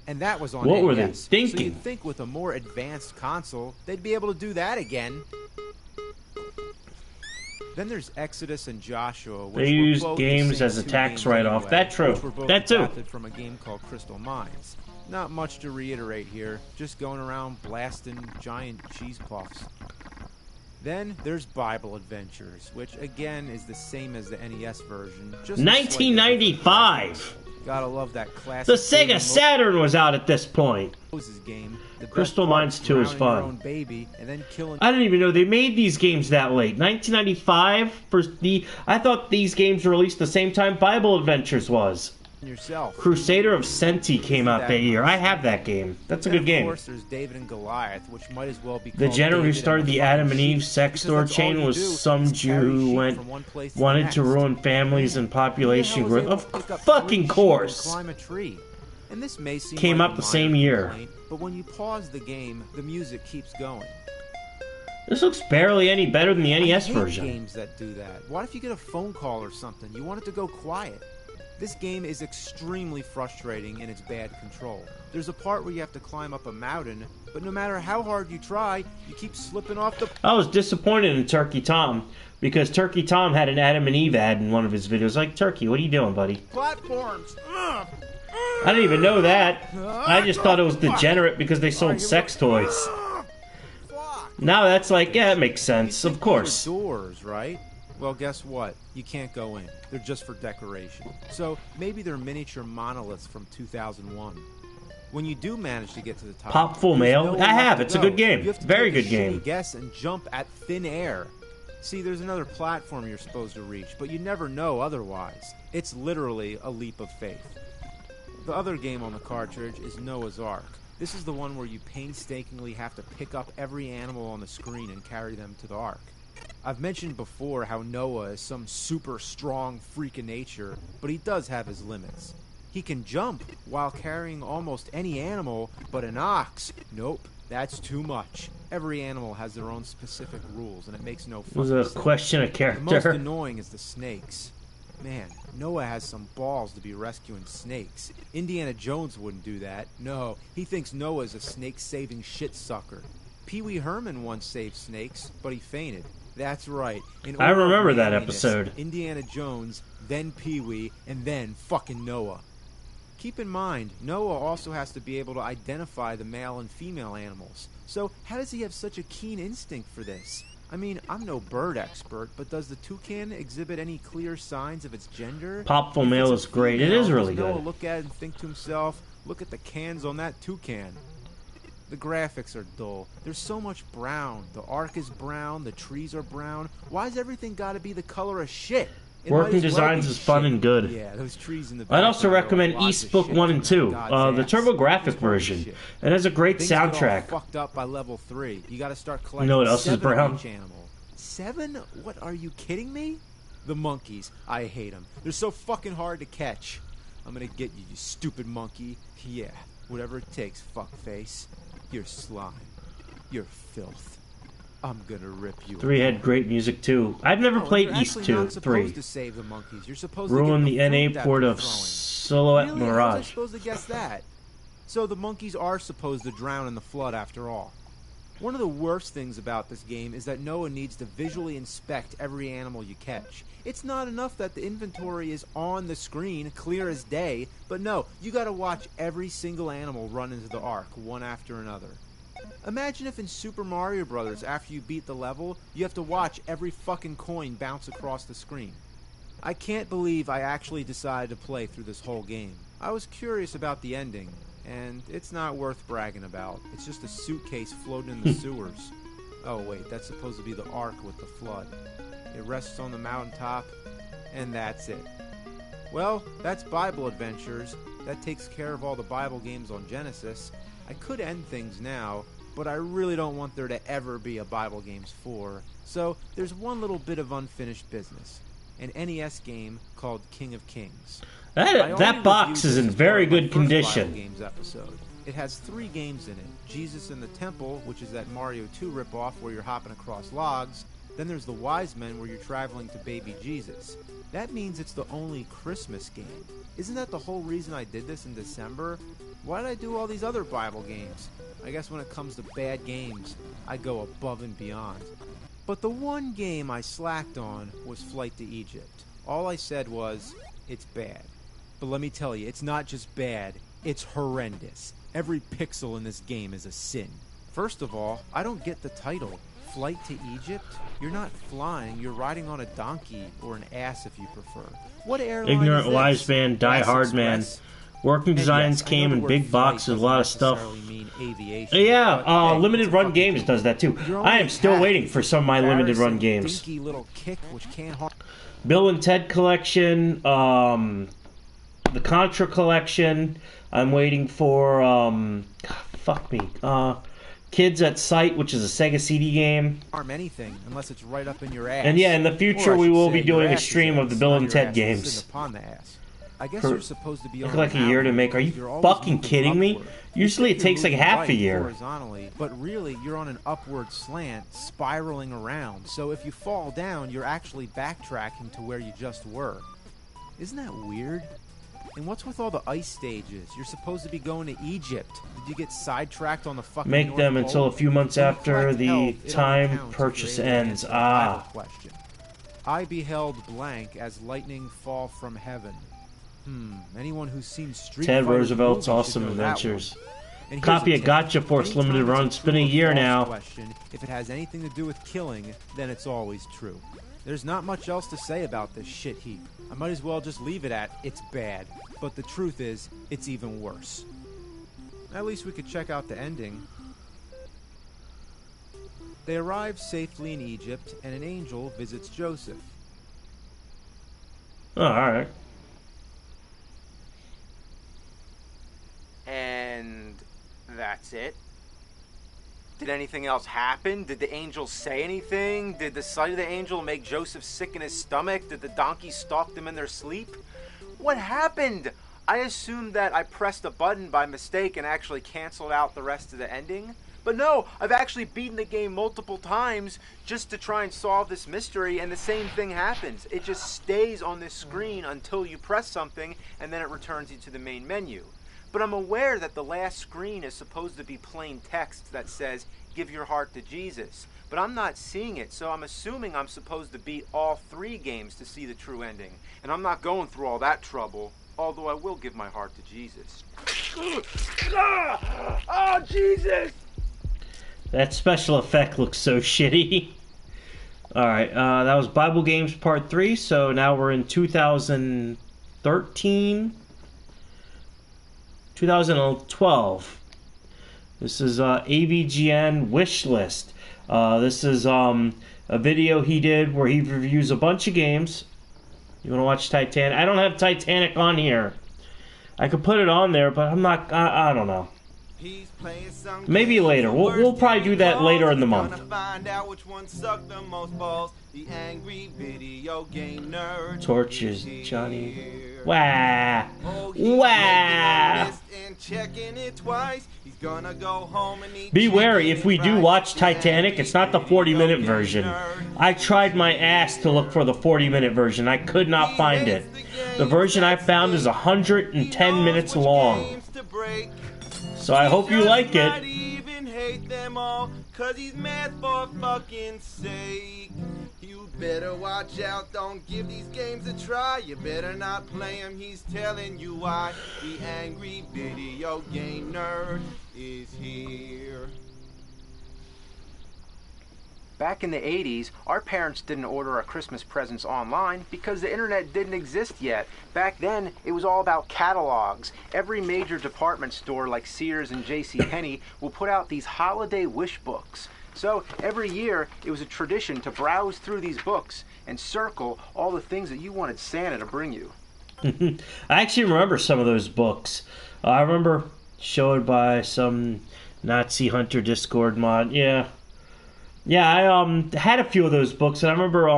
And that was on What NES. were they So thinking? you'd think with a more advanced console, they'd be able to do that again. Then there's Exodus and Joshua, which They were used both the games same as a two tax games write-off. anyway, That true. which were both That too. adapted from a game called Crystal Mines. Not much to reiterate here, just going around blasting giant cheese puffs. Then there's Bible Adventures, which again is the same as the NES version. Just 1995. Gotta love that classic. The Sega Saturn was out at this point. Moses game. The best Crystal part, Mines 2 is drowning fun. your own baby and then killing I didn't even know they made these games that late. 1995 for the. I thought these games were released the same time Bible Adventures was. yourself. Crusader of Senti came out that year. I have that game. That's a And good game. Of course, there's David and Goliath, which might as well be The called general who David started and the fucking Adam and sheep, Eve sex because store that's all chain you was do some is Jew carry who sheep went from one place to the wanted next. to ruin families and population Who the hell growth. is able to pick Of up fucking 3 sheep and course. climb a tree? And this may seem Came like out a the same minor year. complaint, but when you pause the game, the music keeps going. This looks barely any better than the NES I hate version. games that do that. What if you get a phone call or something? You want it to go quiet. This game is extremely frustrating in its bad control. There's a part where you have to climb up a mountain, but no matter how hard you try, you keep slipping off the... I was disappointed in Turkey Tom because Turkey Tom had an Adam and Eve ad in one of his videos. Like, Turkey, what are you doing, buddy? platforms. I didn't even know that. I just thought it was degenerate because they sold sex toys. Now that's like, yeah, it makes sense. Of course. Doors, right? Well, guess what? You can't go in. They're just for decoration. So maybe they're miniature monoliths from 2001. When you do manage to get to the top, Pop Full Mail? I have. It's a good game. Very good game. Guess and jump at thin air. See, there's another platform you're supposed to reach, but you never know otherwise. It's literally a leap of faith. The other game on the cartridge is Noah's Ark. This is the one where you painstakingly have to pick up every animal on the screen and carry them to the Ark. I've mentioned before how Noah is some super strong freak of nature, but he does have his limits. He can jump while carrying almost any animal, but an ox, nope, that's too much. Every animal has their own specific rules, and it makes no fucking sense. Was a question of character. The most annoying is the snakes. Man, Noah has some balls to be rescuing snakes. Indiana Jones wouldn't do that. No, he thinks Noah's a snake-saving shit-sucker. Pee Wee Herman once saved snakes, but he fainted. That's right. I remember that episode. Indiana Jones, then Pee Wee, and then fucking Noah. Keep in mind, Noah also has to be able to identify the male and female animals. So how does he have such a keen instinct for this? I mean, I'm no bird expert, but does the toucan exhibit any clear signs of its gender? Pop Full Mail is great. It is really Noah good. Look at it and think to himself, look at the cans on that toucan. The graphics are dull. There's so much brown. The Ark is brown. The trees are brown. Why's everything got to be the color of shit? Working Designs is fun and good. Yeah, those trees in the I'd also recommend East Book 1 and 2, the TurboGrafx version. It has a great soundtrack. Fucked up by level 3. You got to start collecting. You know what else is brown? Each animal. 7? What, are you kidding me? The monkeys. I hate them. They're so fucking hard to catch. I'm gonna get you, you stupid monkey. Yeah, whatever it takes, fuckface. You're slime. You're filth. I'm gonna rip you. 3 had great music too. I've never played East 2. 3. To save the monkeys. You're supposed Ruin to the NA port of Silhouette really? How was I Mirage. supposed to guess that? So the monkeys are supposed to drown in the flood after all. One of the worst things about this game is that Noah needs to visually inspect every animal you catch. It's not enough that the inventory is on the screen, clear as day, but no, you gotta watch every single animal run into the Ark, one after another. Imagine if in Super Mario Bros., after you beat the level, you have to watch every fucking coin bounce across the screen. I can't believe I actually decided to play through this whole game. I was curious about the ending, and it's not worth bragging about. It's just a suitcase floating in the sewers. Oh wait, that's supposed to be the Ark with the flood. It rests on the mountaintop, and that's it. Well, that's Bible Adventures. That takes care of all the Bible games on Genesis. I could end things now, but I really don't want there to ever be a Bible Games 4. So there's one little bit of unfinished business. An NES game called King of Kings. That box is in very good condition. Bible Games episode. It has 3 games in it. Jesus in the Temple, which is that Mario 2 ripoff where you're hopping across logs. Then there's the Wise Men where you're traveling to baby Jesus. That means it's the only Christmas game. Isn't that the whole reason I did this in December? Why did I do all these other Bible games? I guess when it comes to bad games, I go above and beyond. But the one game I slacked on was Flight to Egypt. All I said was, it's bad. But let me tell you, it's not just bad, it's horrendous. Every pixel in this game is a sin. First of all, I don't get the title. Flight to Egypt? You're not flying, you're riding on a donkey, or an ass if you prefer. What airline Ignorant is this? Wise Man, Die Hard Man. Working Designs yes, came in big boxes, a lot of stuff. Yeah, Limited Run Games does that too. I am still waiting for some of my Limited Run games. Little kick, which can't Bill and Ted Collection, the Contra Collection. I'm waiting for, fuck me, Kids at Sight, which is a Sega CD game. Harm anything unless it's right up in your ass. And yeah, in the future we will be doing a stream of the Bill and Ted games. I guess you're supposed to be on like a year to make. Are you fucking kidding me? Usually it takes like half a year. Horizontally, but really you're on an upward slant, spiraling around. So if you fall down, you're actually backtracking to where you just were. Isn't that weird? And what's with all the ice stages? You're supposed to be going to Egypt. Did you get sidetracked on the fucking Make North them Pole? until a few months after the time purchase ends. Question. I beheld blank as lightning fall from heaven. Anyone who's seen Street Ted Fighter Roosevelt's movies Awesome should know that Adventures. And Copy of Gotcha Force Limited Run. It's been a year now. Question, if it has anything to do with killing, then it's always true. There's not much else to say about this shit heap. I might as well just leave it at, it's bad. But the truth is, it's even worse. At least we could check out the ending. They arrive safely in Egypt, and an angel visits Joseph. Oh, alright. And that's it? Did anything else happen? Did the angel say anything? Did the sight of the angel make Joseph sick in his stomach? Did the donkey stalk them in their sleep? What happened? I assumed that I pressed a button by mistake and actually canceled out the rest of the ending. But no, I've actually beaten the game multiple times just to try and solve this mystery, and the same thing happens. It just stays on this screen until you press something, and then it returns you to the main menu. But I'm aware that the last screen is supposed to be plain text that says, "Give your heart to Jesus." But I'm not seeing it, so I'm assuming I'm supposed to beat all 3 games to see the true ending. And I'm not going through all that trouble, although I will give my heart to Jesus. Oh, Jesus! That special effect looks so shitty. Alright, that was Bible Games Part 3, so now we're in 2013. 2012. This is AVGN Wish List. This is a video he did where he reviews a bunch of games. You want to watch Titanic? I don't have Titanic on here. I could put it on there, but I'm not. I don't know. Maybe later. We'll probably do that later in the month. Torches, Johnny. Wow. Wow. Be wary, if we do watch Titanic, it's not the 40-minute version. I tried my ass to look for the 40-minute version. I could not find it. The version I found is 110 minutes long. So I hope you like it. You better watch out, don't give these games a try. You better not play them, he's telling you why. The angry video game nerd is here. Back in the 80s, our parents didn't order our Christmas presents online because the internet didn't exist yet. Back then, it was all about catalogs. Every major department store like Sears and JCPenney will put out these holiday wish books. So every year, it was a tradition to browse through these books and circle all the things that you wanted Santa to bring you. I actually remember some of those books. I remember showed by some Nazi Hunter Discord mod. Yeah, I had a few of those books, and I remember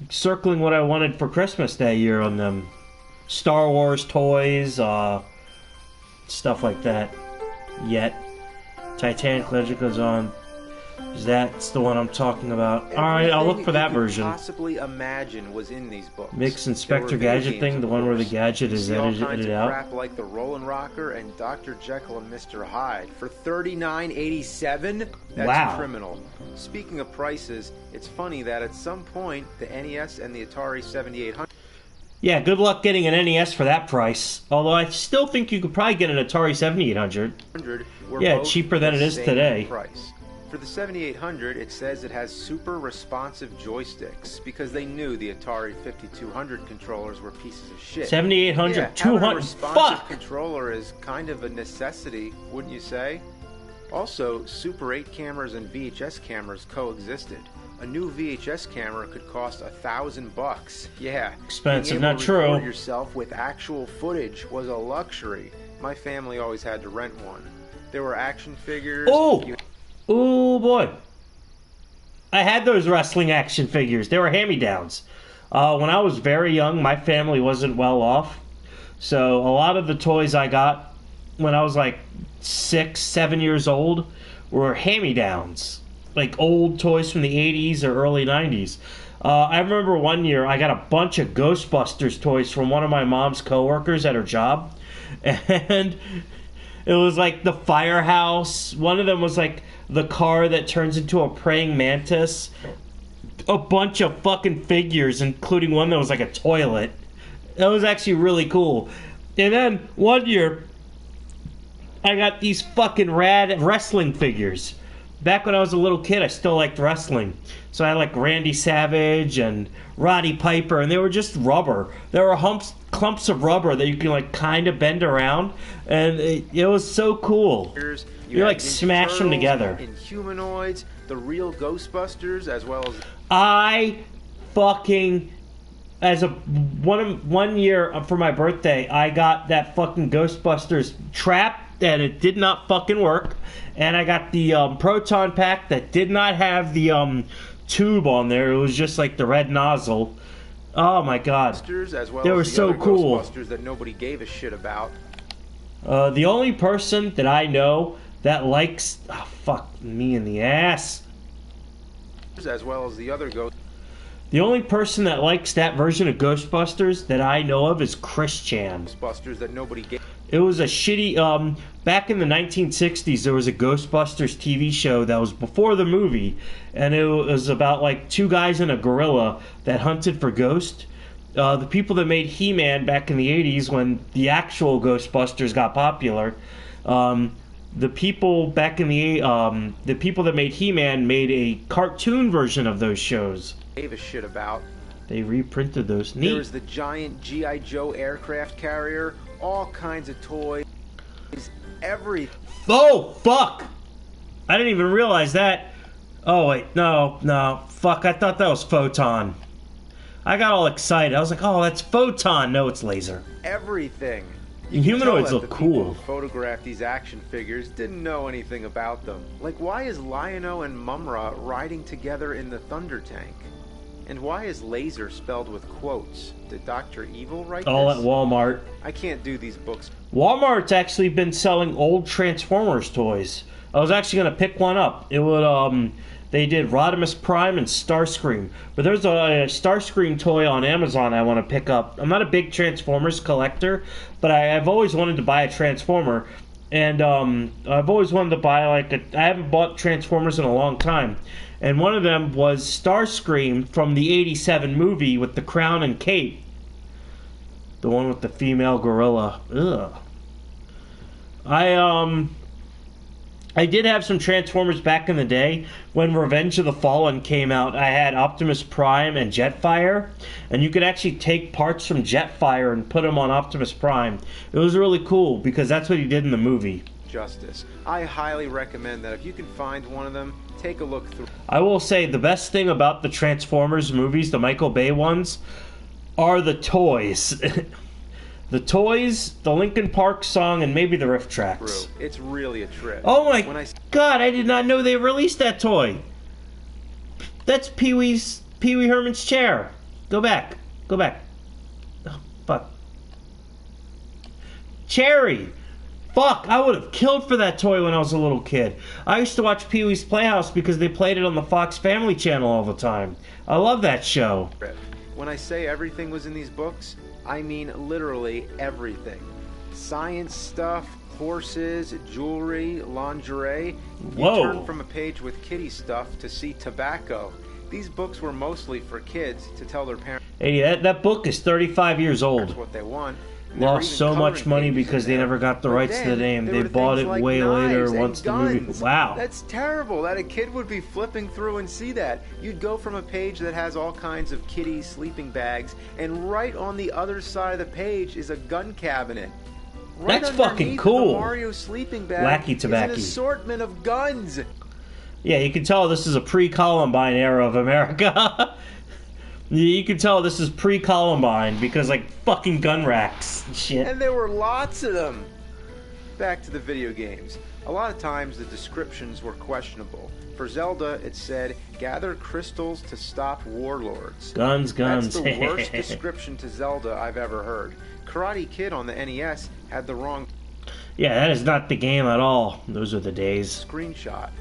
circling what I wanted for Christmas that year on them. Star Wars toys, stuff like that. Yet, Titanic Legend goes on. That's the one I'm talking about. Alright, I'll look for that version. Possibly imagine was in these books. Mix Inspector Gadget thing, the one where the gadget is edited out. Crap like the Rollin' Rocker and Dr. Jekyll and Mr. Hyde for $39.87. That's criminal. Speaking of prices, it's funny that at some point the NES and the Atari 7800. Yeah, good luck getting an NES for that price. Although I still think you could probably get an Atari 7800. Yeah, cheaper than it is today. Price. For the 7800, it says it has super responsive joysticks because they knew the Atari 5200 controllers were pieces of shit. 7800, yeah, 200, a responsive controller is kind of a necessity, wouldn't you say? Also, Super 8 cameras and VHS cameras coexisted. A new VHS camera could cost $1,000. Yeah, expensive, being able not to true. record yourself with actual footage was a luxury. My family always had to rent one. There were action figures. Oh boy. I had those wrestling action figures. They were hand-me-downs. When I was very young, my family wasn't well off. So a lot of the toys I got when I was like 6, 7 years old were hand-me-downs. Like old toys from the 80s or early 90s. I remember one year I got a bunch of Ghostbusters toys from one of my mom's coworkers at her job. And it was like the firehouse. One of them was like the car that turns into a praying mantis. A bunch of fucking figures, including one that was like a toilet. That was actually really cool. And then one year, I got these fucking rad wrestling figures. Back when I was a little kid, I still liked wrestling. So I had like Randy Savage and Roddy Piper, and they were just rubber. There were clumps of rubber that you can like kind of bend around, and it was so cool. You like smash them together. Inhumanoids, the real Ghostbusters, as well as I fucking one year for my birthday, I got that fucking Ghostbusters trap, and it did not fucking work. And I got the proton pack that did not have the tube on there. It was just like the red nozzle. Oh my god, as well they were as the so other cool. Ghostbusters that nobody gave a shit about. The only person that I know that likes fuck me in the ass. As well as the other Ghost. The only person that likes that version of Ghostbusters that I know of is Chris Chan. Ghostbusters that nobody gave. It was a shitty, back in the 1960s, there was a Ghostbusters TV show that was before the movie, and it was about, like, two guys and a gorilla that hunted for ghosts. The people that made He-Man back in the 80s, when the actual Ghostbusters got popular, the people back in the people that made He-Man made a cartoon version of those shows. Gave a shit about. They reprinted those. Neat. There was the giant G.I. Joe aircraft carrier, all kinds of toys, everything. Oh, fuck! I didn't even realize that. Oh, wait, no, fuck, I thought that was Photon. I got all excited. I was like, oh, that's Photon. No, it's Laser. Everything. Humanoids look cool. Who photographed these action figures didn't know anything about them. Like, why is Lion-O and Mumra riding together in the Thunder Tank? And why is laser spelled with quotes? Did Dr. Evil write all this? At Walmart. I can't do these books. Walmart's actually been selling old Transformers toys. I was actually going to pick one up. It would, they did Rodimus Prime and Starscream. But there's a Starscream toy on Amazon I want to pick up. I'm not a big Transformers collector, but I've always wanted to buy a Transformer. And I've always wanted to buy, like, I haven't bought Transformers in a long time. And one of them was Starscream from the 87 movie with the crown and cape. The one with the female gorilla. Ugh. I did have some Transformers back in the day. When Revenge of the Fallen came out, I had Optimus Prime and Jetfire. And you could actually take parts from Jetfire and put them on Optimus Prime. It was really cool because that's what he did in the movie. Justice. I highly recommend that if you can find one of them, take a look through. I will say the best thing about the Transformers movies, the Michael Bay ones, are the toys. The toys, the Linkin Park song, and maybe the riff tracks. True. It's really a trip. Oh my god, I did not know they released that toy. That's Pee-wee Herman's chair. Go back. Go back. Oh, fuck. Cherry. Fuck, I would have killed for that toy when I was a little kid. I used to watch Pee-wee's Playhouse because they played it on the Fox Family Channel all the time. I love that show. When I say everything was in these books, I mean literally everything. Science stuff, horses, jewelry, lingerie. Whoa. You turn from a page with kitty stuff to see tobacco. These books were mostly for kids to tell their parents. Hey, that book is 35 years old. What they want. Lost so much money because they never got the rights to the name. They bought it way later once the movie. Wow. That's terrible that a kid would be flipping through and see that. You'd go from a page that has all kinds of kitty sleeping bags, and right on the other side of the page is a gun cabinet. Right That's fucking cool. The Mario sleeping bag Wacky tobacco. is an assortment of guns. Yeah, you can tell this is a pre-Columbine era of America. You can tell this is pre-Columbine because, like, fucking gun racks and shit. And there were lots of them. Back to the video games. A lot of times the descriptions were questionable. For Zelda, it said, gather crystals to stop warlords. Guns. That's the worst description to Zelda I've ever heard. Karate Kid on the NES had the wrong... Yeah, that is not the game at all. Those are the days. Screenshot.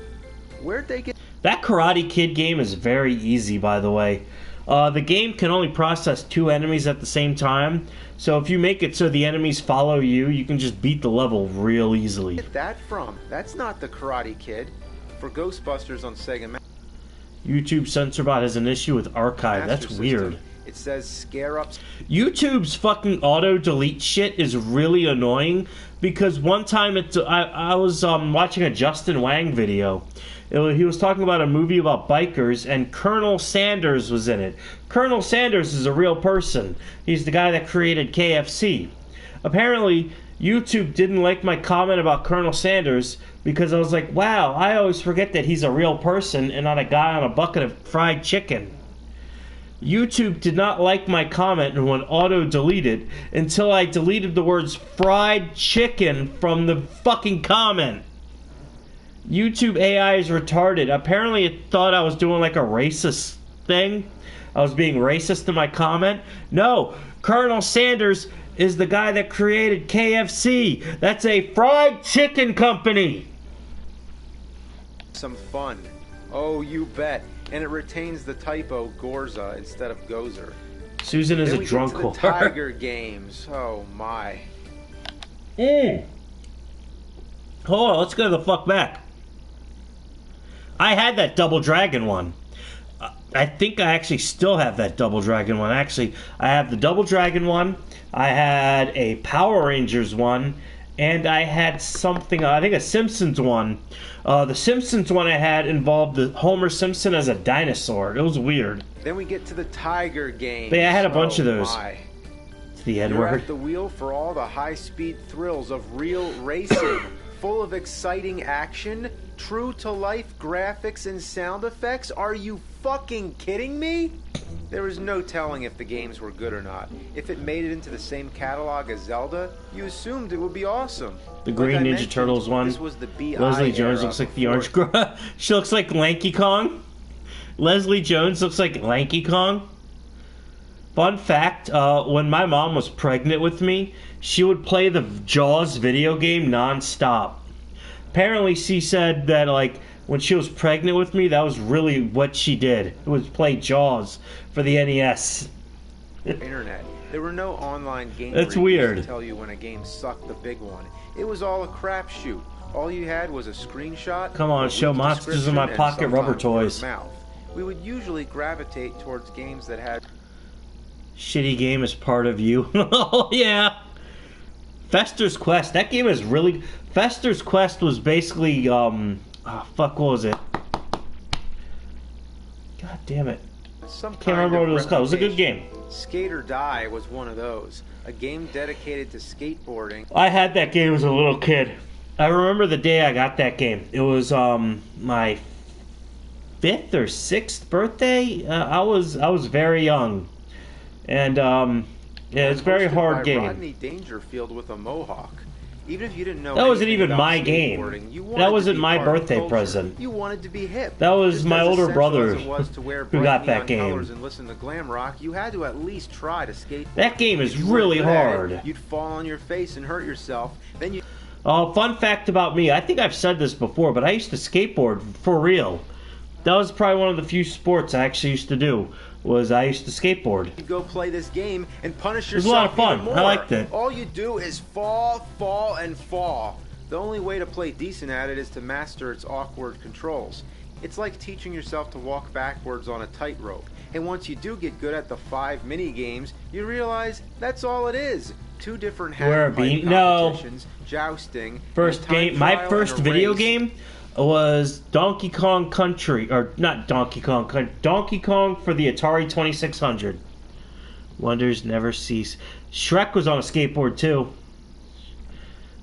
Where'd they get... That Karate Kid game is very easy, by the way. The game can only process 2 enemies at the same time, so if you make it so the enemies follow you, you can just beat the level real easily. Where did that from? That's not the Karate Kid. For Ghostbusters on Sega YouTube Censorbot has an issue with archive. That's weird. It says scare ups. YouTube's fucking auto delete shit is really annoying because one time I was watching a Justin Wang video. He was talking about a movie about bikers and Colonel Sanders was in it. Colonel Sanders is a real person. He's the guy that created KFC. Apparently, YouTube didn't like my comment about Colonel Sanders because I was like, wow, I always forget that he's a real person and not a guy on a bucket of fried chicken. YouTube did not like my comment and would auto-delete it until I deleted the words fried chicken from the fucking comment. YouTube AI is retarded. Apparently it thought I was doing like a racist thing. I was being racist in my comment. No, Colonel Sanders is the guy that created KFC. That's a fried chicken company. Some fun. Oh, you bet. And it retains the typo Gorza instead of Gozer. Susan is then a drunk whore. Tiger games. Oh my. Hold on, let's go the fuck back. I had that Double Dragon one. I think I actually still have that Double Dragon one. Actually, I have the Double Dragon one. I had a Power Rangers one. And I had something, I think a Simpsons one. The Simpsons one I had involved the Homer Simpson as a dinosaur. It was weird. Then we get to the Tiger games. But yeah, I had a bunch of those. My. To the You're N-word. at the wheel for all the high-speed thrills of real racing, full of exciting action, true-to-life graphics and sound effects. Are you fucking kidding me? There was no telling if the games were good or not. If it made it into the same catalog as Zelda, you assumed it would be awesome. The Green Ninja Turtles one. This was the BI Leslie Jones era looks like the before- orange. She looks like Lanky Kong. Leslie Jones looks like Lanky Kong. Fun fact, when my mom was pregnant with me, she would play the Jaws video game non-stop. Apparently she said that, like, when she was pregnant with me, that was really what she did. It was play Jaws for the NES. Internet. There were no online game That's reviews weird. to tell you when a game sucked the big one. It was all a crapshoot. All you had was a screenshot. Come on, a show weak monsters in my description, pocket and rubber sometimes word of toys. mouth. We would usually gravitate towards games that had Shitty game is part of you. Oh, yeah. Fester's Quest. That game is really... Fester's Quest was basically, fuck, what was it? God damn it. some Can't remember what it was called. It was a good game. Skate or Die was one of those. A game dedicated to skateboarding. I had that game as a little kid. I remember the day I got that game. It was my 5th or 6th birthday. I was very young, and yeah, it's a very Hosted hard by game. Rodney Dangerfield with a mohawk. Even if you didn't know That wasn't anything even about my skateboarding, game. you wanted That to wasn't be my part of birthday culture. present. You wanted to be hip. That was Just my as older essential brother as it was to wear who bright got that neon game. colors and listen to glam rock, you had to at least try to skateboard. That game is If you weren't really good at it, hard. You'd fall on your face and hurt yourself. Then you. Fun fact about me, I think I've said this before, but I used to skateboard for real. That was probably one of the few sports I actually used to do, was I used to skateboard. You go play this game and punish It was a yourself lot of fun. even more. I liked it. All you do is fall, fall, and fall. The only way to play decent at it is to master its awkward controls. It's like teaching yourself to walk backwards on a tightrope. And once you do get good at the 5 mini games, you realize that's all it is. 2 different Wear a half-pipe beanie? No. competitions, jousting, First and time game, my trial first and a video race. game was Donkey Kong Country, or not Donkey Kong, Donkey Kong for the Atari 2600. Wonders never cease. Shrek was on a skateboard too.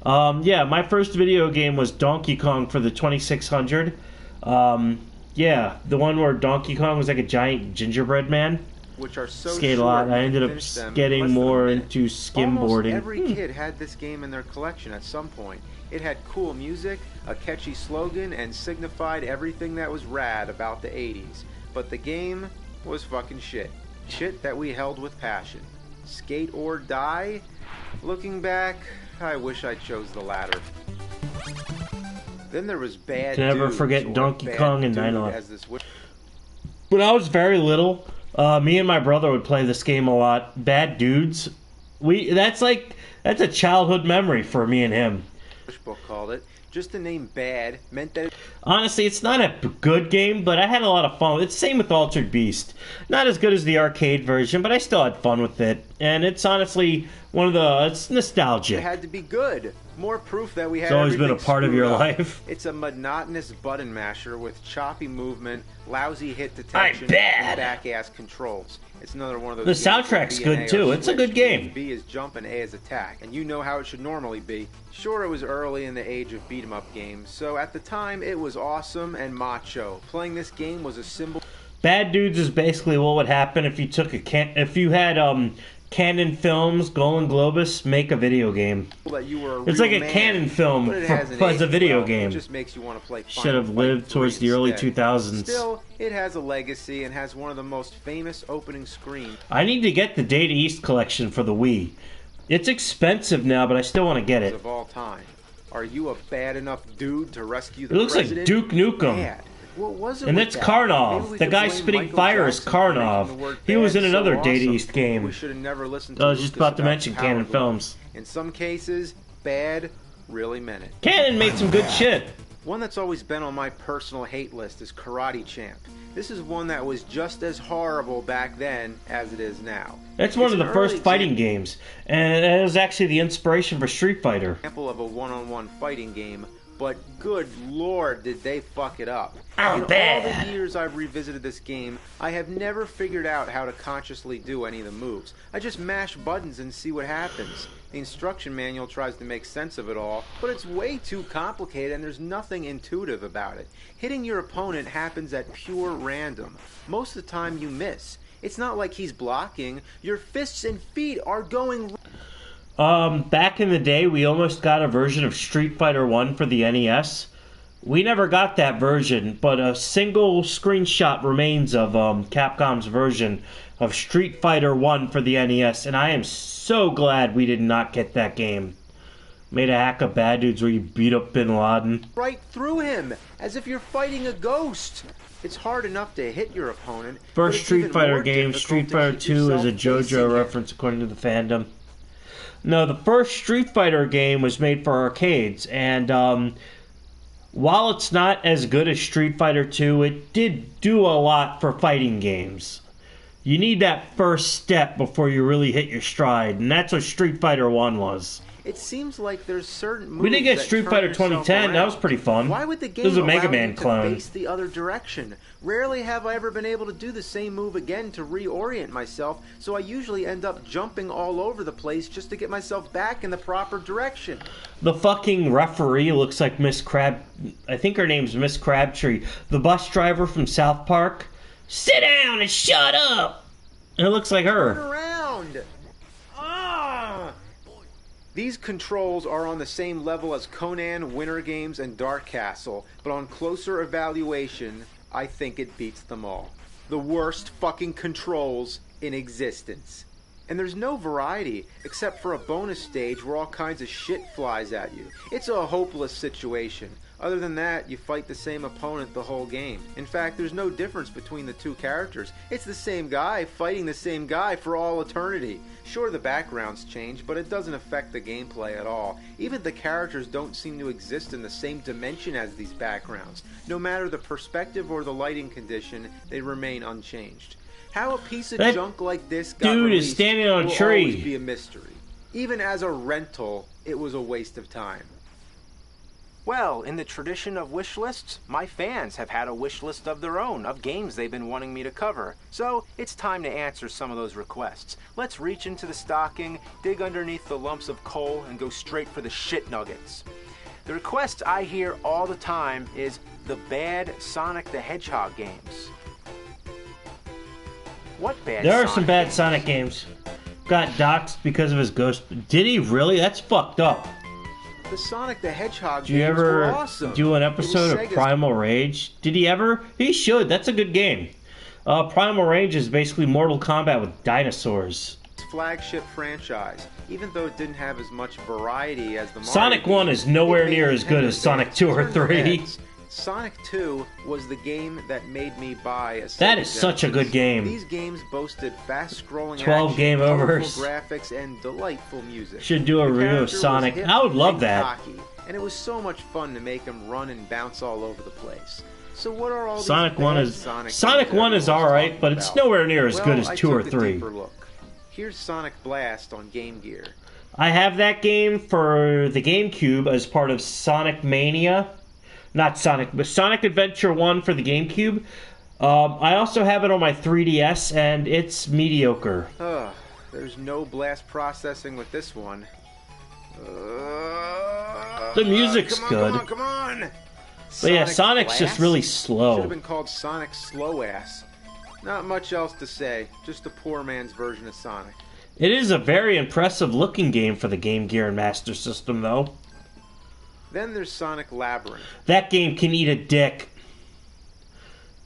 Yeah, my first video game was Donkey Kong for the 2600. Yeah, the one where Donkey Kong was like a giant gingerbread man. Which are so Skate a short, lot. I you ended up finish them in getting less than a more minute. into Almost skimboarding. every kid had this game in their collection at some point. It had cool music, a catchy slogan, and signified everything that was rad about the 80s. But the game was fucking shit. Shit that we held with passion. Skate or Die? Looking back, I wish I chose the latter. Then there was Bad Can never Dudes, forget or Donkey Bad Kong and Dude, 9/11. as this would- When I was very little, me and my brother would play this game a lot. Bad Dudes. That's a childhood memory for me and him. book called it. Just the name Bad meant that... Honestly, it's not a good game, but I had a lot of fun with it. It's same with Altered Beast. Not as good as the arcade version, but I still had fun with it. And it's honestly one of the... It's nostalgic. It had to be good. More proof that we had It's always been a everything part of your screwed up. life. It's a monotonous button masher with choppy movement, lousy hit detection, I'm bad. and back-ass controls. It's another one of those The games where soundtrack's B and good, A too. are It's a good switched. game. B is jump and A is attack, and you know how it should normally be. Sure, it was early in the age of beat-em-up games, so at the time it was awesome and macho. Playing this game was a symbol... Bad Dudes is basically what would happen if you took if you had Canon Films, Golden Globus, make a video game. that you were a It's real like a man, Canon film but it for, hasn't as a aged video well. game. It just makes you want to play Should have Final lived Fight towards 3 the early instead. 2000s. Still, it has a legacy and has one of the most famous opening screens I need to get the Data East collection for the Wii. It's expensive now, but I still want to get it. of all time. Are you a bad enough dude to rescue the It looks like president? Duke Nukem. Bad. What was it And with that's that? Karnov. Maybe we The could guy blame spitting Michael fire is Jackson for making Karnov. the word He was bad in another so Data awesome. East game. We should have never listened I to was just Lucas about to about mention Power Canon Glove. Films. In some cases, bad really meant it. Canon made some good shit. One that's always been on my personal hate list is Karate Champ. This is one that was just as horrible back then as it is now. That's one It's of the an first early fighting games, and it was actually the inspiration for Street Fighter. Example of a one-on-one fighting game, but good lord did they fuck it up. I'm In bad. all the years I've revisited this game, I have never figured out how to consciously do any of the moves. I just mash buttons and see what happens. The instruction manual tries to make sense of it all, but it's way too complicated and there's nothing intuitive about it. Hitting your opponent happens at pure random. Most of the time you miss. It's not like he's blocking. Your fists and feet are going... Back in the day, we almost got a version of Street Fighter 1 for the NES. We never got that version, but a single screenshot remains of Capcom's version of Street Fighter 1 for the NES, and I am so glad we did not get that game. Made a hack of Bad Dudes where you beat up Bin Laden. right through him, as if you're fighting a ghost. It's hard enough to hit your opponent. but First it's Street even Fighter more game, difficult Street to Fighter hit 2 is a yourself facing JoJo it. reference according to the fandom. No, the first Street Fighter game was made for arcades, and while it's not as good as Street Fighter 2, it did do a lot for fighting games. You need that first step before you really hit your stride, and that's what Street Fighter 1 was. It seems like there's certain moves We did get that Street turn Fighter yourself 2010, that around. was pretty fun. Why would the game This is a allow Mega Man you to clone. face the other direction? Rarely have I ever been able to do the same move again to reorient myself, so I usually end up jumping all over the place just to get myself back in the proper direction. The fucking referee looks like Miss Crab... I think her name's Miss Crabtree. The bus driver from South Park. Sit down and shut up! And it looks like Turn her. around! Ah! These controls are on the same level as Conan, Winter Games, and Dark Castle, but on closer evaluation, I think it beats them all. The worst fucking controls in existence. And there's no variety, except for a bonus stage where all kinds of shit flies at you. It's a hopeless situation. Other than that, you fight the same opponent the whole game. In fact, there's no difference between the two characters. It's the same guy fighting the same guy for all eternity. Sure, the backgrounds change, but it doesn't affect the gameplay at all. Even the characters don't seem to exist in the same dimension as these backgrounds. No matter the perspective or the lighting condition, they remain unchanged. How a piece of That junk like this got dude is released standing on a will tree. always be a mystery. Even as a rental, it was a waste of time. Well, in the tradition of wish lists, my fans have had a wish list of their own of games they've been wanting me to cover. So it's time to answer some of those requests. Let's reach into the stocking, dig underneath the lumps of coal, and go straight for the shit nuggets. The request I hear all the time is the bad Sonic the Hedgehog games. What bad There are Sonic some bad games? Sonic games. Got doxxed because of his ghost. Did he really? That's fucked up. The Sonic the Hedgehog Do you games were ever awesome. do an It was episode of Sega's Primal Rage? Did he ever? He should. That's a good game. Primal Rage is basically Mortal Kombat with dinosaurs. flagship franchise, even though it didn't have as much variety as the Mario Sonic 1 games, is nowhere it made near as good Nintendo as Sonic fans 2 or turn their 3. heads. Sonic 2 was the game that made me buy a Sega That is such a Genesis. good game. These games boasted fast-scrolling 12 action, game colorful overs. graphics, and delightful music. Should do a The review of character was Sonic. hip I would love and that. cocky. and it was so much fun to make him run and bounce all over the place. So what are all Sonic these 1 bad is Sonic 1 is alright, but it's nowhere near as good as 2 or 3. Look. Here's Sonic Blast on Game Gear. I have that game for the GameCube as part of Sonic Mania. Not Sonic, but Sonic Adventure 1 for the GameCube. I also have it on my 3DS, and it's mediocre. There's no blast processing with this one. The music's good. Come on! But yeah, Sonic's just really slow. Should have been called Sonic Slow Ass. Not much else to say, just a poor man's version of Sonic. It is a very impressive looking game for the Game Gear and Master System, though. Then there's Sonic Labyrinth. That game can eat a dick.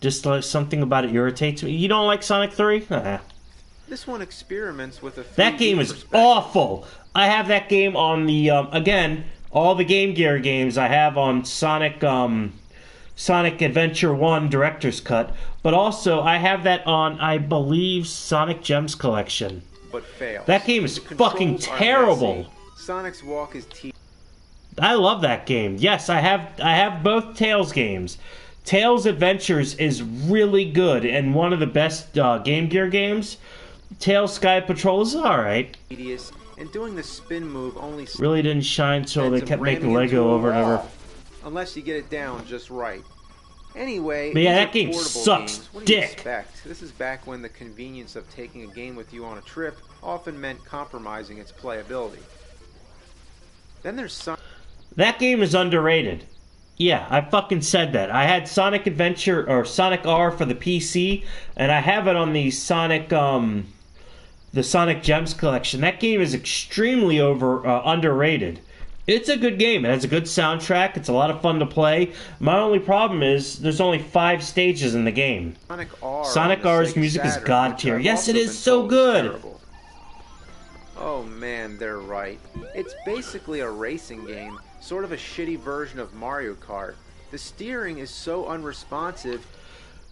Just like something about it irritates me. You don't like Sonic 3? This one experiments with a 3D That game is awful. I have that game on the, again, all the Game Gear games I have on Sonic Adventure 1 Director's Cut. But also, I have that on, I believe, Sonic Gems Collection. But fails. That game is fucking terrible. Sonic's walk is tedious. I love that game. Yes, I have both Tails games. Tails Adventures is really good and one of the best Game Gear games. Tails Sky Patrol is alright. And doing the spin move only really didn't shine, so they kept making Lego over and over. Unless you get it down just right. Anyway, but yeah, that game sucks what do you dick. Expect? This is back when the convenience of taking a game with you on a trip often meant compromising its playability. Then there's Sonic. That game is underrated. Yeah, I fucking said that. I had Sonic Adventure or Sonic R for the PC, and I have it on the Sonic Gems collection. That game is extremely underrated. It's a good game. It has a good soundtrack. It's a lot of fun to play. My only problem is there's only 5 stages in the game. Sonic R's music is god tier. Yes, it is so good. Oh man, they're right. It's basically a racing game, sort of a shitty version of Mario Kart. The steering is so unresponsive.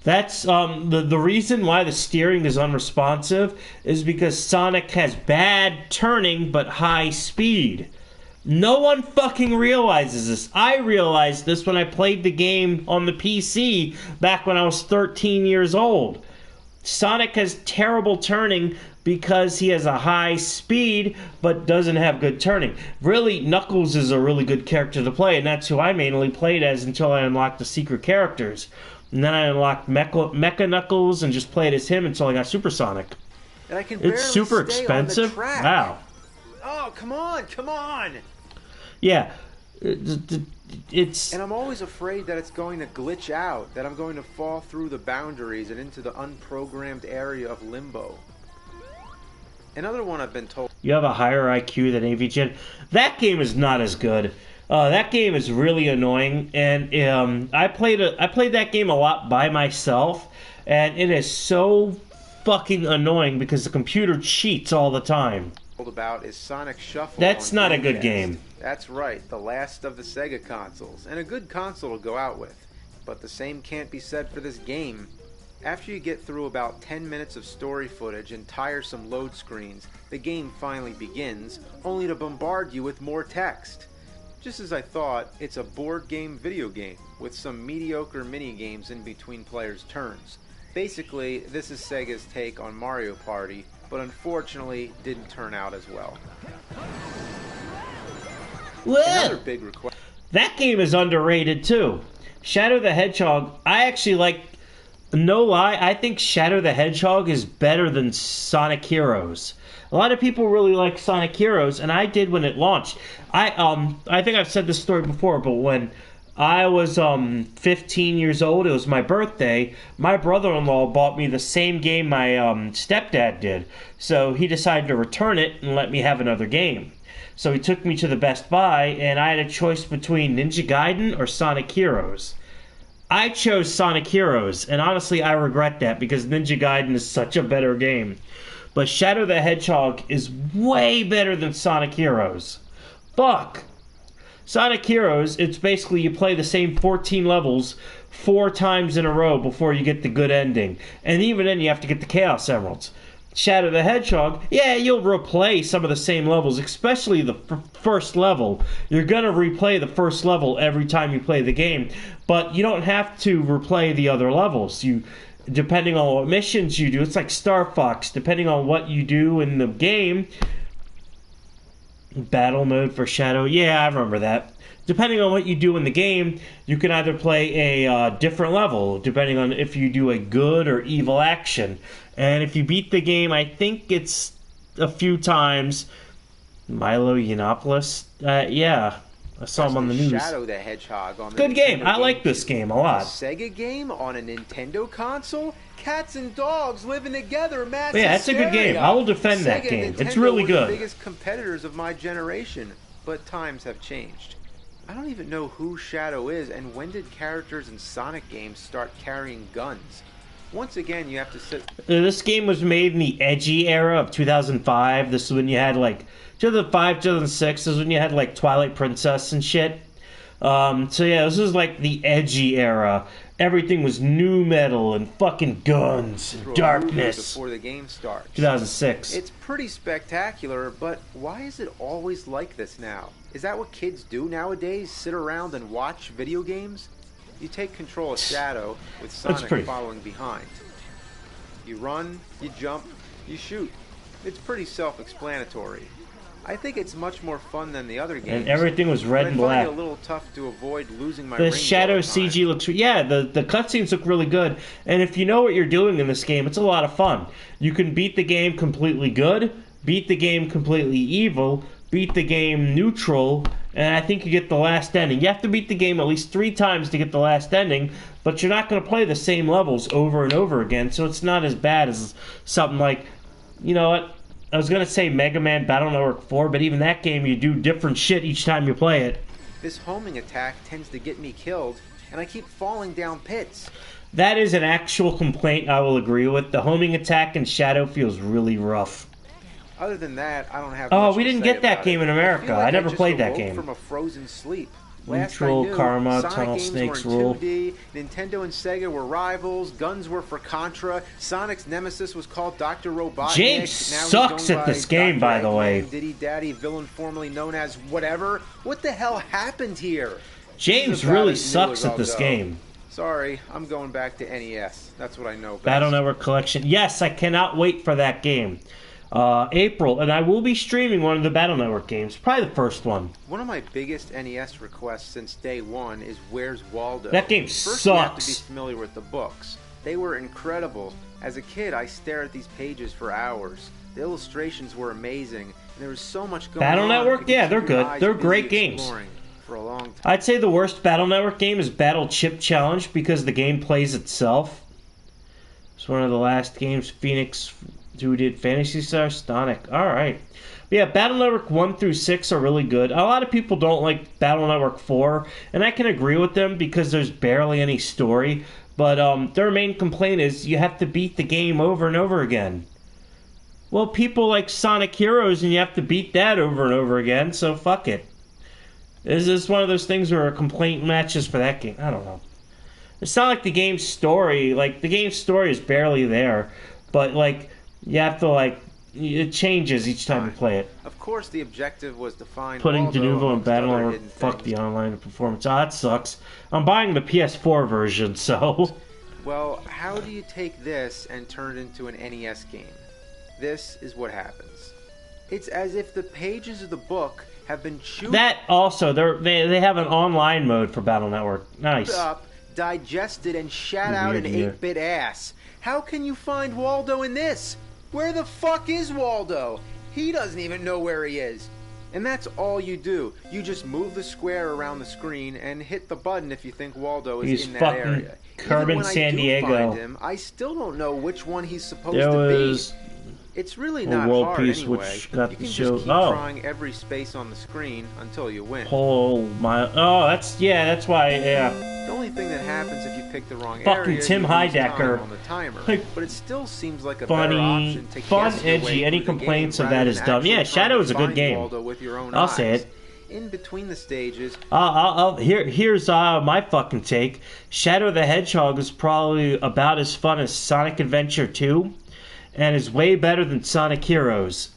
That's the reason why the steering is unresponsive is because Sonic has bad turning but high speed. No one fucking realizes this. I realized this when I played the game on the PC back when I was 13 years old. Sonic has terrible turning because he has a high speed but doesn't have good turning. Really, Knuckles is a really good character to play, and that's who I mainly played as until I unlocked the secret characters. And then I unlocked Mecha Knuckles and just played as him until I got Supersonic. And I can it's super expensive. Wow. Oh, come on, come on! Yeah, it's... And I'm always afraid that it's going to glitch out, that I'm going to fall through the boundaries and into the unprogrammed area of limbo. Another one I've been told... You have a higher IQ than AVGN. That game is not as good. That game is really annoying, and I played that game a lot by myself, and it is so fucking annoying because the computer cheats all the time. About is Sonic Shuffle. That's not a good game. That's right, the last of the Sega consoles, and a good console to go out with. But the same can't be said for this game. After you get through about 10 minutes of story footage and tiresome load screens, the game finally begins, only to bombard you with more text. Just as I thought, it's a board game video game, with some mediocre mini-games in between players' turns. Basically, this is Sega's take on Mario Party, but unfortunately didn't turn out as well. Another big request. That game is underrated too. Shadow the Hedgehog, I actually like, no lie, I think Shadow the Hedgehog is better than Sonic Heroes. A lot of people really like Sonic Heroes, and I did when it launched. I think I've said this story before, but when I was 15 years old, it was my birthday, my brother-in-law bought me the same game my stepdad did. So he decided to return it and let me have another game. So he took me to the Best Buy, and I had a choice between Ninja Gaiden or Sonic Heroes. I chose Sonic Heroes, and honestly I regret that because Ninja Gaiden is such a better game. But Shadow the Hedgehog is way better than Sonic Heroes. Fuck! Sonic Heroes, it's basically you play the same 14 levels 4 times in a row before you get the good ending. And even then you have to get the Chaos Emeralds. Shadow the Hedgehog, yeah, you'll replay some of the same levels, especially the first level. You're going to replay the first level every time you play the game, but you don't have to replay the other levels. Depending on what missions you do, it's like Star Fox, depending on what you do in the game. Battle mode for Shadow, yeah, I remember that. Depending on what you do in the game, you can either play a different level, depending on if you do a good or evil action. And if you beat the game, I think it's a few times. Milo Yiannopoulos, yeah, I saw him on the news. Shadow the Hedgehog on the good game. Nintendo I like this game a lot. A Sega game on a Nintendo console? Cats and dogs living together, mass Yeah, it's a good game. I will defend that game. It's really good. Were the biggest competitors of my generation, but times have changed. I don't even know who Shadow is, and when did characters in Sonic games start carrying guns? Once again, you have to sit... This game was made in the edgy era of 2005. This is when you had, like, 2005, 2006. This is when you had, like, Twilight Princess and shit. So, yeah, this is, like, the edgy era. Everything was nu metal and fucking guns and darkness. Before the game starts. 2006. It's pretty spectacular, but why is it always like this now? Is that what kids do nowadays? Sit around and watch video games? You take control of Shadow with Sonic following behind. You run, you jump, you shoot. It's pretty self-explanatory. I think it's much more fun than the other games. And everything was red and black. I find it a little tough to avoid losing my The rings Shadow all the time. CG looks... Yeah, the cutscenes look really good. And if you know what you're doing in this game, it's a lot of fun. You can beat the game completely good, beat the game completely evil, beat the game neutral, and I think you get the last ending. You have to beat the game at least 3 times to get the last ending, but you're not going to play the same levels over and over again, so it's not as bad as something like... You know what? I was going to say Mega Man Battle Network 4, but even that game, you do different shit each time you play it. This homing attack tends to get me killed, and I keep falling down pits. That is an actual complaint I will agree with. The homing attack in Shadow feels really rough. Other than that, I don't have Oh, much we to didn't say get that about game it. in America. I never just played that awoke game. From a frozen sleep. Neutral, Karma, Sonic Tunnel games Snakes were in rule. 2D, Nintendo and Sega were rivals, guns were for Contra, Sonic's nemesis was called Dr. Robotnik. James sucks at this game, by the way. Diddy Daddy, villain formerly known as whatever. What the hell happened here? James really sucks at this game. Sorry, I'm going back to NES. That's what I know best. Battle Network Collection. Yes, I cannot wait for that game. April, and I will be streaming one of the Battle Network games, probably the first one. One of my biggest NES requests since day one is Where's Waldo? That game First, you have to be sucks. familiar with the books. They were incredible. As a kid, I stared at these pages for hours. The illustrations were amazing, and there was so much going Battle on. Network, yeah, they're good. They're great games. For a long time. I'd say the worst Battle Network game is Battle Chip Challenge because the game plays itself. It's one of the last games Phoenix, who did Phantasy Star, Sonic. Alright. Yeah, Battle Network 1 through 6 are really good. A lot of people don't like Battle Network 4, and I can agree with them because there's barely any story. But their main complaint is you have to beat the game over and over again. Well, people like Sonic Heroes, and you have to beat that over and over again, so fuck it. Is this one of those things where a complaint matches for that game? I don't know. It's not like the game's story. Like, the game's story is barely there. But, like, you have to, like, it changes each time you play it. Of course, the objective was to find Putting Waldo Denuvo in amongst Battle other or hidden fuck things. the online performance. Oh, that sucks. I'm buying the PS4 version, so... Well, how do you take this and turn it into an NES game? This is what happens. It's as if the pages of the book have been chewed That also, they have an online mode for Battle Network. Nice. up, digested, and shat out an Weird, 8-bit ass. How can you find Waldo in this? Where the fuck is Waldo? He doesn't even know where he is. And that's all you do. You just move the square around the screen and hit the button if you think Waldo is He's in that fucking area. Carmen Even when I San do Diego. find him, I still don't know which one he's supposed There to was be. It's really a not world hard peace anyway. which got You the can show. just keep Oh. trying every space on the screen until you win. Oh my! Oh, that's why. Yeah. The only thing that happens if you pick the wrong Fucking area, Tim you lose Heidecker. time on the timer. Like, but it still seems like a funny, better option to fun, guess your way edgy. Any through the complaints game of that rather is than dumb. actually Yeah, trying Shadow to is a good find game. Waldo with your own I'll eyes. say it. In between the stages, Here's my fucking take. Shadow the Hedgehog is probably about as fun as Sonic Adventure 2. and is way better than Sonic Heroes.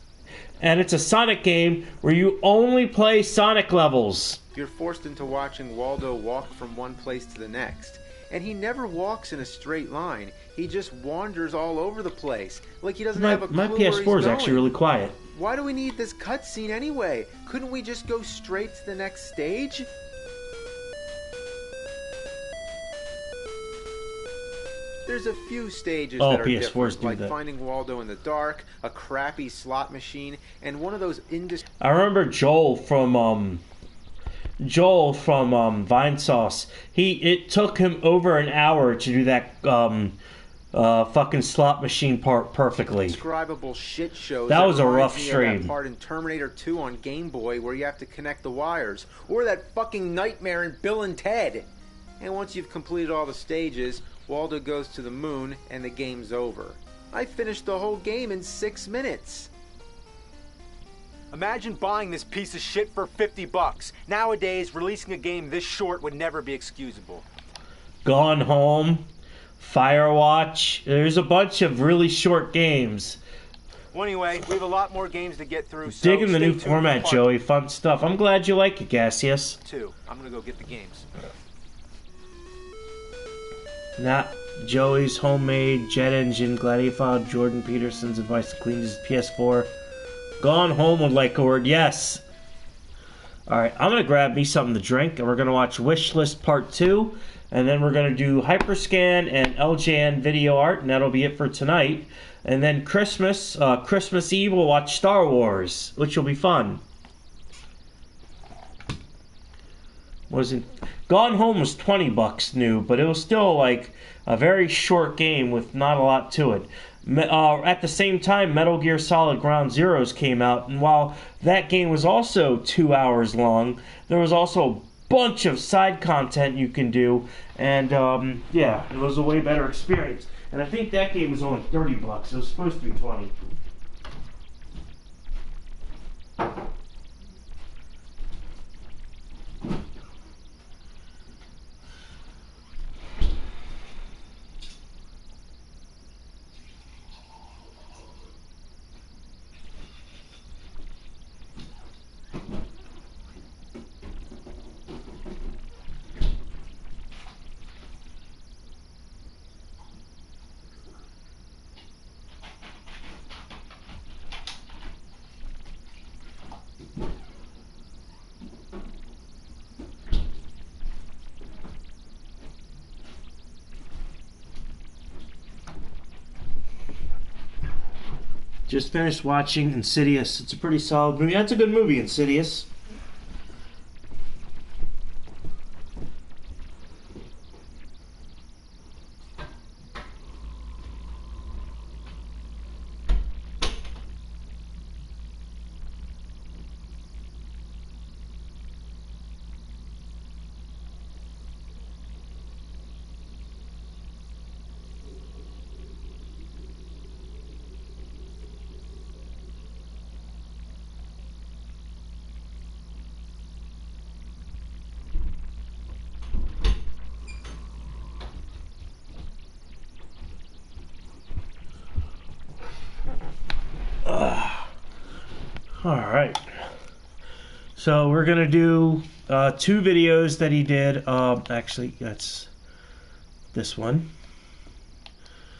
And it's a Sonic game where you only play Sonic levels. You're forced into watching Waldo walk from one place to the next. And he never walks in a straight line. He just wanders all over the place, like he doesn't have a clue My where he's PS4 is going. actually really quiet. Why do we need this cutscene anyway? Couldn't we just go straight to the next stage? There's a few stages that are different, like finding Waldo in the dark, a crappy slot machine, and one of those I remember Joel from Vinesauce. It took him over an hour to do that fucking slot machine part perfectly. Indescribable shit shows. That was a rough reminds me of stream. that part in Terminator 2 on Game Boy where you have to connect the wires, or that fucking nightmare in Bill and Ted. And once you've completed all the stages, Waldo goes to the moon and the game's over. I finished the whole game in 6 minutes. Imagine buying this piece of shit for $50. Nowadays, releasing a game this short would never be excusable. Gone Home, Firewatch. There's a bunch of really short games. Well, anyway, we have a lot more games to get through. So Digging the new stay tuned format, for Joey. Fun stuff. I'm glad you like it, Gaseous. 2. I'm gonna go get the games. Not Joey's homemade jet engine, Gladiator, Jordan Peterson's advice to clean his PS4. Gone Home would like a word, yes. Alright, I'm going to grab me something to drink, and we're going to watch Wishlist Part 2, and then we're going to do Hyperscan and LJN video art, and that'll be it for tonight. And then Christmas Eve, we'll watch Star Wars, which will be fun. Gone Home was $20 new, but it was still like a very short game with not a lot to it. At the same time, Metal Gear Solid Ground Zeroes came out, and while that game was also 2 hours long, there was also a bunch of side content you can do, and yeah, it was a way better experience. And I think that game was only $30. It was supposed to be 20. Just finished watching Insidious. It's a pretty solid movie. That's a good movie, Insidious. Alright, so we're going to do 2 videos that he did. Actually, that's this one.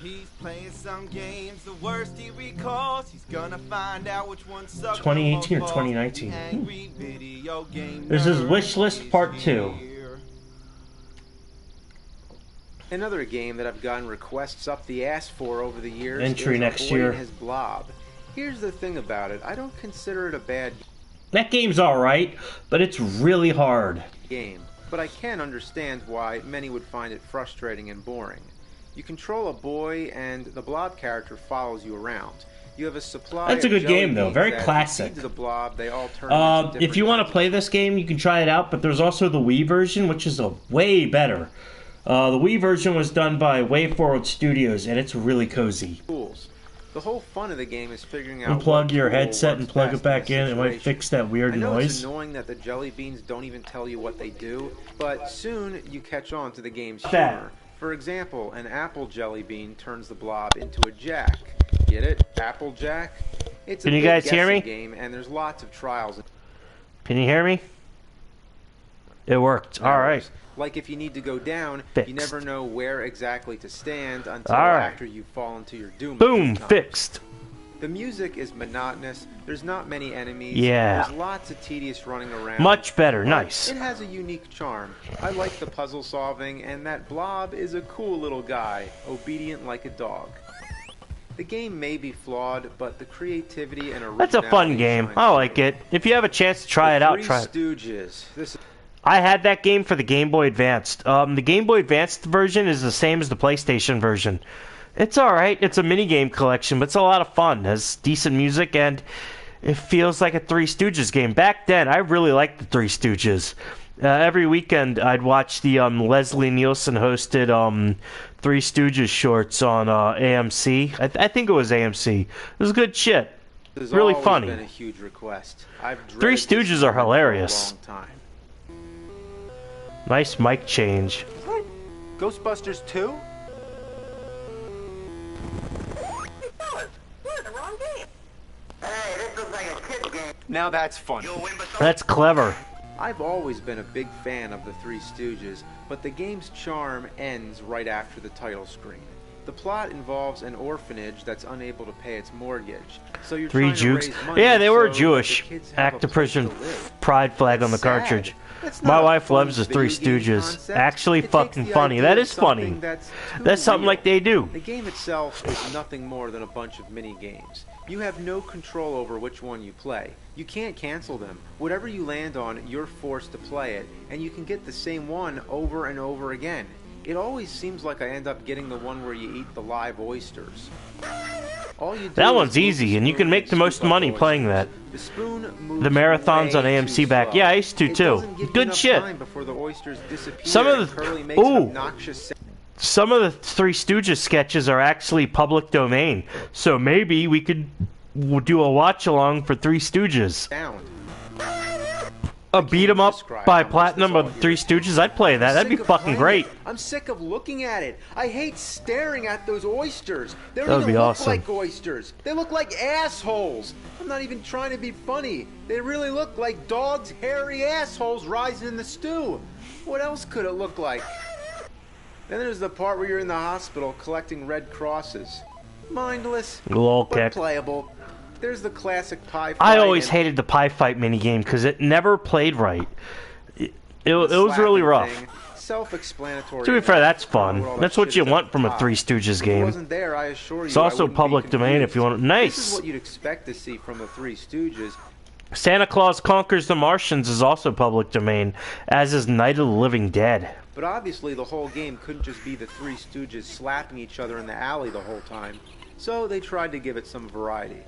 He's playing some games, the worst he recalls. He's gonna find out which one sucks. 2018 or 2019. This is Wishlist Part 2. Another game that I've gotten requests up the ass for over the years Entry is next Boy year. and His Blob. Here's the thing about it, I don't consider it a bad That game's alright, but it's really hard. game, but I can understand why many would find it frustrating and boring. You control a boy and the Blob character follows you around. You have a supply That's a of good jelly game, though. beans Very that classic. feed the Blob, they all turn into different If you want kinds to play this game, you can try it out, but there's also the Wii version, which is a way better. The Wii version was done by Way Forward Studios, and it's really cozy. tools. The whole fun of the game is figuring out Unplug what your tool headset and works plug best it back in a in. It might situation. fix that weird I know it's noise. annoying that the jelly beans don't even tell you what they do, but soon you catch on to the game's That. humor. For example, an apple jelly bean turns the Blob into a jack. Get it? Applejack? It's a Can you big guys hear me? guessing game, and there's lots of trials. Can you hear me? It worked. All right. Like if you need to go down, Fixed. you never know where exactly to stand until All right. after you fall into your doom. Boom, fixed. The music is monotonous. There's not many enemies. Yeah. There's lots of tedious running around. Much better. But Nice. It has a unique charm. I like the puzzle solving, and that blob is a cool little guy, obedient like a dog. The game may be flawed, but the creativity and originality. That's a fun game. I like it. If you have a chance to try it out, try it. Stooges. I had that game for the Game Boy Advanced. The Game Boy Advanced version is the same as the PlayStation version. It's alright. It's a minigame collection, but it's a lot of fun. It has decent music, and it feels like a Three Stooges game. Back then, I really liked the Three Stooges. Every weekend, I'd watch the Leslie Nielsen hosted Three Stooges shorts on AMC. I think it was AMC. It was good shit. Really funny. Been a huge request. I've Three Stooges are hilarious. For a long time. Nice mic change. Ghostbusters 2? Now that's funny. That's clever. I've always been a big fan of the Three Stooges, but the game's charm ends right after the title screen. The plot involves an orphanage that's unable to pay its mortgage. So you're Three trying to Jukes. raise money Yeah, they were so Jewish. the kids have a Active place to prison live. pride flag on the That's sad. cartridge. That's My not a wife fun loves the Three video game Stooges. concept. Actually It takes fucking the funny. idea That of is funny. something that's That's something real. like they do. The game itself is nothing more than a bunch of mini games. You have no control over which one you play. You can't cancel them. Whatever you land on, you're forced to play it, and you can get the same one over and over again. It always seems like I end up getting the one where you eat the live oysters. All you do That is one's move easy, the and you spoon can make the scoop most up money oysters. playing that. The spoon moves The marathons on way AMC too back. slow. Yeah, I used to It too. doesn't give you Good enough shit. time before the oysters disappear Some of and the Curly makes an obnoxious some of the Three Stooges sketches are actually public domain, so maybe we could do a watch along for Three Stooges. sound. A beat 'em up by Platinum of Three Stooges. I'd play that. That'd be Sick of fucking playing great. it. I'm sick of looking at it. I hate staring at those oysters. They don't That would even be look awesome. like oysters. They look like assholes. I'm not even trying to be funny. They really look like dogs' hairy assholes rising in the stew. What else could it look like? Then there's the part where you're in the hospital collecting red crosses. Mindless, Lol but kick. playable. There's the classic pie fight. I always and hated the pie fight minigame because it never played right. It was really rough. Self-explanatory. To be fair, that's enough. fun. All That's that what shit you is want at from the a top. Three Stooges If it game. wasn't there, I assure you, It's I also wouldn't be public domain if you want. confused. This is Nice. what you'd expect to see from the Three Stooges. Santa Claus Conquers the Martians is also public domain, as is Night of the Living Dead. But obviously, the whole game couldn't just be the Three Stooges slapping each other in the alley the whole time. So they tried to give it some variety.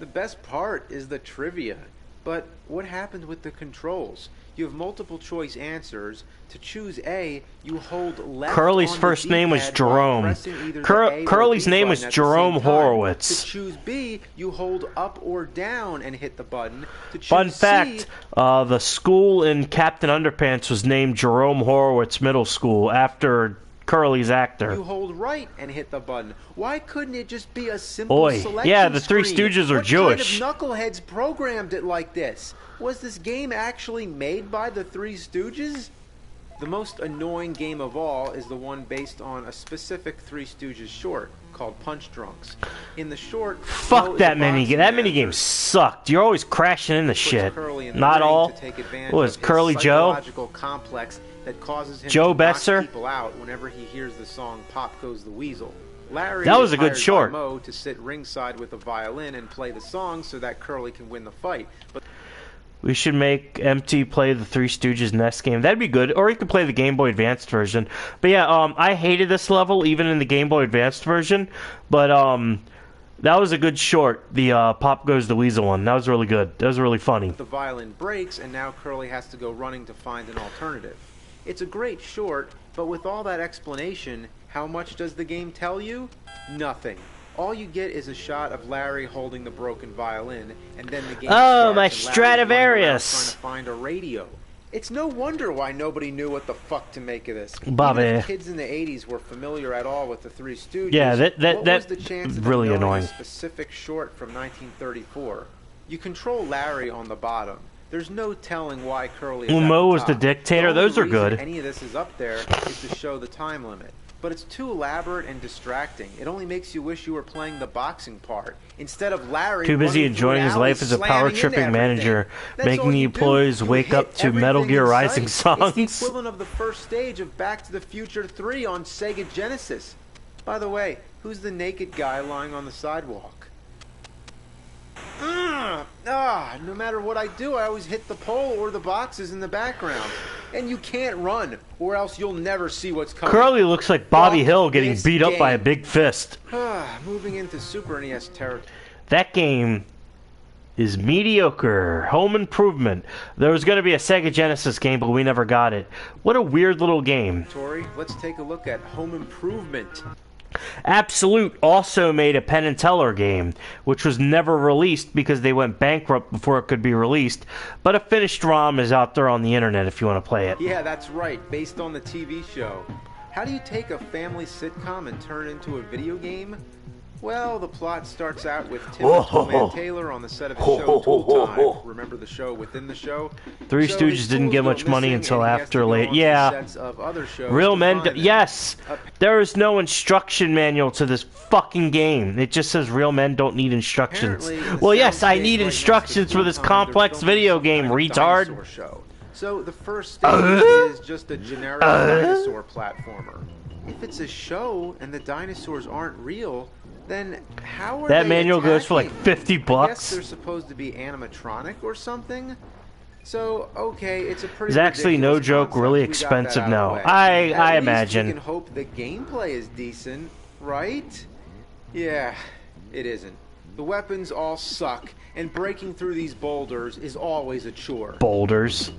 The best part is the trivia. But what happened with the controls? You have multiple choice answers. To choose A, you hold left Curly's on the first name was D-pad while Jerome. pressing either the A or Curly's B name button was at the Jerome same time. Horowitz. To choose B, you hold up or down and hit the button. To choose Fun C, fact, the school in Captain Underpants was named Jerome Horowitz Middle School after Curly's actor. you hold right and hit the button. Why couldn't it just be a simple Oi, selection yeah, the Three screen? Stooges are What Jewish. kind of knuckleheads programmed it like this? Was this game actually made by the Three Stooges? The most annoying game of all is the one based on a specific Three Stooges short called Punch Drunks. In the short, Fuck Mo is that a minigame. boxing That manager. minigame sucked. You're always crashing into shit. Curly in the Not ring all. to take advantage What was of his Curly Joe? psychological complex that causes him Joe to Besser? knock people out whenever he hears the song "Pop Goes the Weasel." Larry That was is a good hired by short. Mo to sit ringside with a violin and play the song so that Curly can win the fight. But We should make MT play the Three Stooges next game. That'd be good. Or you could play the Game Boy Advanced version. But yeah, I hated this level even in the Game Boy Advanced version. But that was a good short. The Pop Goes the Weasel one. That was really good. That was really funny. the violin breaks, and now Curly has to go running to find an alternative. It's a great short, but with all that explanation, how much does the game tell you? Nothing. All you get is a shot of Larry holding the broken violin, and then the game Oh, starts my and Larry's running around Stradivarius. trying to find a radio. It's no wonder why nobody knew what the fuck to make of this. Bobby. Even if kids in the 80s were familiar at all with the Three Stooges, Yeah, what was the chance of really them knowing annoying. a specific short from 1934? You control Larry on the bottom. There's no telling why Curly is at Mo the was the top. dictator. The only Those are reason good. any of this is up there is to show the time limit. But it's too elaborate and distracting. It only makes you wish you were playing the boxing part instead of Larry. Too busy running through enjoying an his alley life as a power slamming tripping into manager, everything. That's all making the you do. employees You wake hit up to Metal everything Gear in Rising sight. It's the songs. equivalent of the first stage of Back to the Future 3 on Sega Genesis. By the way, who's the naked guy lying on the sidewalk? No matter what I do, I always hit the pole or the boxes in the background. And you can't run, or else you'll never see what's coming. Curly looks like Bobby Fuck Hill getting this beat up by a game. big fist. Moving into Super NES territory. That game is mediocre. Home Improvement. There was going to be a Sega Genesis game, but we never got it. What a weird little game. Let's take a look at Home Improvement. Absolute also made a Penn and Teller game, which was never released because they went bankrupt before it could be released. But a finished ROM is out there on the internet if you want to play it. Yeah, that's right, based on the TV show. How do you take a family sitcom and turn it into a video game? Well, the plot starts out with Tim the Toolman Taylor on the set of the show Tool Time. Remember the show within the show? Three So Stooges his didn't tools get go much money missing, until and he has to after go late. onto Yeah. sets of other shows Real to men. find them. Yes. There is no instruction manual to this fucking game. It just says real men don't need instructions. Well, yes, I need instructions for this complex video game, retard. Dinosaur show. So the first stage is just a generic dinosaur platformer. If it's a show and the dinosaurs aren't real, then how are That they manual goes for like attacking? 50 I guess bucks. they're supposed to be animatronic or something. So okay, it's a pretty. It's actually no ridiculous joke, concept. really We got that expensive out of now. the way. I At least imagine. we can hope the gameplay is decent, right? Yeah, it isn't. The weapons all suck, and breaking through these boulders is always a chore. Boulders.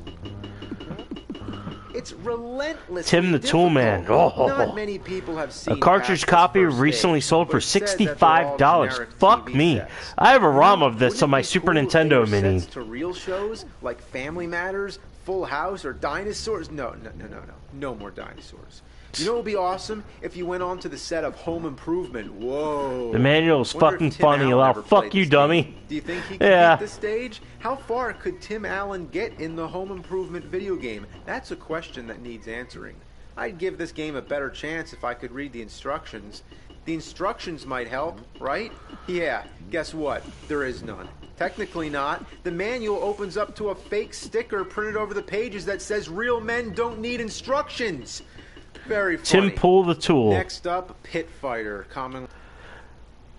It's relentless. Tim the Toolman. Oh. Not many people have seen A cartridge past copy this first recently stage, sold but for it says that they're all $65. generic Fuck TV me. sets. I have a ROM of this Wouldn't on it my be Super cool if they Nintendo were Mini. sets to real shows like Family Matters, Full House, or Dinosaurs? No more dinosaurs. You know what would be awesome if you went on to the set of Home Improvement. Whoa. The manual is Wonder if fucking Tim funny. Allen Well, ever fuck played you, this dummy. game. Do you think he could Yeah. beat this stage? How far could Tim Allen get in the Home Improvement video game? That's a question that needs answering. I'd give this game a better chance if I could read the instructions. The instructions might help, right? Yeah, guess what? There is none. Technically not. The manual opens up to a fake sticker printed over the pages that says real men don't need instructions. Very funny. Tim Pool the Tool. Next up, Pit Fighter. Common.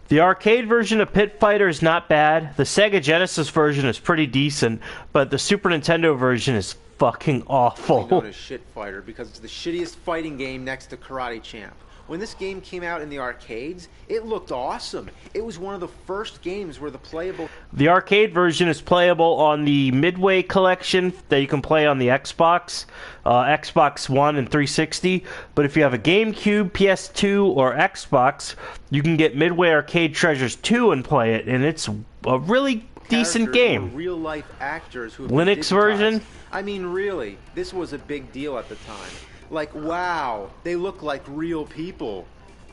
The arcade version of Pit Fighter is not bad. The Sega Genesis version is pretty decent, but the Super Nintendo version is fucking awful. Known as Shit Fighter because it's the shittiest fighting game next to Karate Champ. When this game came out in the arcades, it looked awesome. It was one of the first games where the playable... The arcade version is playable on the Midway collection that you can play on the Xbox, Xbox One and 360. But if you have a GameCube, PS2, or Xbox, you can get Midway Arcade Treasures 2 and play it, and it's a really decent game. Real life actors who have Linux been version? digitized. I mean, really, this was a big deal at the time. Like, wow, they look like real people.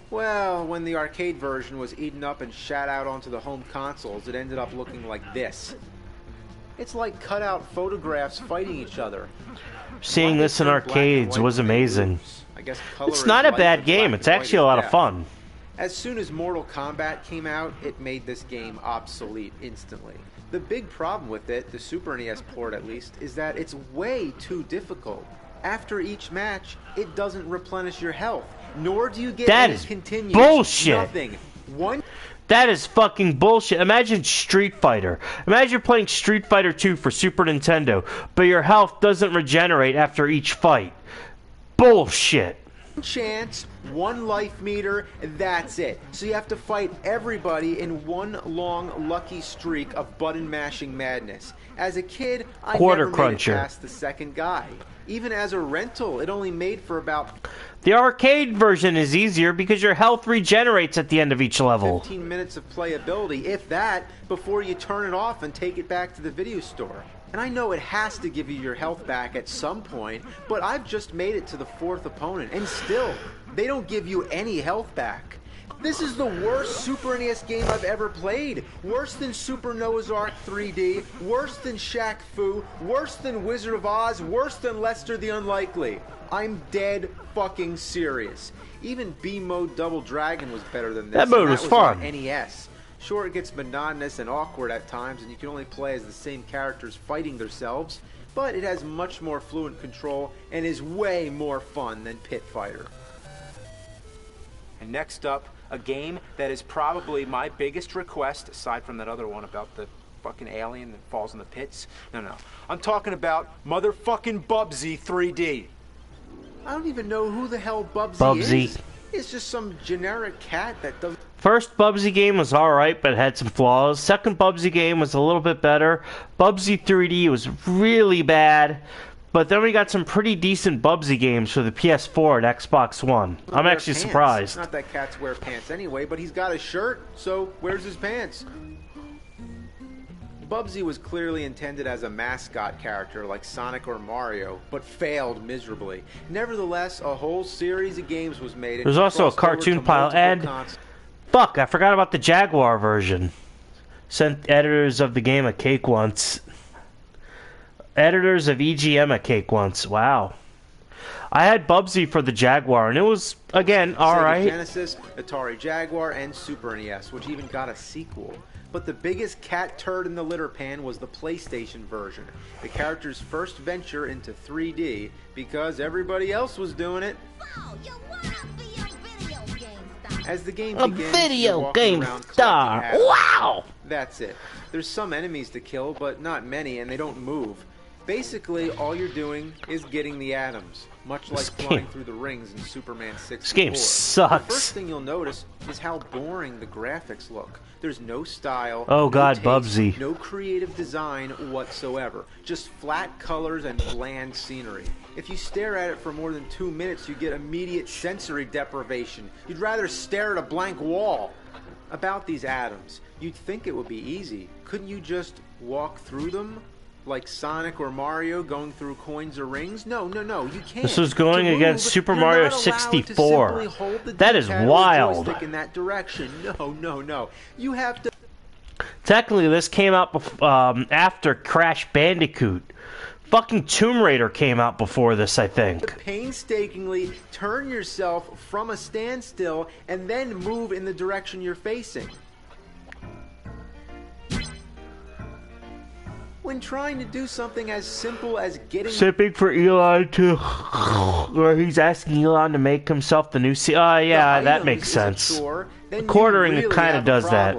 Well, when the arcade version was eaten up and shat out onto the home consoles, it ended up looking like this. It's like cutout photographs fighting each other. Seeing this in arcades was amazing. I guess color It's is not a light bad and game. black It's and white actually is a lot of death. fun. As soon as Mortal Kombat came out, it made this game obsolete instantly. The big problem with it, the Super NES port at least, is that it's way too difficult. After each match, it doesn't replenish your health, nor do you get That any is continues. bullshit. Nothing. One. That is fucking bullshit. Imagine Street Fighter. Imagine playing Street Fighter 2 for Super Nintendo, but your health doesn't regenerate after each fight. Bullshit. Chance, one life meter, that's it. So you have to fight everybody in one long lucky streak of button mashing madness. As a kid, I Quarter never cruncher. made it past the second guy. Even as a rental, it only made for about The arcade version is easier because your health regenerates at the end of each level. 15 minutes of playability, if that, before you turn it off and take it back to the video store. And I know it has to give you your health back at some point, but I've just made it to the 4th opponent, and still, they don't give you any health back. This is the worst Super NES game I've ever played. Worse than Super Noah's Ark 3D, worse than Shaq Fu, worse than Wizard of Oz, worse than Lester the Unlikely. I'm dead fucking serious. Even B-Mode Double Dragon was better than this. That mode was fun. On NES. Sure, it gets monotonous and awkward at times, and you can only play as the same characters fighting themselves, but it has much more fluent control and is way more fun than Pit Fighter. And next up, a game that is probably my biggest request, aside from that other one about the fucking alien that falls in the pits. No. I'm talking about motherfucking Bubsy 3D. I don't even know who the hell Bubsy is. It's just some generic cat that doesn't... First Bubsy game was alright, but had some flaws. Second Bubsy game was a little bit better. Bubsy 3D was really bad. But then we got some pretty decent Bubsy games for the PS4 and Xbox One. I'm actually surprised. Not that cats wear pants anyway, but he's got a shirt, so where's his pants? Bubsy was clearly intended as a mascot character like Sonic or Mario, but failed miserably. Nevertheless, a whole series of games was made. There's also a cartoon pile, and fuck, I forgot about the Jaguar version. Sent editors of the game a cake once. Editors of AVGN a cake once. Wow. I had Bubsy for the Jaguar, and it was, again, alright. Genesis, Atari Jaguar, and Super NES, which even got a sequel. But the biggest cat turd in the litter pan was the PlayStation version, the character's first venture into 3D, because everybody else was doing it. As the game begins, video game star. Wow! That's it. There's some enemies to kill, but not many, and they don't move. Basically, all you're doing is getting the atoms, much like flying through the rings in Superman 64. This game sucks. The first thing you'll notice is how boring the graphics look. There's no style, oh god, taste, Bubsy. No creative design whatsoever. Just flat colors and bland scenery. If you stare at it for more than 2 minutes, you get immediate sensory deprivation. You'd rather stare at a blank wall. About these atoms, you'd think it would be easy. Couldn't you just walk through them? Like Sonic or Mario going through coins or rings? No, you can't. This was going against Super Mario 64. That is wild. In that direction. No. You have to... Technically, this came out after Crash Bandicoot. Fucking Tomb Raider came out before this, I think. Painstakingly turn yourself from a standstill and then move in the direction you're facing. When trying to do something as simple as getting... Sipping for Elon to... Where he's asking Elon to make himself the new C... Oh, yeah, that makes sense. Quartering really kind of does that.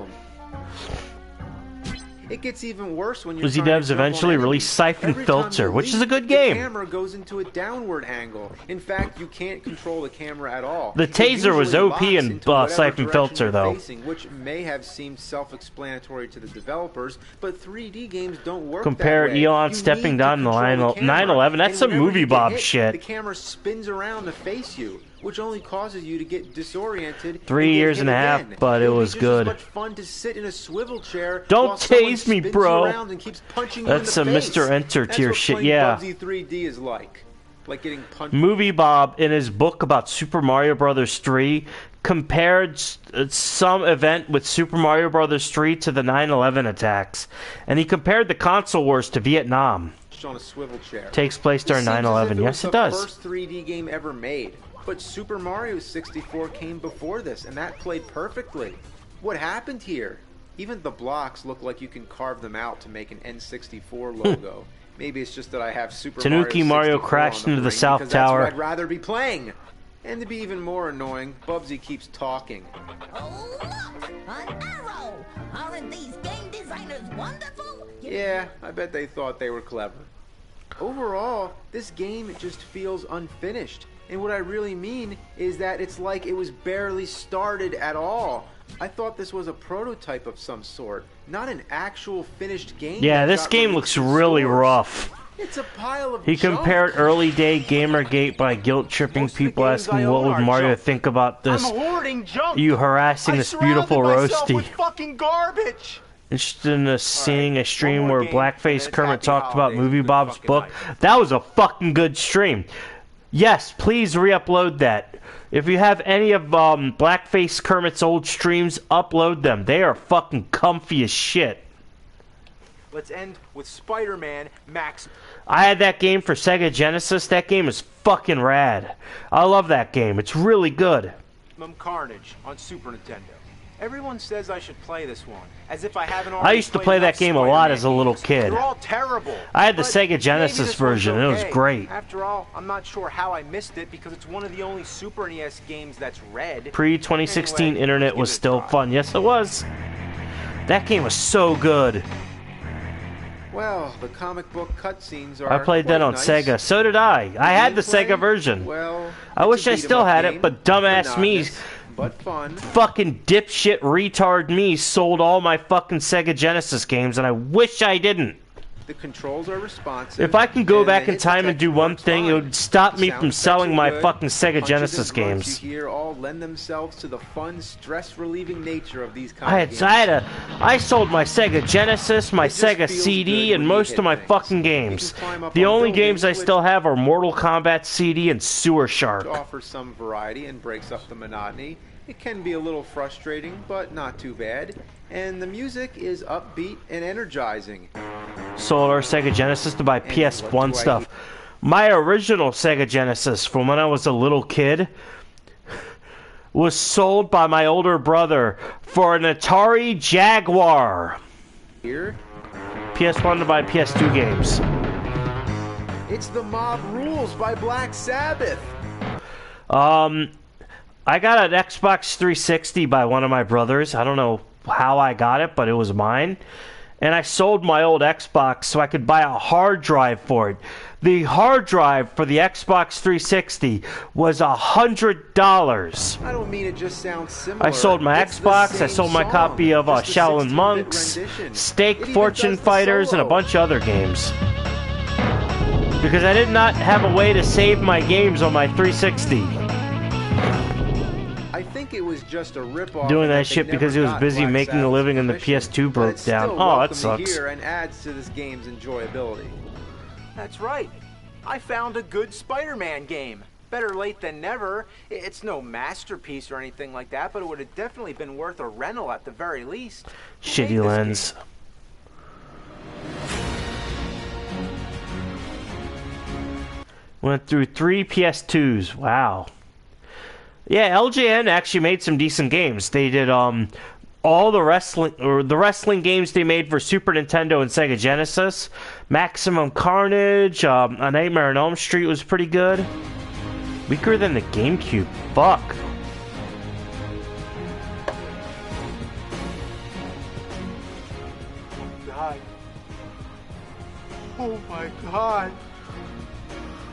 It gets even worse when you're Uzi Devs eventually released Siphon Filter, which is a good game. The camera goes into a downward angle. In fact, you can't control the camera at all. The taser was OP in Siphon Filter, though. Which may have seemed self-explanatory to the developers, but 3D games don't work Compare that way. Elon stepping down the 911. That's some movie Bob shit. The camera spins around to face you, which only causes you to get disoriented. 3 years and a half, but it was good. It's much fun to sit in a swivel chair. Don't tase me, bro. That's some Mr. Enter tier shit, yeah. Bubsy 3D is like getting punched. Movie Bob, in his book about Super Mario Bros. 3, compared some event with Super Mario Bros. 3 to the 9/11 attacks, and he compared the console wars to Vietnam. On a swivel chair. Takes place during 9/11. Yes, it does. First 3D game ever made. But Super Mario 64 came before this, and that played perfectly. What happened here? Even the blocks look like you can carve them out to make an N64 logo. Maybe it's just that I have Super Mario crashed into the South Tower. That's what I'd rather be playing. And to be even more annoying, Bubsy keeps talking. Oh, look! An arrow! Aren't these game designers wonderful? Yeah, I bet they thought they were clever. Overall, this game just feels unfinished. And what I really mean is that it's like it was barely started at all. I thought this was a prototype of some sort, not an actual finished game. Yeah, this game looks really rough. It's a pile of He compared early day Gamergate by guilt-tripping people asking what would Mario think about this. I'm hoarding junk. You harassing this beautiful roasty. With fucking garbage. Interested in seeing a stream where Blackface Kermit talked about Movie Bob's book? That was a fucking good stream. Yes, please re-upload that. If you have any of Blackface Kermit's old streams, upload them. They are fucking comfy as shit. Let's end with Spider-Man Max. I had that game for Sega Genesis. That game is fucking rad. I love that game. It's really good. Carnage on Super Nintendo. Everyone says I should play this one, as if I haven't already. I used to play that game a lot as a little kid. They're all terrible. I had the Sega Genesis version, and it was great. After all, I'm not sure how I missed it because it's one of the only Super NES games that's red. Pre-2016 anyway, internet was still fun. Yes, it was. That game was so good. Well, the comic book cutscenes are. I played that on nice. Sega. So did I. I had the Sega version. Well, I wish I still had it, but dumbass me, but fun. fucking dipshit retard me sold all my fucking Sega Genesis games, and I wish I didn't. The controls are responsive. If I can go back in time and do one thing, it would stop me from selling my fucking Sega Genesis games. You hear all lend themselves to the fun, stress-relieving nature of these kind of games. I sold my Sega Genesis, my Sega CD, and most of my fucking games. The only games I still have are Mortal Kombat CD and Sewer Shark. It offers some variety and breaks up the monotony. It can be a little frustrating, but not too bad. And the music is upbeat and energizing. Sold our Sega Genesis to buy PS1 stuff. My original Sega Genesis from when I was a little kid was sold by my older brother for an Atari Jaguar. Here, PS1 to buy PS2 games. It's the Mob Rules by Black Sabbath. I got an Xbox 360 by one of my brothers. I don't know how I got it, but it was mine. And I sold my old Xbox so I could buy a hard drive for it. The hard drive for the Xbox 360 was $100. I don't mean it just sounds similar. I sold my Xbox, I sold my copy of Shaolin Monks, Steak Fortune Fighters, and a bunch of other games. Because I did not have a way to save my games on my 360. I think it was just a rip-off. Doing that shit because he was busy making a living and the PS2 broke down. Oh, that sucks. Here and adds to this game's enjoyability. That's right. I found a good Spider-Man game. Better late than never. It's no masterpiece or anything like that, but it would have definitely been worth a rental at the very least. Shitty lens. Went through 3 PS2s. Wow. Yeah, LJN actually made some decent games. They did all the wrestling games they made for Super Nintendo and Sega Genesis. Maximum Carnage, A Nightmare on Elm Street was pretty good. Weaker than the GameCube. Fuck. God. Oh my God.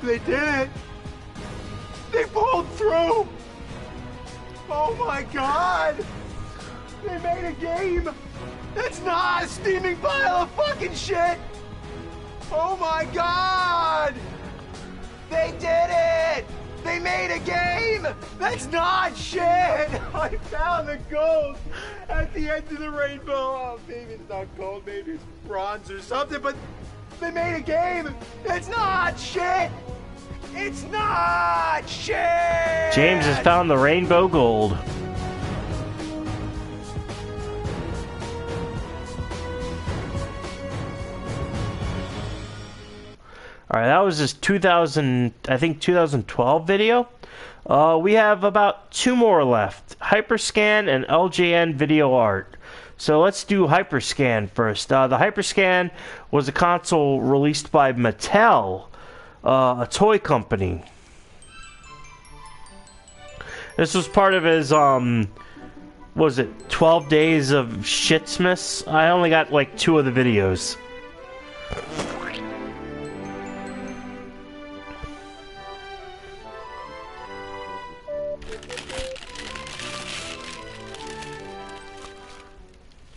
They did it. They pulled through. Oh my God! They made a game! That's not a steaming pile of fucking shit! Oh my God! They did it! They made a game! That's not shit! I found the gold at the end of the rainbow. Oh, maybe it's not gold, maybe it's bronze or something, but they made a game! That's not shit! It's not shit! James has found the rainbow gold. Alright, that was his 2012 video. We have about 2 more left. Hyperscan and LJN video art. So let's do Hyperscan first. The Hyperscan was a console released by Mattel. A toy company. This was part of his, was it 12 Days of Shitsmas? I only got like 2 of the videos.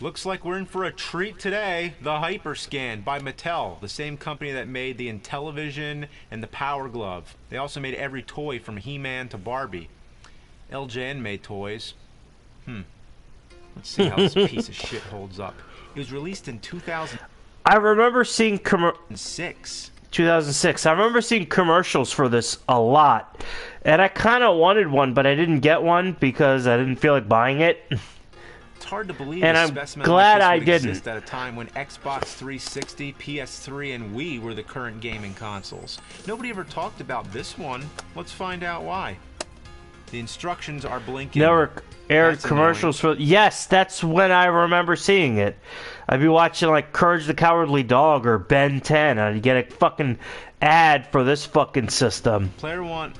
Looks like we're in for a treat today. The Hyperscan by Mattel, the same company that made the Intellivision and the Power Glove. They also made every toy from He-Man to Barbie. LJN made toys. Let's see how this piece of shit holds up. It was released in 2006. I remember seeing 2006. I remember seeing commercials for this a lot. And I kind of wanted one, but I didn't get one because I didn't feel like buying it. It's hard to believe and a I'm specimen glad like I this would didn't. exist at a time when Xbox 360, PS3, and Wii were the current gaming consoles. Nobody ever talked about this one. Let's find out why. The instructions are blinking. Never aired That's commercials for... Yes, that's when I remember seeing it. I'd be watching like Courage the Cowardly Dog or Ben 10, and I'd get a fucking ad for this fucking system. Player 1,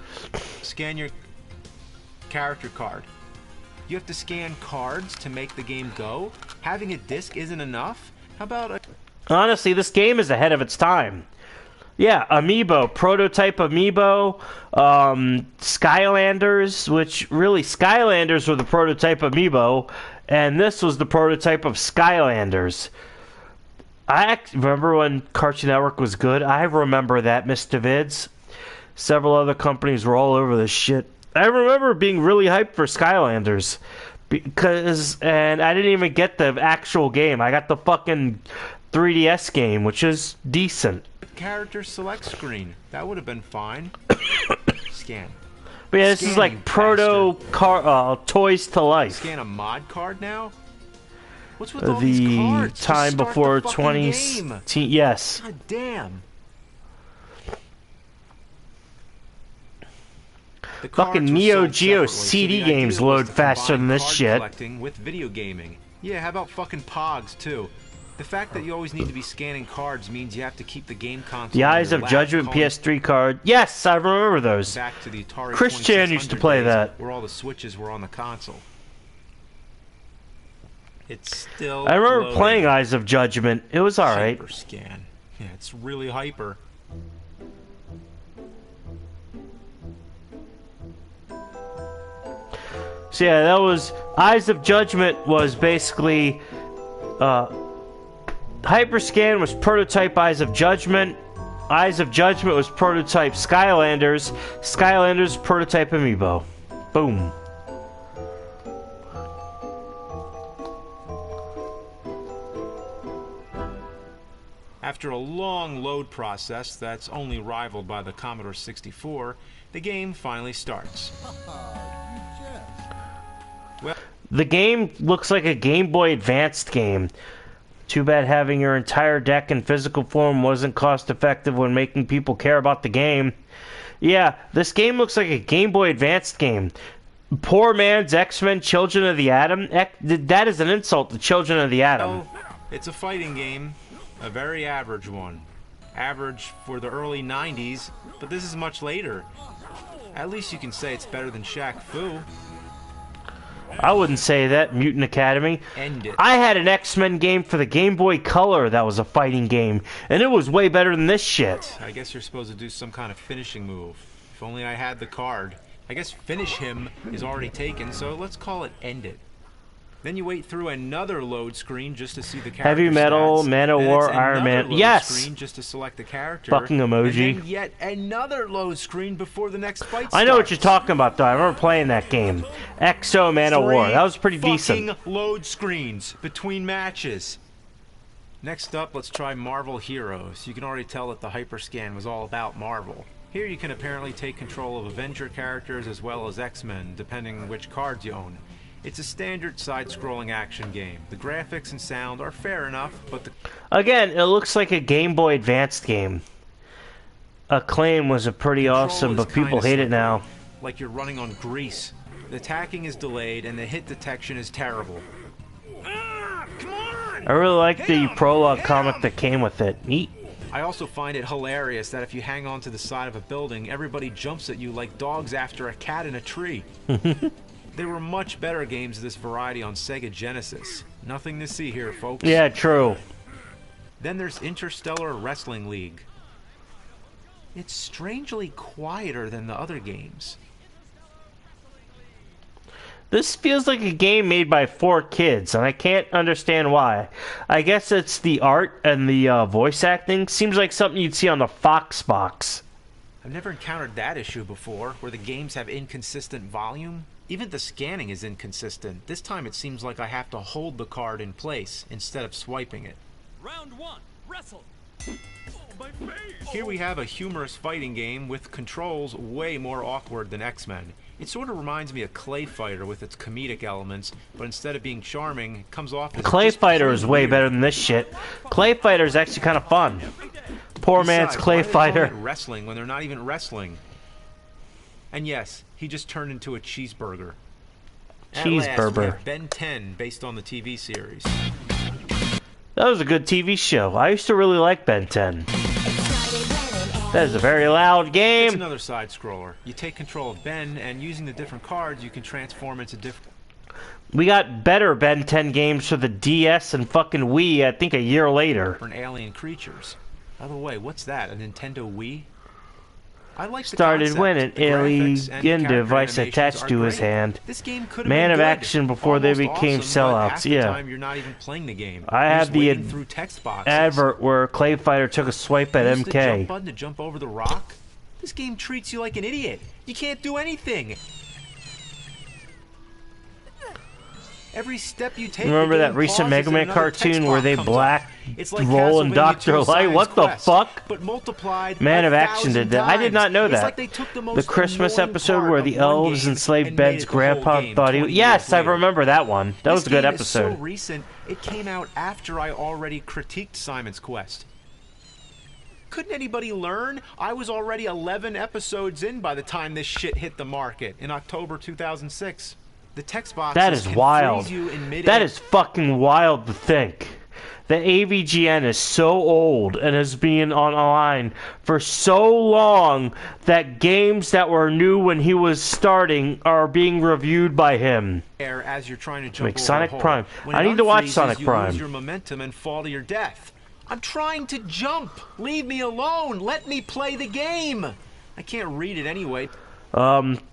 scan your character card. You have to scan cards to make the game go? Having a disc isn't enough? How about a... Honestly, this game is ahead of its time. Yeah, Amiibo, prototype Amiibo, Skylanders, which really Skylanders were the prototype Amiibo, and this was the prototype of Skylanders. I remember when Cartoon Network was good. I remember that, Mr. Vids. Several other companies were all over this shit. I remember being really hyped for Skylanders, and I didn't even get the actual game. I got the fucking 3DS game, which is decent. Character select screen. That would have been fine. Scan. But yeah, this is like Toys to Life. Scan a mod card now? What's with all the these cards? time Just before start the 2016. Yes. God damn. The fucking Neo Geo CD games load faster than this shit. Collecting with video gaming. Yeah, how about fucking Pogs too? The fact that you always need to be scanning cards means you have to keep the game console. The Eyes of Judgment PS3 card. Yes, I remember those. Back to the Atari Chris Chan used to play that. Where all the switches were on the console. It's still. I remember loading. playing Eyes of Judgment. It was alright. Hyper scan. Yeah, it's really hyper. So yeah, that was Eyes of Judgment was basically Hyperscan was prototype Eyes of Judgment. Eyes of Judgment was prototype Skylanders. Skylanders prototype Amiibo. Boom. After a long load process that's only rivaled by the Commodore 64, the game finally starts. Well, the game looks like a Game Boy Advanced game. Too bad having your entire deck in physical form wasn't cost effective when making people care about the game. Yeah, this game looks like a Game Boy Advanced game. Poor man's X-Men Children of the Atom. That is an insult to Children of the Atom. Oh, it's a fighting game. A very average one. Average for the early 90s, but this is much later. At least you can say it's better than Shaq Fu. I wouldn't say that, Mutant Academy. End it. I had an X-Men game for the Game Boy Color that was a fighting game, and it was way better than this shit. I guess you're supposed to do some kind of finishing move. If only I had the card. I guess finish him is already taken, so let's call it end it. Then you wait through another load screen just to see the character Heavy Metal, stats. Man of War, Iron Man. Yes! Screen just to select the character. Fucking emoji. And then yet another load screen before the next fight starts. I know what you're talking about, though. I remember playing that game. XO Man of War. That was pretty decent. Fucking load screens between matches. Next up, let's try Marvel Heroes. You can already tell that the Hyperscan was all about Marvel. Here you can apparently take control of Avenger characters as well as X-Men, depending on which cards you own. It's a standard side-scrolling action game. The graphics and sound are fair enough, but Again, it looks like a Game Boy Advanced game. Acclaim was a pretty awesome, but people hate it now. Like you're running on grease. The attacking is delayed, and the hit detection is terrible. I really like the prologue comic that came with it. Neat. I also find it hilarious that if you hang on to the side of a building, everybody jumps at you like dogs after a cat in a tree. There were much better games of this variety on Sega Genesis. Nothing to see here, folks. Yeah, true. Then there's Interstellar Wrestling League. It's strangely quieter than the other games. This feels like a game made by 4 kids, and I can't understand why. I guess it's the art and the voice acting. Seems like something you'd see on the Fox box. I've never encountered that issue before, where the games have inconsistent volume. Even the scanning is inconsistent. This time it seems like I have to hold the card in place instead of swiping it. Round 1, wrestle. Oh, my face. Here we have a humorous fighting game with controls way more awkward than X-Men. It sort of reminds me of Clay Fighter with its comedic elements, but instead of being charming, it comes off as Clay Fighter is way better than this shit. Clay Fighter is actually kind of fun. Poor man's Clay Fighter. Wrestling when they're not even wrestling. And yes, he just turned into a cheeseburger. Cheeseburger. Ben 10, based on the TV series. That was a good TV show. I used to really like Ben 10. That is a very loud game. It's another side scroller. You take control of Ben, and using the different cards, you can transform into different. We got better Ben 10 games for the DS and fucking Wii, I think a year later. Different alien creatures. By the way, what's that? A Nintendo Wii? I like the Started concept. when an The graphics and alien character device animations attached are to his great. hand. This game could have Man been of good. action before they Almost became awesome, but half sellouts. the Yeah. time you're not even playing the game. I You're had just the wading through text boxes. advert where Clay Fighter took a swipe at Use the jump MK. button to jump over the rock. This game treats you like an idiot. You can't do anything. Every step you take. Remember the that game recent pauses Mega and Man another text cartoon where box they comes black up. It's like roll and Castlevania Dr. 2 Light? Science What the Quest, fuck? But multiplied Man of 1,000 Action did that. I did not know It's that. like they took the The most Christmas annoying episode part where of the one elves game enslaved and Ben's made it the whole grandpa game thought he... 20 Yes, years I later. remember that one. That was a good This game episode. is so recent, it came out after I already critiqued Simon's Quest. Couldn't anybody learn? I was already 11 episodes in by the time this shit hit the market in October 2006. The text boxes That is can wild. freeze you in mid-air. That is fucking wild to think. The AVGN is so old and has been online for so long that games that were new when he was starting are being reviewed by him. As you're trying to jump Like over Sonic a hole. Prime. When I it need to watch unfreezes, Sonic you Prime. lose your momentum and fall to your death. I'm trying to jump. Leave me alone. Let me play the game. I can't read it anyway.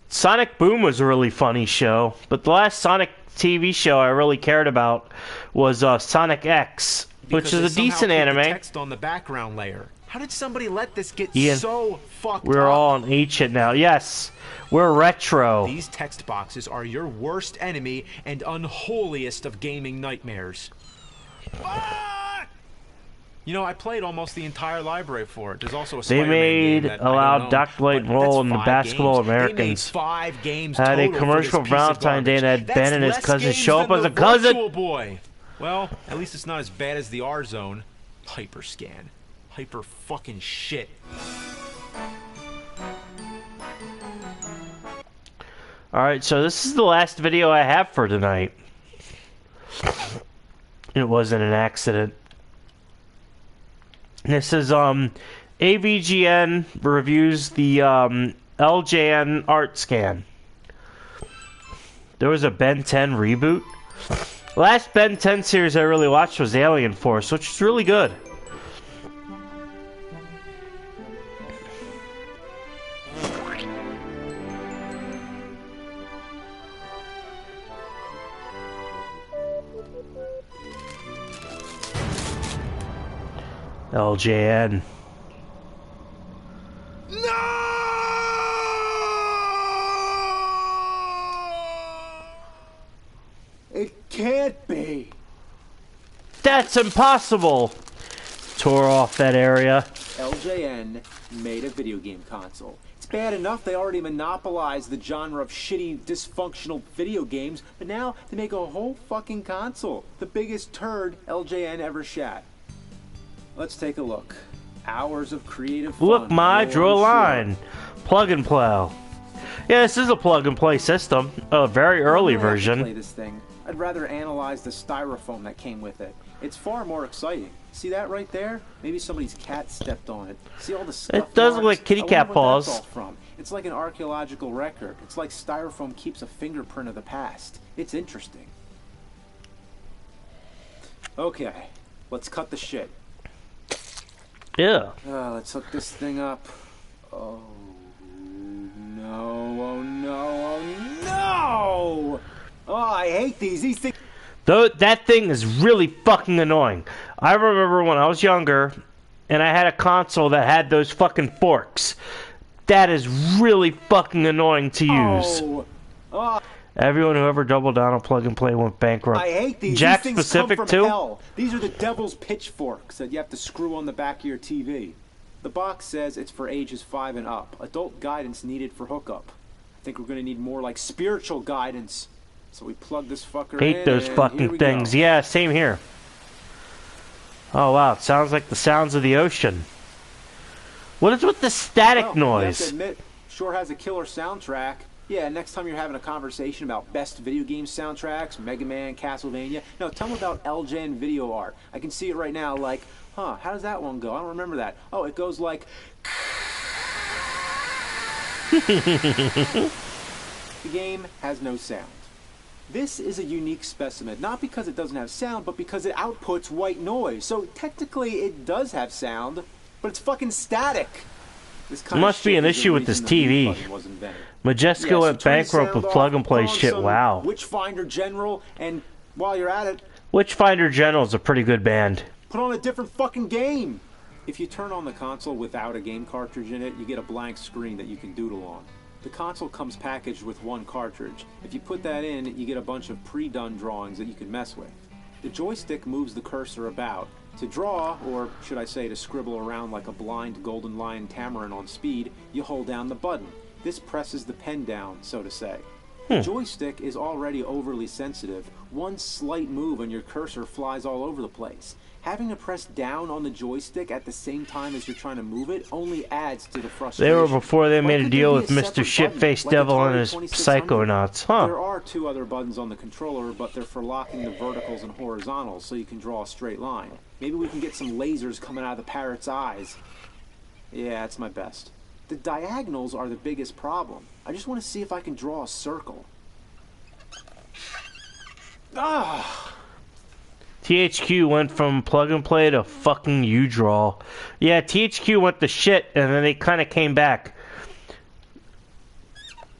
Sonic Boom was a really funny show, but the last Sonic TV show I really cared about was Sonic X, which Because is they a somehow decent put the anime. text on the background layer. How did somebody let this get Ian, so fucked we're up? all on 8-shit now. Yes, we're retro. These text boxes are your worst enemy and unholiest of gaming nightmares. You know, I played almost the entire library for it. There's also a They Spider-Man game made that I allowed don't own, Dr. Light but Roll that's and the 5 Basketball games. Americans. They made 5 games Had a total commercial for for this piece of Valentine's Day and garbage. had That's Ben and his less cousin games show up than as the a cousin. Virtual Boy. Well, at least it's not as bad as the R-Zone. Hyperscan. Hyper fucking shit. Alright, so this is the last video I have for tonight. It wasn't an accident. This is AVGN reviews the LJN art scan. There was a Ben 10 reboot. Last Ben 10 series I really watched was Alien Force, which is really good. LJN. It can't be. That's impossible! Tore off that area. LJN made a video game console. It's bad enough they already monopolized the genre of shitty, dysfunctional video games, but now they make a whole fucking console. The biggest turd LJN ever shat. Let's take a look. Hours of creative fun. Look, my Oh, drew a I'm line. Plug and plow. Yeah, this is a plug and play system. A very early I don't have to version. play this thing. I'd rather analyze the styrofoam that came with it. It's far more exciting. See that right there? Maybe somebody's cat stepped on it. See all the scuff It does look marks? like kitty I wonder cat what paws. that's all from. It's like an archaeological record. It's like styrofoam keeps a fingerprint of the past. It's interesting. Okay, let's cut the shit. Yeah. Let's hook this thing up. Oh no! Oh no! Oh no! Oh, I hate these. These things. Though that thing is really fucking annoying. I remember when I was younger and I had a console that had those fucking forks. That is really fucking annoying to use. Oh. Everyone who ever doubled down on plug and play went bankrupt. I hate these. Jack These things Specific come from too? hell. These are the devil's pitchforks that you have to screw on the back of your TV. The box says it's for ages 5 and up. Adult guidance needed for hookup. I think we're going to need more like spiritual guidance. So we plug this fucker in. Hate those and fucking here we things. go. Yeah, same here. Oh wow, it sounds like the sounds of the ocean. What is with the static Well, noise? I have to admit, sure has a killer soundtrack. Yeah, next time you're having a conversation about best video game soundtracks, Mega Man, Castlevania, no, tell me about LJN video art. I can see it right now, like, huh, how does that one go? I don't remember that. Oh, it goes like... The game has no sound. This is a unique specimen, not because it doesn't have sound, but because it outputs white noise. So technically it does have sound, but it's fucking static. This kind Must be an issue with this TV. Majesco went bankrupt with plug and play shit. Wow. Witchfinder General, and while you're at it, Witchfinder General is a pretty good band. put on a different fucking game. If you turn on the console without a game cartridge in it, you get a blank screen that you can doodle on. The console comes packaged with one cartridge. If you put that in, you get a bunch of pre-done drawings that you can mess with. The joystick moves the cursor about. To draw, or should I say to scribble around like a blind golden lion tamarin on speed, you hold down the button. This presses the pen down, so to say. The joystick is already overly sensitive. One slight move and your cursor flies all over the place. Having to press down on the joystick at the same time as you're trying to move it only adds to the frustration. They were before they made a deal with Mr. separate Shitface button, like Devil and Atari his 2600? Psychonauts, huh? There are 2 other buttons on the controller, but they're for locking the verticals and horizontals so you can draw a straight line. Maybe we can get some lasers coming out of the parrot's eyes. Yeah, it's my best. The diagonals are the biggest problem. I just want to see if I can draw a circle. Ah! THQ went from plug and play to fucking U-Draw. Yeah, THQ went to shit, and then they kind of came back.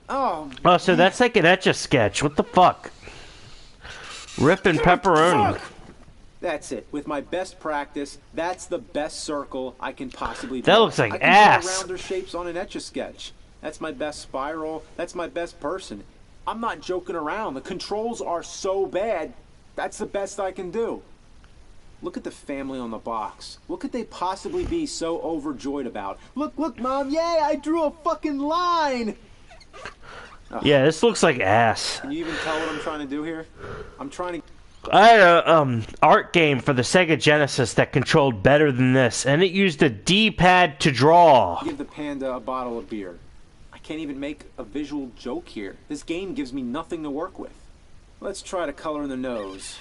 Oh, so that's like an Etch-a-Sketch. What the fuck? Rippin' pepperoni. That's it. With my best practice, that's the best circle I can possibly do. That looks like I can ass. draw rounder shapes on an Etch-a-Sketch. That's my best spiral. That's my best person. I'm not joking around. The controls are so bad. That's the best I can do. Look at the family on the box. What could they possibly be so overjoyed about? Look, look, Mom. Yay, I drew a fucking line. Yeah, this looks like ass. Can you even tell what I'm trying to do here? I'm trying to... I had a art game for the Sega Genesis that controlled better than this, and it used a D-pad to draw. Give the panda a bottle of beer. I can't even make a visual joke here. This game gives me nothing to work with. Let's try to color in the nose.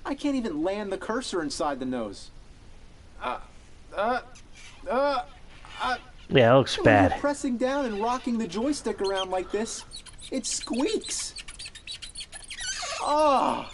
I can't even land the cursor inside the nose. Yeah, it looks When bad. you're pressing down and rocking the joystick around like this, it squeaks. Oh.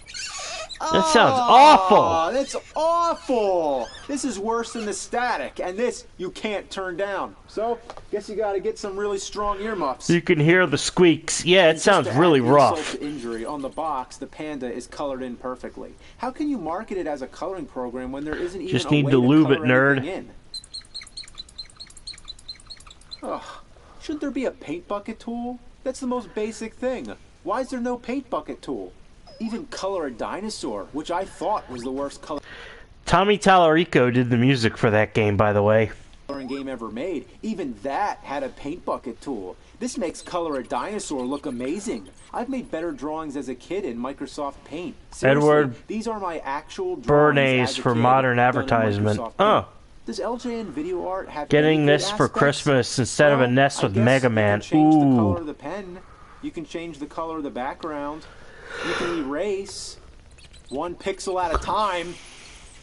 That sounds awful. That's awful. This is worse than the static, and this you can't turn down. So, guess you got to get some really strong earmuffs. You can hear the squeaks. Yeah, it sounds really rough. Insult to injury, on the box, the panda is colored in perfectly. How can you market it as a coloring program when there isn't even Just a need way to lube color it, nerd. anything in? Ugh. Shouldn't there be a paint bucket tool? That's the most basic thing. Why is there no paint bucket tool? Even color a dinosaur, which I thought was the worst Tommy Tallarico did the music for that game, by the way. coloring game ever made. Even that had a paint bucket tool. This makes Color a Dinosaur look amazing. I've made better drawings as a kid in Microsoft Paint. Seriously, Edward these are my actual drawings Bernays as a for kid modern done in advertisement. Microsoft Oh. Paint. Does LJN video art have Getting any good this for aspects? Christmas instead of a NES I with guess Mega you Man. can change the color Ooh. of the pen. You can change the color of the background. You can erase 1 pixel at a time.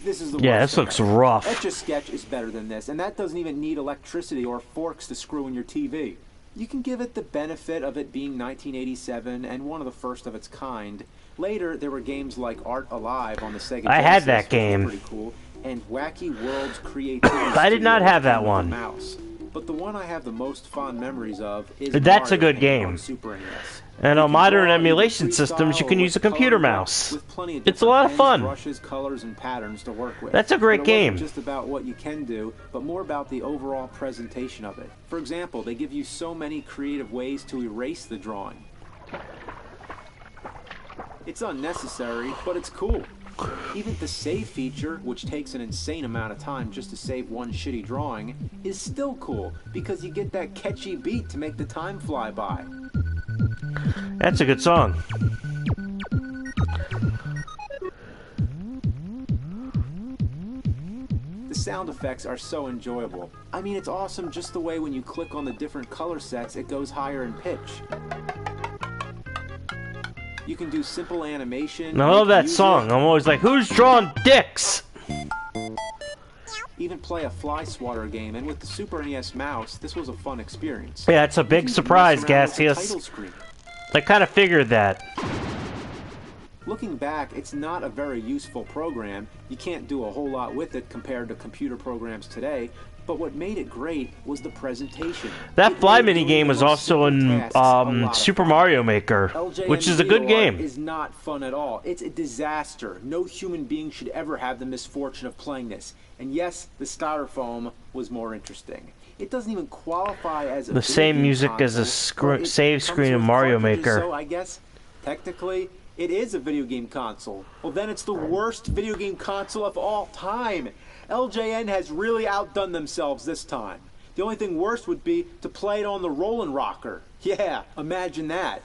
This is the Yeah, worst this looks thing. rough. Etch-a-Sketch is better than this, and that doesn't even need electricity or forks to screw in your TV. You can give it the benefit of it being 1987 and one of the first of its kind. Later, there were games like Art Alive on the Sega Genesis, I had that which was game. pretty cool, and Wacky Worlds Creativity I did not Studio have that with a one. mouse. but the one I have the most fond memories of is That's a Mario good Paint game. on Super NES. And on You can modern draw either emulation freestyle systems, you can or use a with computer colored mouse. with plenty of It's a lot of different fun. pens, brushes, colors, and patterns to work with. That's a great But it game. wasn't just about what you can do, but more about the overall presentation of it. For example, they give you so many creative ways to erase the drawing. It's unnecessary, but it's cool. Even the save feature, which takes an insane amount of time just to save one shitty drawing, is still cool because you get that catchy beat to make the time fly by. That's a good song. The sound effects are so enjoyable. I mean, it's awesome just the way when you click on the different color sets, it goes higher in pitch. You can do simple animation. I love that song. I'm always like, who's drawing dicks? Even play a fly swatter game, and with the Super NES mouse, this was a fun experience. Yeah, it's a big surprise, Gaseous. I kind of figured that. Looking back, it's not a very useful program. You can't do a whole lot with it compared to computer programs today, but what made it great was the presentation. That fly mini game was also in Super Mario Maker, which is a good game. Is not fun at all. It's a disaster. No human being should ever have the misfortune of playing this. And yes, the styrofoam was more interesting. It doesn't even qualify as a the same music as a save screen in Mario Maker. So I guess technically it is a video game console. Well, then it's the worst video game console of all time. LJN has really outdone themselves this time. The only thing worse would be to play it on the Rollin' Rocker. Yeah, imagine that.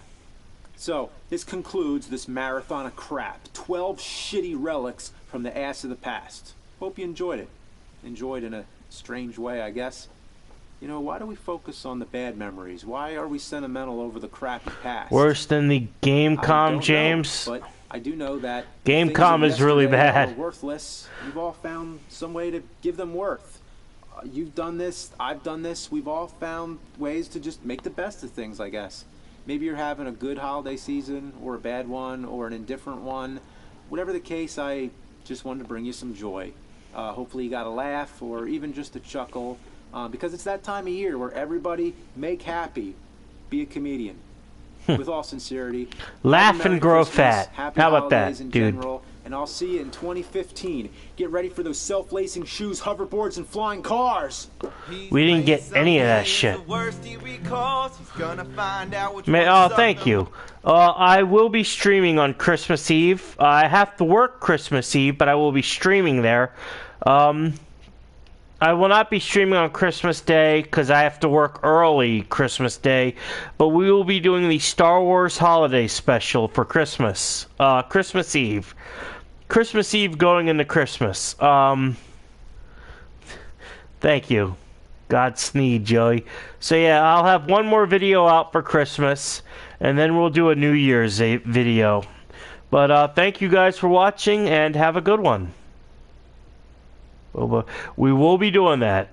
So, this concludes this marathon of crap. 12 shitty relics from the ass of the past. Hope you enjoyed it. Enjoyed in a strange way, I guess. You know, why do we focus on the bad memories? Why are we sentimental over the crappy past? Worse than the Gamecom, James? But I do know that Gamecom is really bad. Are worthless. You've all found some way to give them worth. You've done this. I've done this. We've all found ways to just make the best of things, I guess. Maybe you're having a good holiday season, or a bad one, or an indifferent one. Whatever the case, I just wanted to bring you some joy. Hopefully you got a laugh, or even just a chuckle, because it's that time of year where everybody make happy. Be a comedian. With all sincerity, laugh and grow fat. Happy How about that, in dude? General, and I'll see you in 2015. Get ready for those self-lacing shoes, hoverboards, and flying cars. We didn't get any of that shit. Thank you. I will be streaming on Christmas Eve. I have to work Christmas Eve, but I will be streaming there. I will not be streaming on Christmas Day because I have to work early Christmas Day, but we will be doing the Star Wars Holiday Special for Christmas. Christmas Eve. Christmas Eve going into Christmas. Thank you. Godspeed, Joey. So yeah, I'll have one more video out for Christmas, and then we'll do a New Year's video. But thank you guys for watching, and have a good one. We will be doing that.